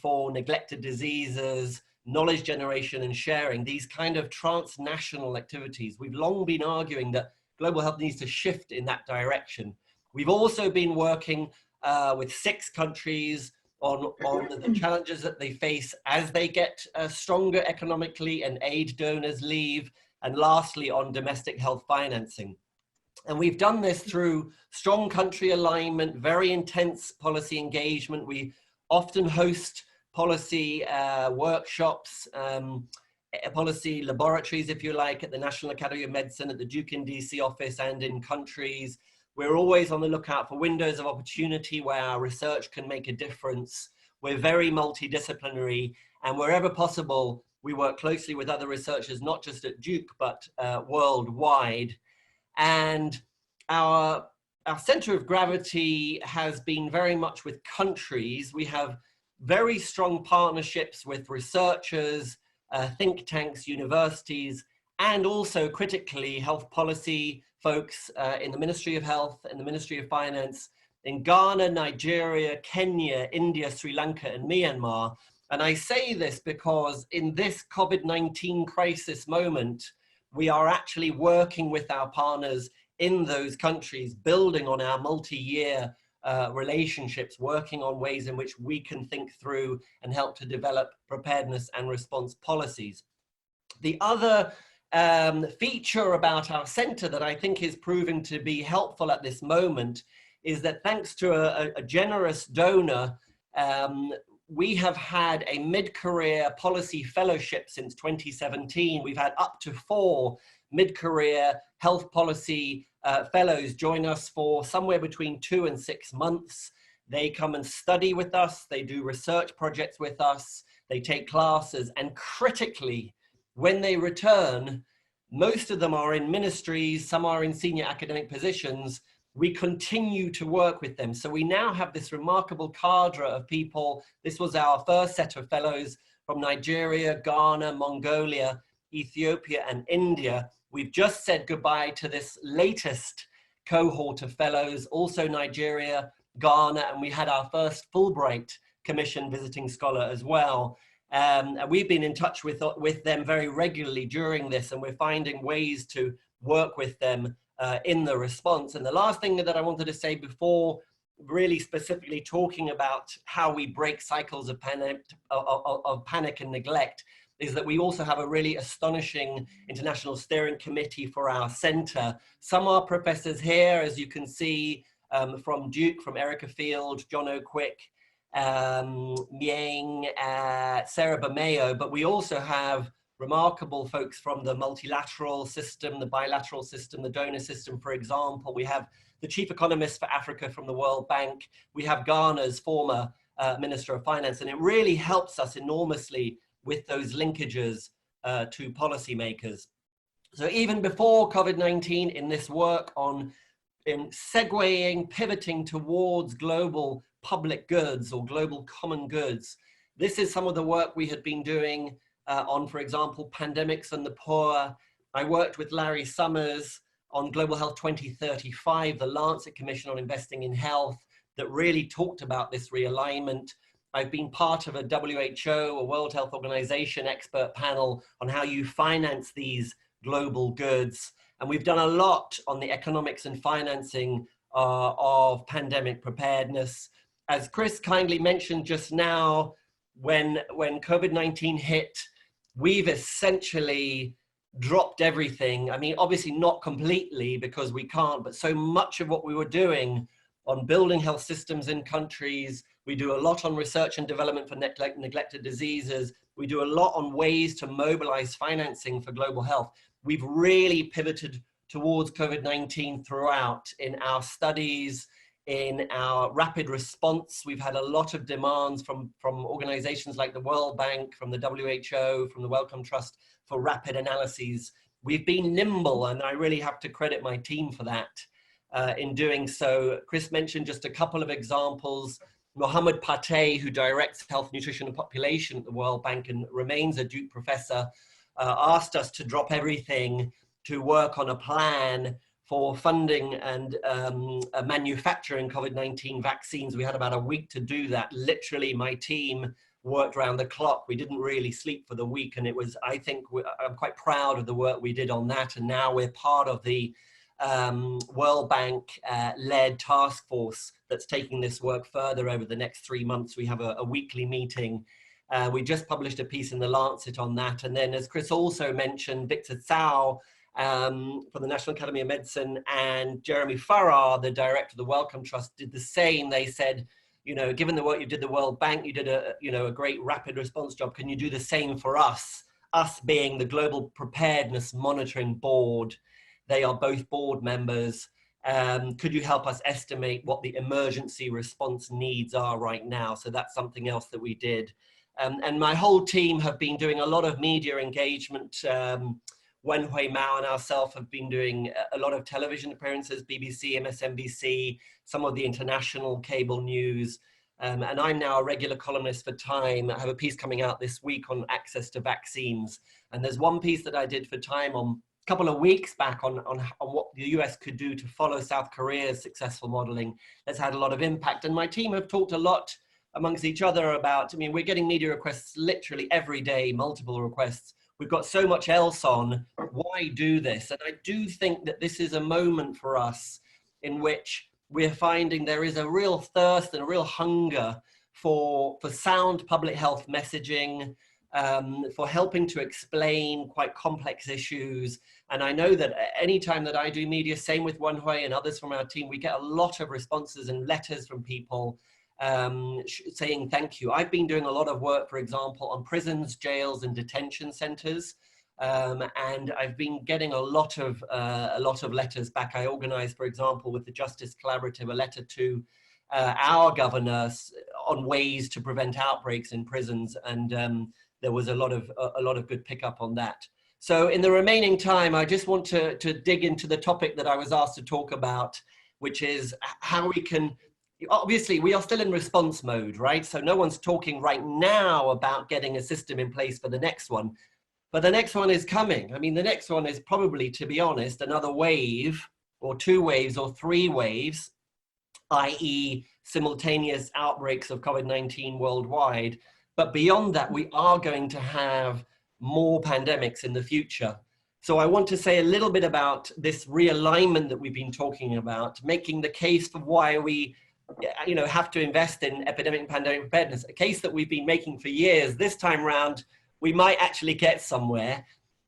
for neglected diseases, knowledge generation and sharing, these kind of transnational activities. We've long been arguing that global health needs to shift in that direction. We've also been working with 6 countries on the challenges that they face as they get stronger economically and aid donors leave, and lastly on domestic health financing. And we've done this through strong country alignment, very intense policy engagement. We often host policy workshops, policy laboratories, if you like, at the National Academy of Medicine, at the Duke in DC office and in countries. We're always on the lookout for windows of opportunity where our research can make a difference. We're very multidisciplinary, and wherever possible, we work closely with other researchers, not just at Duke, but worldwide. And our center of gravity has been very much with countries. We have very strong partnerships with researchers, think tanks, universities, and also critically health policy folks in the Ministry of Health and the Ministry of Finance in Ghana, Nigeria, Kenya, India, Sri Lanka, and Myanmar. And I say this because in this COVID-19 crisis moment, we are actually working with our partners in those countries, building on our multi-year relationships, working on ways in which we can think through and help to develop preparedness and response policies. The other feature about our center that I think is proving to be helpful at this moment is that thanks to a generous donor, we have had a mid-career policy fellowship since 2017. We've had up to 4 mid-career health policy fellows join us for somewhere between 2 and 6 months. They come and study with us. They do research projects with us. They take classes. And critically, when they return, most of them are in ministries. Some are in senior academic positions. We continue to work with them. So we now have this remarkable cadre of people. This was our first set of fellows from Nigeria, Ghana, Mongolia, Ethiopia, and India. We've just said goodbye to this latest cohort of fellows, also Nigeria, Ghana, and we had our first Fulbright Commission visiting scholar as well. And we've been in touch with them very regularly during this, and we're finding ways to work with them in the response. And the last thing that I wanted to say before really specifically talking about how we break cycles of panic and neglect is that we also have a really astonishing international steering committee for our center. Some are professors here, as you can see, from Duke, from Erica Field, John O'Quick, Mieng, Sarah Bameo, but we also have remarkable folks from the multilateral system, the bilateral system, the donor system, for example. We have the chief economist for Africa from the World Bank. We have Ghana's former Minister of Finance, and it really helps us enormously with those linkages to policymakers. So even before COVID-19, in this work in segueing, pivoting towards global public goods or global common goods, this is some of the work we had been doing on, for example, pandemics and the poor. I worked with Larry Summers on Global Health 2035, the Lancet Commission on Investing in Health, that really talked about this realignment. I've been part of a WHO, a World Health Organization expert panel on how you finance these global goods. And we've done a lot on the economics and financing of pandemic preparedness. As Chris kindly mentioned just now, when COVID-19 hit, we've essentially dropped everything. I mean, obviously not completely because we can't, but so much of what we were doing on building health systems in countries, we do a lot on research and development for neglected diseases. We do a lot on ways to mobilize financing for global health. We've really pivoted towards COVID-19 throughout in our studies, in our rapid response. We've had a lot of demands from organizations like the World Bank, from the WHO, from the Wellcome Trust for rapid analyses. We've been nimble, and I really have to credit my team for that in doing so. Chris mentioned just a couple of examples. Mohammed Pateh, who directs health, nutrition, and population at the World Bank and remains a Duke professor, asked us to drop everything to work on a plan for funding and manufacturing COVID-19 vaccines. We had about a week to do that. Literally, my team worked around the clock. We didn't really sleep for the week, and it was, I think, I'm quite proud of the work we did on that. And now we're part of the World Bank led task force that's taking this work further over the next 3 months. We have a weekly meeting. We just published a piece in the Lancet on that. And then, as Chris also mentioned, Victor Tsao from the National Academy of Medicine and Jeremy Farrar, the director of the Wellcome Trust, did the same. They said, you know, given the work you did at the World Bank, you did a great rapid response job. Can you do the same for us? Us being the Global Preparedness Monitoring Board. They are both board members. Could you help us estimate what the emergency response needs are right now? So that's something else that we did. And my whole team have been doing a lot of media engagement. Wenhui Mao and ourselves have been doing a lot of television appearances, BBC, MSNBC, some of the international cable news. And I'm now a regular columnist for Time. I have a piece coming out this week on access to vaccines. And there's one piece that I did for Time on couple of weeks back on what the US could do to follow South Korea's successful modeling. That's had a lot of impact. And my team have talked a lot amongst each other about, I mean, we're getting media requests literally every day, multiple requests. We've got so much else on. Why do this? And I do think that this is a moment for us in which we're finding there is a real thirst and a real hunger for sound public health messaging, for helping to explain quite complex issues. And I know that anytime that I do media, same with Wenhui and others from our team, we get a lot of responses and letters from people saying thank you. I've been doing a lot of work, for example, on prisons, jails, and detention centers. And I've been getting a lot of letters back. I organized, for example, with the Justice Collaborative, a letter to our governor on ways to prevent outbreaks in prisons, and there was a lot of good pickup on that. So in the remaining time, I just want to dig into the topic that I was asked to talk about, which is how we can, obviously we are still in response mode, right? So no one's talking right now about getting a system in place for the next one, but the next one is coming. I mean, the next one is probably, to be honest, another wave or 2 waves or 3 waves, i.e. simultaneous outbreaks of COVID-19 worldwide. But beyond that, we are going to have more pandemics in the future. So I want to say a little bit about this realignment that we've been talking about, making the case for why we have to invest in epidemic and pandemic preparedness, a case that we've been making for years. This time round, we might actually get somewhere.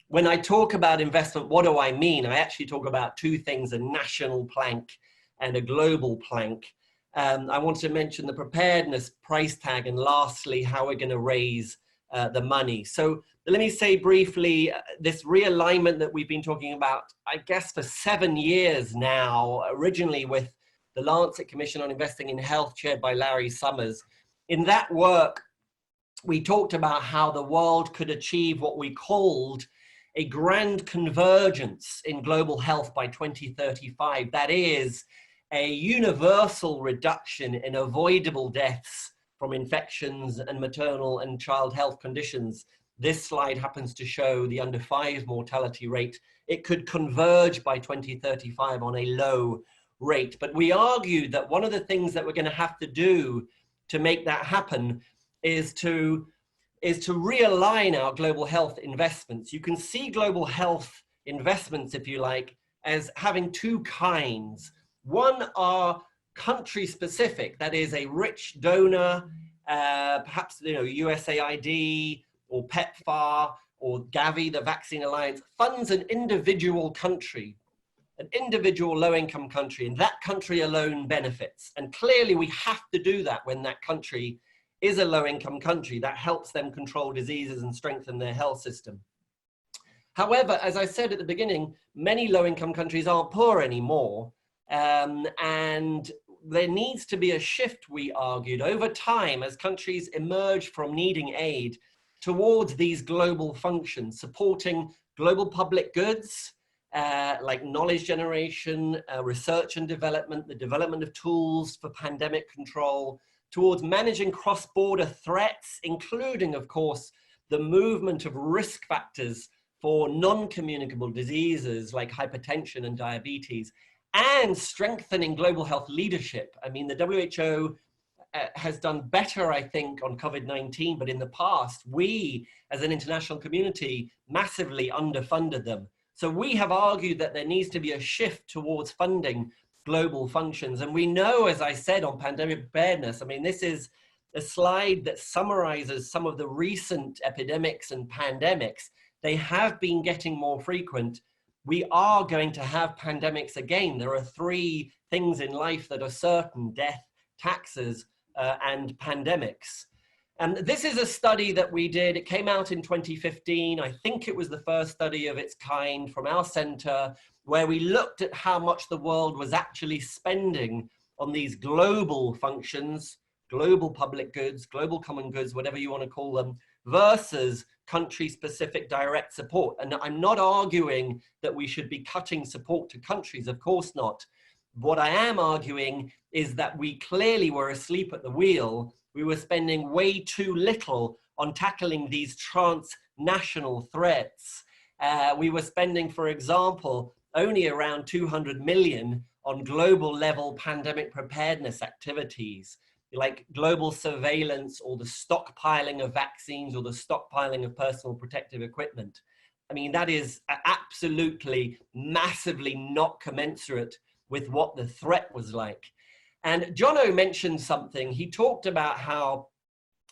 When I talk about investment, what do I mean? I actually talk about 2 things, a national plank and a global plank. I want to mention the preparedness price tag, and lastly, how we're going to raise the money. So let me say briefly, this realignment that we've been talking about, I guess for 7 years now, originally with the Lancet Commission on Investing in Health, chaired by Larry Summers. In that work, we talked about how the world could achieve what we called a grand convergence in global health by 2035. That is a universal reduction in avoidable deaths from infections and maternal and child health conditions. This slide happens to show the under 5 mortality rate. It could converge by 2035 on a low rate. But we argued that one of the things that we're going to have to do to make that happen is to realign our global health investments. You can see global health investments, if you like, as having 2 kinds. One are country specific, that is a rich donor, perhaps USAID or PEPFAR or Gavi, the Vaccine Alliance, funds an individual country, an individual low-income country, and that country alone benefits. And clearly we have to do that when that country is a low-income country. That helps them control diseases and strengthen their health system. However, as I said at the beginning, many low-income countries aren't poor anymore. And there needs to be a shift, we argued, over time as countries emerge from needing aid towards these global functions, supporting global public goods, like knowledge generation, research and development, the development of tools for pandemic control, towards managing cross-border threats, including, of course, the movement of risk factors for non-communicable diseases like hypertension and diabetes, and strengthening global health leadership. I mean, the WHO has done better, I think, on COVID-19, but in the past, we as an international community massively underfunded them. So we have argued that there needs to be a shift towards funding global functions. And we know, as I said, on pandemic preparedness, I mean, this is a slide that summarizes some of the recent epidemics and pandemics. They have been getting more frequent. We are going to have pandemics again. There are 3 things in life that are certain: death, taxes, and pandemics. And this is a study that we did. It came out in 2015. I think it was the first study of its kind from our center, where we looked at how much the world was actually spending on these global functions, global public goods, global common goods, whatever you want to call them, versus country-specific direct support. And I'm not arguing that we should be cutting support to countries, of course not. What I am arguing is that we clearly were asleep at the wheel. We were spending way too little on tackling these transnational threats. We were spending, for example, only around 200 million on global level pandemic preparedness activities, like global surveillance or the stockpiling of vaccines or the stockpiling of personal protective equipment. I mean, that is absolutely massively not commensurate with what the threat was like. And Jono mentioned something. He talked about how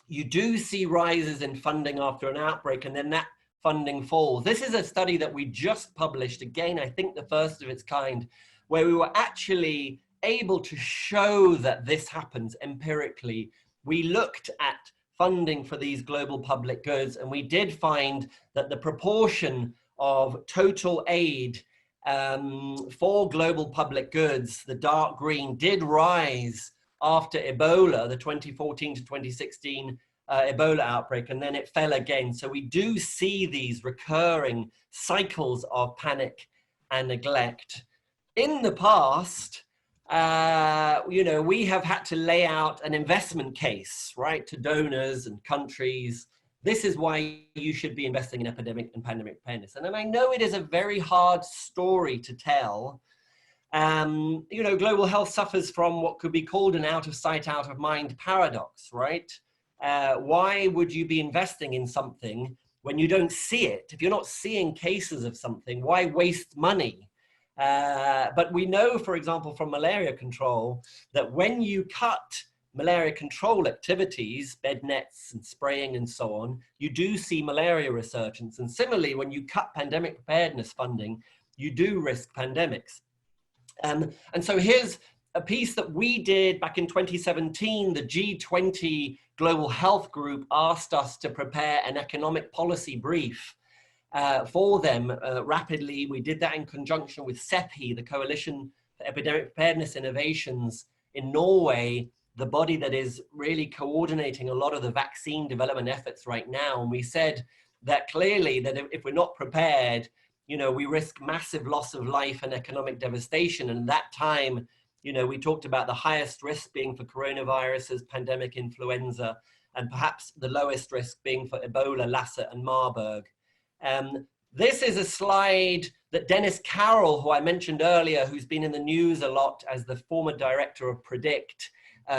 you do see rises in funding after an outbreak and then that funding falls. This is a study that we just published, again, I think the first of its kind, where we were actually able to show that this happens empirically. We looked at funding for these global public goods, and we did find that the proportion of total aid for global public goods, the dark green, did rise after Ebola, the 2014 to 2016 Ebola outbreak, and then it fell again. So we do see these recurring cycles of panic and neglect. In the past, you know, we have had to lay out an investment case, right, to donors and countries. This is why you should be investing in epidemic and pandemic preparedness. And I know it is a very hard story to tell. You know, global health suffers from what could be called an out of sight, out of mind paradox, right? Why would you be investing in something when you don't see it? If you're not seeing cases of something, why waste money? But we know, for example, from malaria control, that when you cut malaria control activities, bed nets and spraying and so on, you do see malaria resurgence. And similarly, when you cut pandemic preparedness funding, you do risk pandemics. And so here's a piece that we did back in 2017. The G20 Global Health Group asked us to prepare an economic policy brief for them rapidly. We did that in conjunction with CEPI, the Coalition for Epidemic Preparedness Innovations in Norway, the body that is really coordinating a lot of the vaccine development efforts right now. And we said that clearly that if we're not prepared, you know, we risk massive loss of life and economic devastation. And at that time, you know, we talked about the highest risk being for coronaviruses, pandemic influenza, and perhaps the lowest risk being for Ebola, Lassa, and Marburg. This is a slide that Dennis Carroll, who I mentioned earlier, who's been in the news a lot as the former director of PREDICT,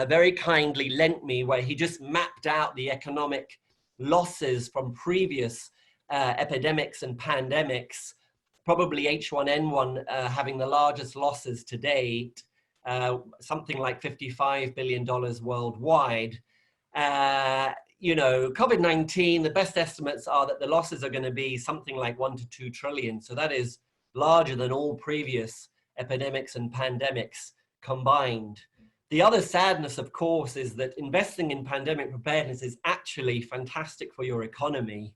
very kindly lent me, where he just mapped out the economic losses from previous epidemics and pandemics, probably H1N1 having the largest losses to date, something like $55 billion worldwide. You know, COVID-19, the best estimates are that the losses are going to be something like 1 to 2 trillion. So that is larger than all previous epidemics and pandemics combined. The other sadness, of course, is that investing in pandemic preparedness is actually fantastic for your economy.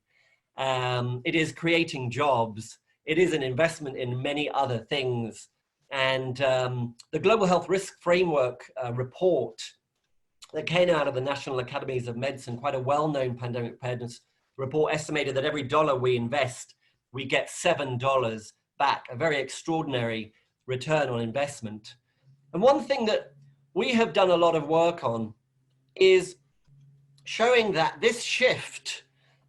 It is creating jobs. It is an investment in many other things. And the Global Health Risk Framework report that came out of the National Academies of Medicine, quite a well-known pandemic preparedness report, estimated that every dollar we invest, we get $7 back, a very extraordinary return on investment. And one thing that we have done a lot of work on is showing that this shift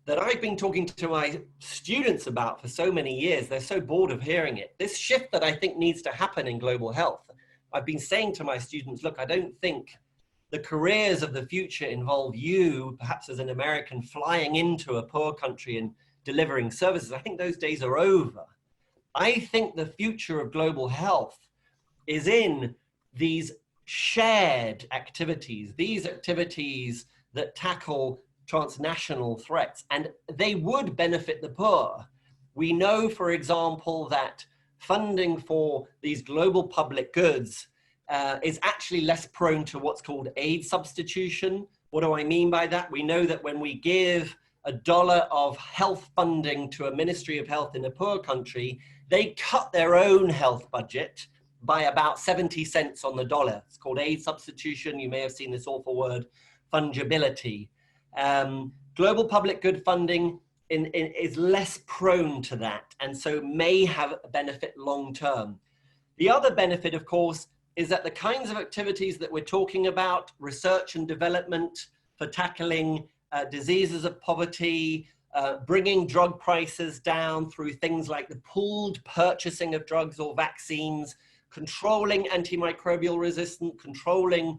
that I've been talking to my students about for so many years, they're so bored of hearing it, this shift that I think needs to happen in global health. I've been saying to my students, look, I don't think the careers of the future involve you, perhaps as an American, flying into a poor country and delivering services. I think those days are over. I think the future of global health is in these shared activities, these activities that tackle transnational threats, and they would benefit the poor. We know, for example, that funding for these global public goods is actually less prone to what's called aid substitution. What do I mean by that? We know that when we give $1 of health funding to a Ministry of Health in a poor country, they cut their own health budget by about 70 cents on the dollar. It's called aid substitution. You may have seen this awful word, fungibility. Global public good funding is less prone to that, and so may have a benefit long term. The other benefit, of course, is that the kinds of activities that we're talking about, research and development for tackling diseases of poverty, bringing drug prices down through things like the pooled purchasing of drugs or vaccines, controlling antimicrobial resistance, controlling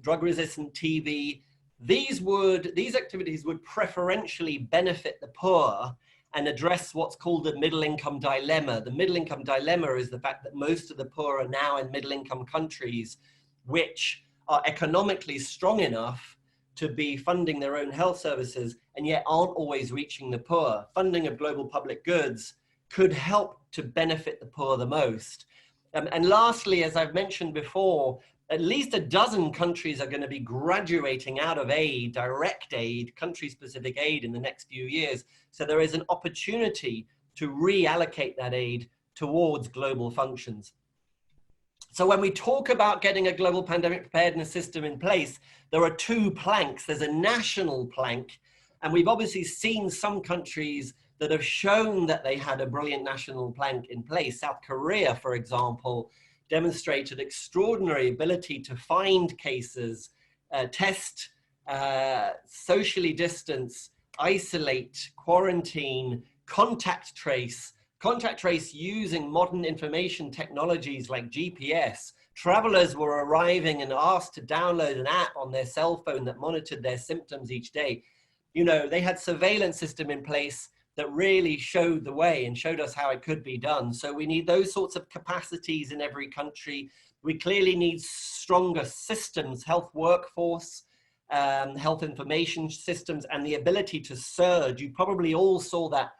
drug-resistant TB. These activities would preferentially benefit the poor and address what's called the middle-income dilemma. The middle-income dilemma is the fact that most of the poor are now in middle-income countries which are economically strong enough to be funding their own health services and yet aren't always reaching the poor. Funding of global public goods could help to benefit the poor the most. And lastly, as I've mentioned before, at least a dozen countries are going to be graduating out of aid, direct aid, country-specific aid in the next few years. So there is an opportunity to reallocate that aid towards global functions. So when we talk about getting a global pandemic preparedness system in place, there are two planks. There's a national plank, and we've obviously seen some countries that have shown that they had a brilliant national plank in place. South Korea, for example, demonstrated extraordinary ability to find cases, test, socially distance, isolate, quarantine, contact trace using modern information technologies like GPS. Travelers were arriving and asked to download an app on their cell phone that monitored their symptoms each day. You know, they had surveillance system in place that really showed the way and showed us how it could be done. So we need those sorts of capacities in every country. We clearly need stronger systems, health workforce, health information systems, and the ability to surge. You probably all saw that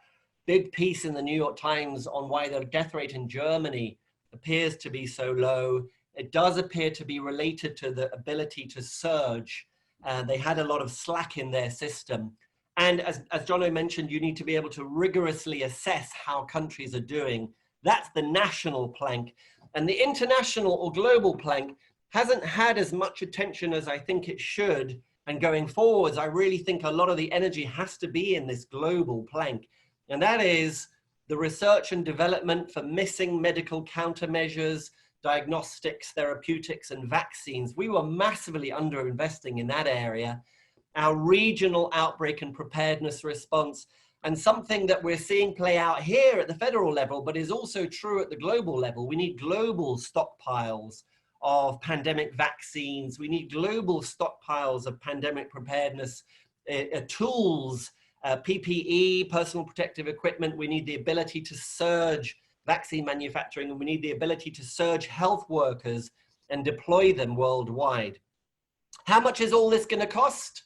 big piece in the New York Times on why the death rate in Germany appears to be so low. It does appear to be related to the ability to surge. They had a lot of slack in their system. And as Jono mentioned, you need to be able to rigorously assess how countries are doing. That's the national plank. And the international or global plank hasn't had as much attention as I think it should. And going forwards, I really think a lot of the energy has to be in this global plank. And that is the research and development for missing medical countermeasures, diagnostics, therapeutics, and vaccines. We were massively underinvesting in that area. Our regional outbreak and preparedness response, and something that we're seeing play out here at the federal level, but is also true at the global level. We need global stockpiles of pandemic vaccines. We need global stockpiles of pandemic preparedness tools, PPE, personal protective equipment. We need the ability to surge vaccine manufacturing, and we need the ability to surge health workers and deploy them worldwide. How much is all this going to cost?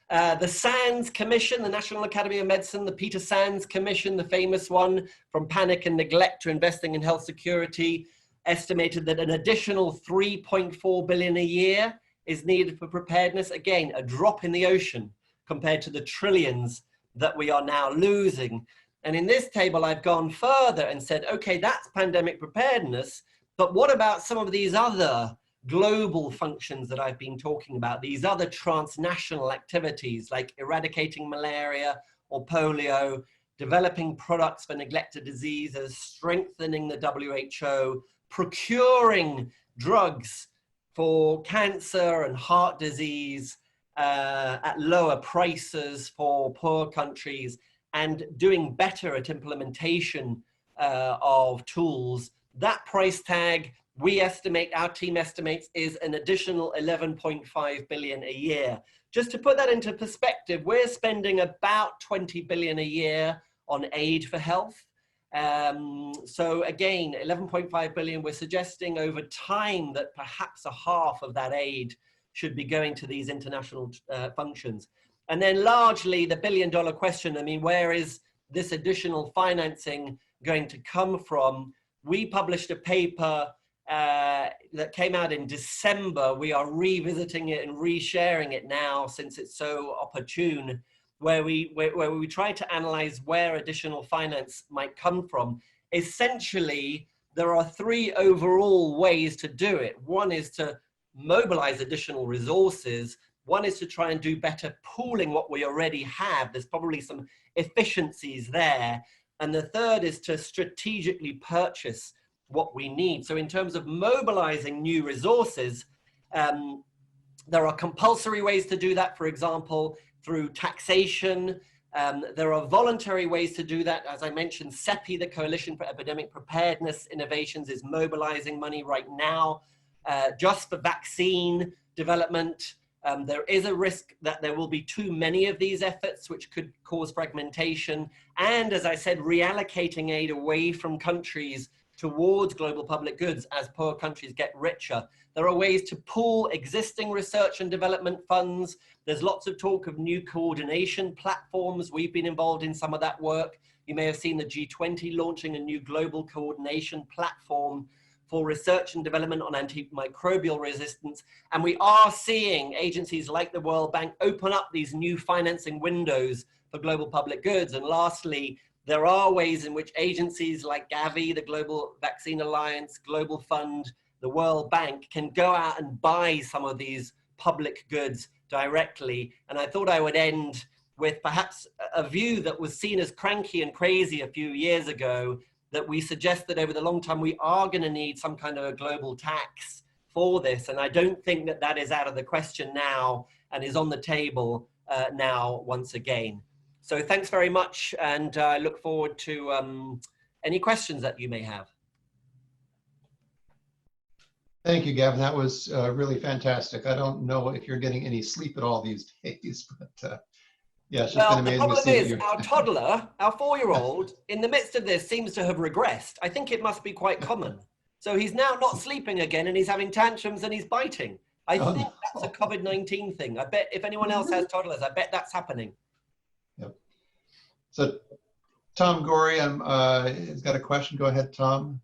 The SANS Commission, the National Academy of Medicine, the Peter Sands Commission, the famous one, from panic and neglect to investing in health security, estimated that an additional $3.4 billion a year is needed for preparedness. Again, a drop in the ocean compared to the trillions that we are now losing. And in this table, I've gone further and said, okay, that's pandemic preparedness, but what about some of these other global functions that I've been talking about, these other transnational activities like eradicating malaria or polio, developing products for neglected diseases, strengthening the WHO, procuring drugs for cancer and heart disease at lower prices for poor countries, and doing better at implementation of tools. That price tag, we estimate, our team estimates, is an additional 11.5 billion a year. Just to put that into perspective, we're spending about 20 billion a year on aid for health. So again, 11.5 billion, we're suggesting over time that perhaps a half of that aid should be going to these international functions. And then largely the billion-dollar question, I mean, where is this additional financing going to come from? We published a paper that came out in December. We are revisiting it and resharing it now since it's so opportune, where we try to analyze where additional finance might come from. Essentially, there are three overall ways to do it. One is to mobilize additional resources. One is to try and do better pooling what we already have. There's probably some efficiencies there. And the third is to strategically purchase what we need. So in terms of mobilizing new resources, there are compulsory ways to do that, for example, through taxation. There are voluntary ways to do that. As I mentioned, CEPI, the Coalition for Epidemic Preparedness Innovations, is mobilizing money right now just for vaccine development. There is a risk that there will be too many of these efforts, which could cause fragmentation. And as I said, reallocating aid away from countries towards global public goods as poor countries get richer. There are ways to pool existing research and development funds. There's lots of talk of new coordination platforms. We've been involved in some of that work. You may have seen the G20 launching a new global coordination platform for research and development on antimicrobial resistance. And we are seeing agencies like the World Bank open up these new financing windows for global public goods. And lastly, there are ways in which agencies like Gavi, the Global Vaccine Alliance, Global Fund, the World Bank can go out and buy some of these public goods directly. And I thought I would end with perhaps a view that was seen as cranky and crazy a few years ago, that we suggest that over the long term, we are going to need some kind of a global tax for this. And I don't think that that is out of the question now and is on the table now once again. So thanks very much. And I look forward to any questions that you may have. Thank you, Gavin. That was really fantastic. I don't know if you're getting any sleep at all these days, but yeah, it's just been amazing to see. The problem is our toddler, our 4-year-old, in the midst of this seems to have regressed. I think it must be quite common. So he's now not sleeping again and he's having tantrums and he's biting. I think that's a COVID-19 thing. I bet if anyone else has toddlers, I bet that's happening. Yep. So Tom Gorey has got a question. Go ahead, Tom.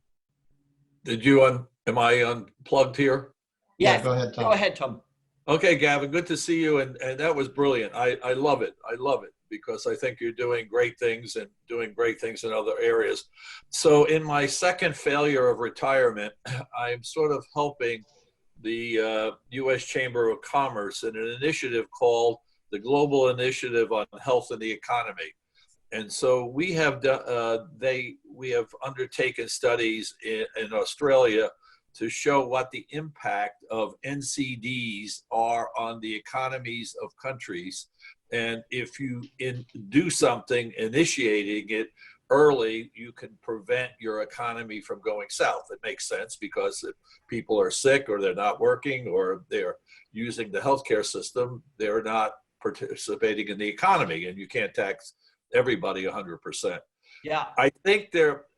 Am I unplugged here? Yes. Yeah, go ahead, Tom. Go ahead, Tom. Okay, Gavin, good to see you. And that was brilliant. I love it. I love it because I think you're doing great things and doing great things in other areas. So in my second failure of retirement, I'm sort of helping the U.S. Chamber of Commerce in an initiative called the Global Initiative on Health and the Economy. And so we have undertaken studies in Australia to show what the impact of NCDs are on the economies of countries. And if you do something, initiating it early, you can prevent your economy from going south. It makes sense because if people are sick or they're not working or they're using the healthcare system, they're not participating in the economy, and you can't tax everybody 100%. Yeah.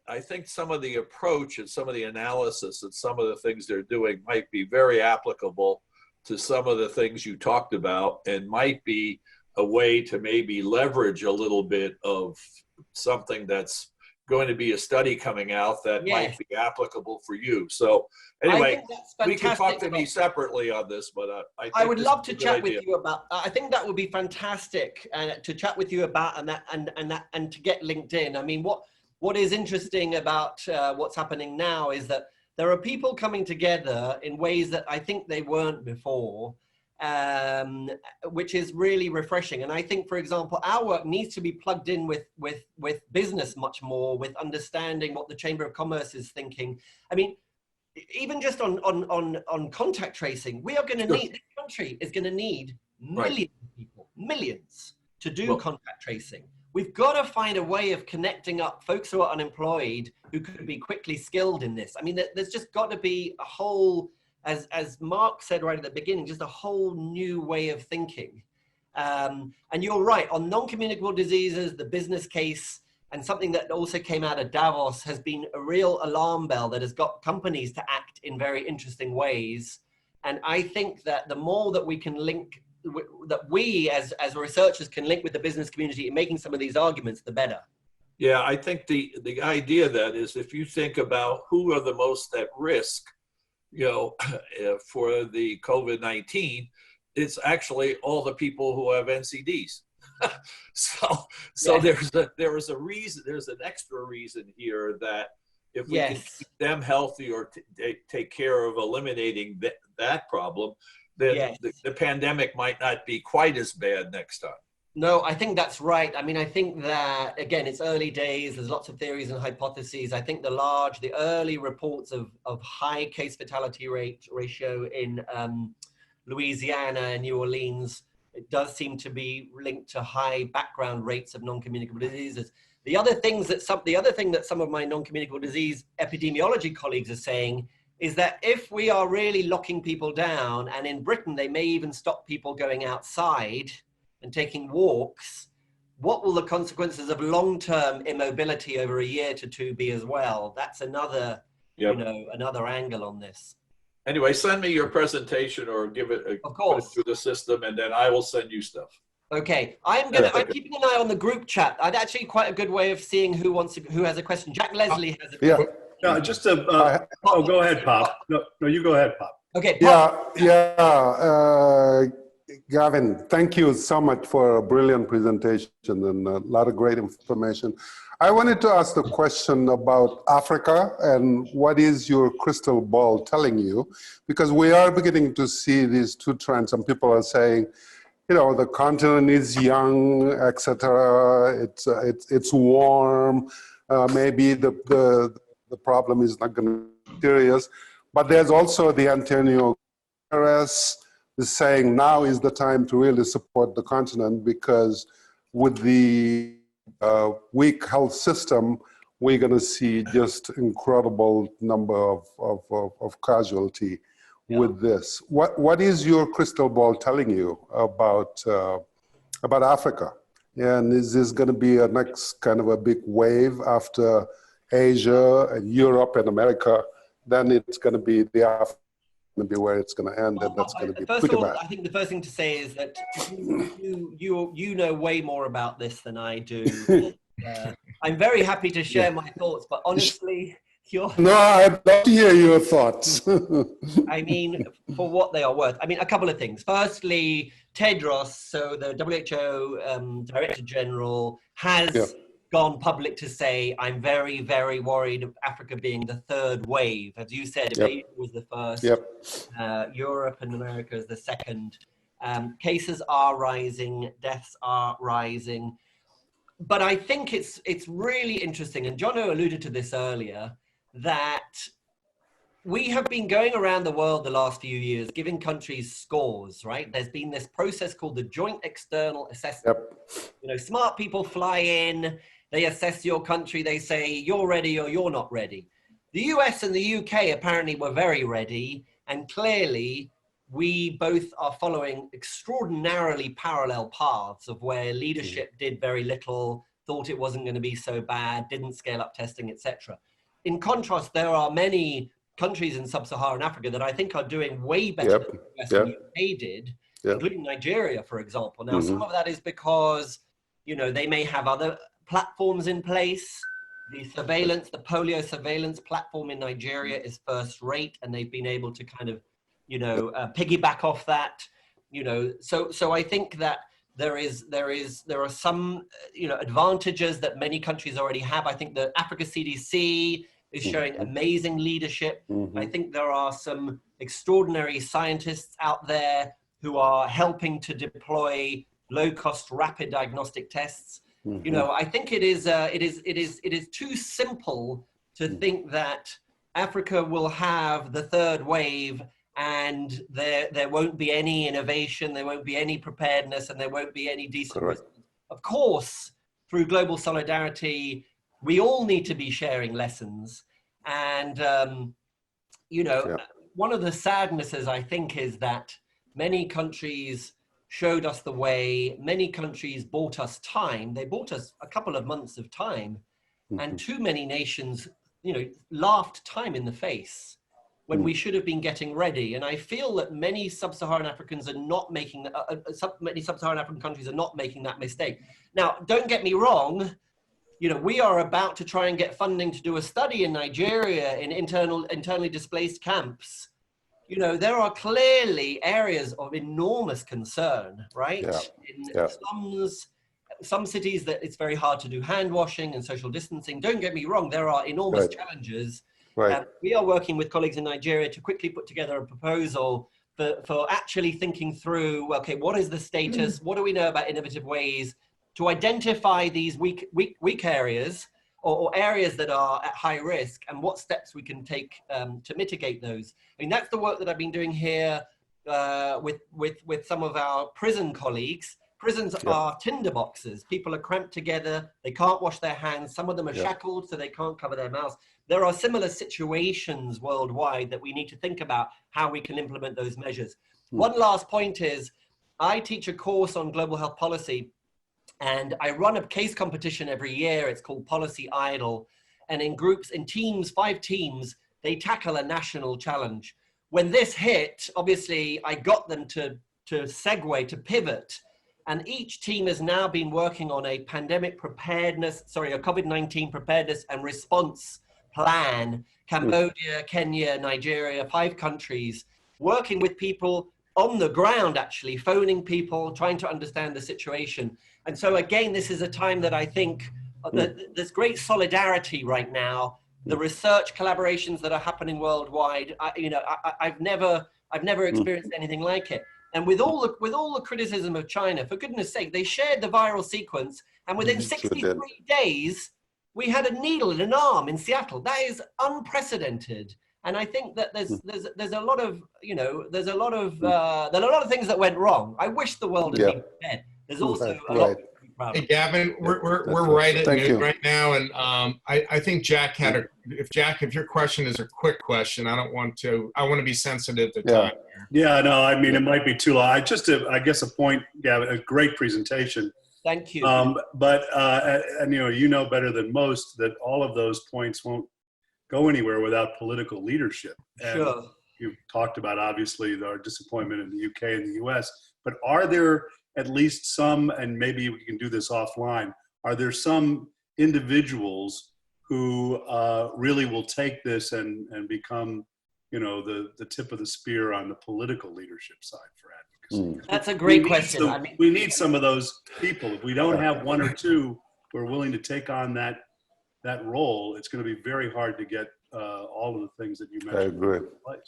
I think some of the approach and some of the analysis and some of the things they're doing might be very applicable to some of the things you talked about, and might be a way to maybe leverage a little bit of something that's going to be a study coming out that might be applicable for you. So anyway, we can talk to me separately on this, but I would love to chat with you about. I think that would be fantastic, to chat with you about and to get linked in. I mean, what is interesting about what's happening now is that there are people coming together in ways that I think they weren't before, which is really refreshing. And I think, for example, our work needs to be plugged in with business much more, with understanding what the Chamber of Commerce is thinking. I mean, even just on contact tracing, we are going to need, this country is going to need millions of people, millions, to do contact tracing. We've got to find a way of connecting up folks who are unemployed, who could be quickly skilled in this. I mean, there's just got to be a whole, as Mark said right at the beginning, just a whole new way of thinking. And you're right, on non-communicable diseases, the business case, and something that also came out of Davos, has been a real alarm bell that has got companies to act in very interesting ways. And I think that the more that we can link, that we as researchers can link with the business community in making some of these arguments, the better. Yeah, I think the idea that is, if you think about who are the most at risk, for the COVID-19, it's actually all the people who have NCDs. So there is a reason, there's an extra reason here that if we can keep them healthy or take care of eliminating that problem, then the pandemic might not be quite as bad next time. No, I think that's right. I mean, I think that, again, it's early days. There's lots of theories and hypotheses. I think the early reports of high case fatality ratio in Louisiana and New Orleans, it does seem to be linked to high background rates of non-communicable diseases. The other thing that some of my non-communicable disease epidemiology colleagues are saying is that if we are really locking people down, and in Britain, they may even stop people going outside and taking walks, what will the consequences of long-term immobility over a year to two be as well? That's another, another angle on this. Anyway, send me your presentation or give it put it through the system, and then I will send you stuff. Okay, I'm keeping an eye on the group chat. I'd actually quite a good way of seeing who has a question. Jack Leslie has a question. No, just go ahead, Pop. No, you go ahead, Pop. Okay, Pop. Gavin, thank you so much for a brilliant presentation and a lot of great information. I wanted to ask the question about Africa and what is your crystal ball telling you? Because we are beginning to see these two trends. Some people are saying, you know, the continent is young, etc. It's warm. Maybe the problem is not going to be serious. But there's also the Antonio Guterres is saying now is the time to really support the continent, because with the weak health system, we're going to see just incredible number of casualty with this. What is your crystal ball telling you about Africa? And is this going to be a next kind of a big wave after Asia and Europe and America? Then it's going to be the Africa. Be where it's going to end, and that's going to be pretty bad. I think the first thing to say is that you know way more about this than I do. I'm very happy to share my thoughts, but honestly, No, I'd love to hear your thoughts. I mean, for what they are worth. I mean, a couple of things. Firstly, Tedros, so the WHO Director General, has gone public to say, I'm very, very worried of Africa being the third wave. As you said, Asia was the first, Europe and America is the second. Cases are rising, deaths are rising. But I think it's really interesting, and Jono alluded to this earlier, that we have been going around the world the last few years giving countries scores, right? There's been this process called the Joint External Assessment. You know, smart people fly in, they assess your country, they say, you're ready or you're not ready. The US and the UK apparently were very ready, and clearly we both are following extraordinarily parallel paths of where leadership did very little, thought it wasn't going to be so bad, didn't scale up testing, etc. In contrast, there are many countries in sub-Saharan Africa that I think are doing way better than the US and UK did, including Nigeria, for example. Now, some of that is because, you know, they may have other platforms in place. The surveillance, the polio surveillance platform in Nigeria is first rate, and they've been able to kind of, you know, piggyback off that, you know. So I think that there are some, you know, advantages that many countries already have. I think the Africa CDC is showing amazing leadership. I think there are some extraordinary scientists out there who are helping to deploy low-cost rapid diagnostic tests. You know, I think it is too simple to think that Africa will have the third wave and there won't be any innovation, there won't be any preparedness, and there won't be any decent response. Of course, through global solidarity, we all need to be sharing lessons. And, you know, one of the sadnesses, I think, is that many countries showed us the way. Many countries bought us time. They bought us a couple of months of time. And too many nations, you know, laughed time in the face when we should have been getting ready. And I feel that many sub-Saharan Africans are not making, many sub-Saharan African countries are not making that mistake. Now, don't get me wrong, you know, we are about to try and get funding to do a study in Nigeria in internally displaced camps. You know, there are clearly areas of enormous concern, right? In some cities that it's very hard to do hand washing and social distancing. Don't get me wrong, there are enormous challenges. We are working with colleagues in Nigeria to quickly put together a proposal for actually thinking through, okay, what is the status? What do we know about innovative ways to identify these weak areas or areas that are at high risk, and what steps we can take to mitigate those? I mean, that's the work that I've been doing here with some of our prison colleagues. Prisons are tinderboxes. People are cramped together. They can't wash their hands. Some of them are shackled, so they can't cover their mouths. There are similar situations worldwide that we need to think about how we can implement those measures. One last point is, I teach a course on global health policy, and I run a case competition every year. It's called Policy Idol. And in groups, in teams, 5 teams, they tackle a national challenge. When this hit, obviously, I got them to segue, to pivot. And each team has now been working on a pandemic preparedness, a COVID-19 preparedness and response plan. Cambodia, Kenya, Nigeria, 5 countries, working with people on the ground, actually, phoning people, trying to understand the situation. And so again, this is a time that I think there's great solidarity right now. The research collaborations that are happening worldwide, I've never experienced anything like it. And with all the criticism of China, for goodness sake, they shared the viral sequence, and within 63 days, we had a needle in an arm in Seattle. That is unprecedented. And I think that there's a lot of there are a lot of things that went wrong. I wish the world had been prepared. There's also a lot. Hey Gavin, we're right at noon right now, and I think Jack had if your question is a quick question, I want to be sensitive to time. Yeah, no, I mean it might be too long. I guess a point, Gavin, a great presentation. Thank you. But you know better than most that all of those points won't go anywhere without political leadership. And sure. You've talked about obviously our disappointment in the UK and the US, but are there at least some, and maybe we can do this offline, are there some individuals who really will take this and become, the tip of the spear on the political leadership side for advocacy? That's a great question. We need some of those people. If we don't have one or two who are willing to take on that role, it's going to be very hard to get all of the things that you mentioned. I agree.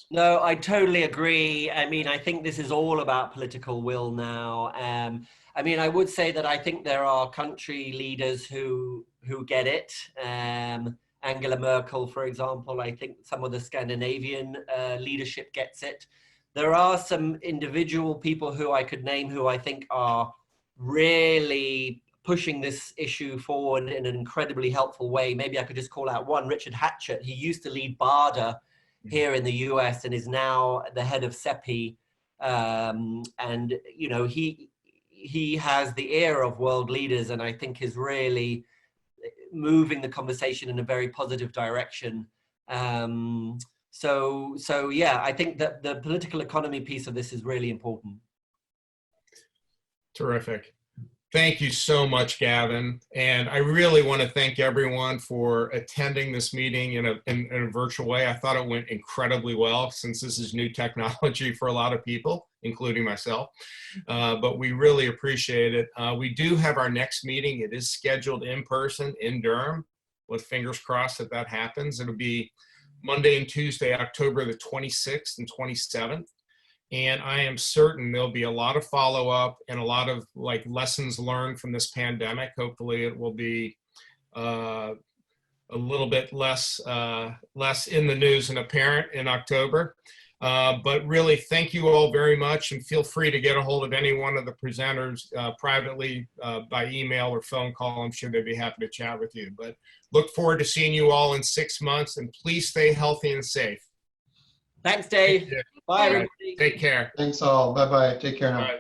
No, I totally agree. I mean, I think this is all about political will now. I would say that I think there are country leaders who get it. Angela Merkel, for example, I think some of the Scandinavian leadership gets it. There are some individual people who I could name who I think are really pushing this issue forward in an incredibly helpful way. Maybe I could just call out one, Richard Hatchett. He used to lead BARDA here in the US and is now the head of CEPI. He has the ear of world leaders and I think is really moving the conversation in a very positive direction. So yeah, I think that the political economy piece of this is really important. Terrific. Thank you so much, Gavin. And I really want to thank everyone for attending this meeting in a virtual way. I thought it went incredibly well since this is new technology for a lot of people, including myself. But we really appreciate it. We do have our next meeting. It is scheduled in person in Durham, with fingers crossed that happens. It'll be Monday and Tuesday, October the 26th and 27th. And I am certain there'll be a lot of follow-up and a lot of lessons learned from this pandemic. Hopefully it will be a little bit less in the news and apparent in October. But really, thank you all very much, and feel free to get a hold of any one of the presenters privately by email or phone call. I'm sure they'd be happy to chat with you. But look forward to seeing you all in 6 months, and please stay healthy and safe. Thanks, Dave. Bye, everybody. Take care. Thanks all. Bye-bye. Take care now. Bye.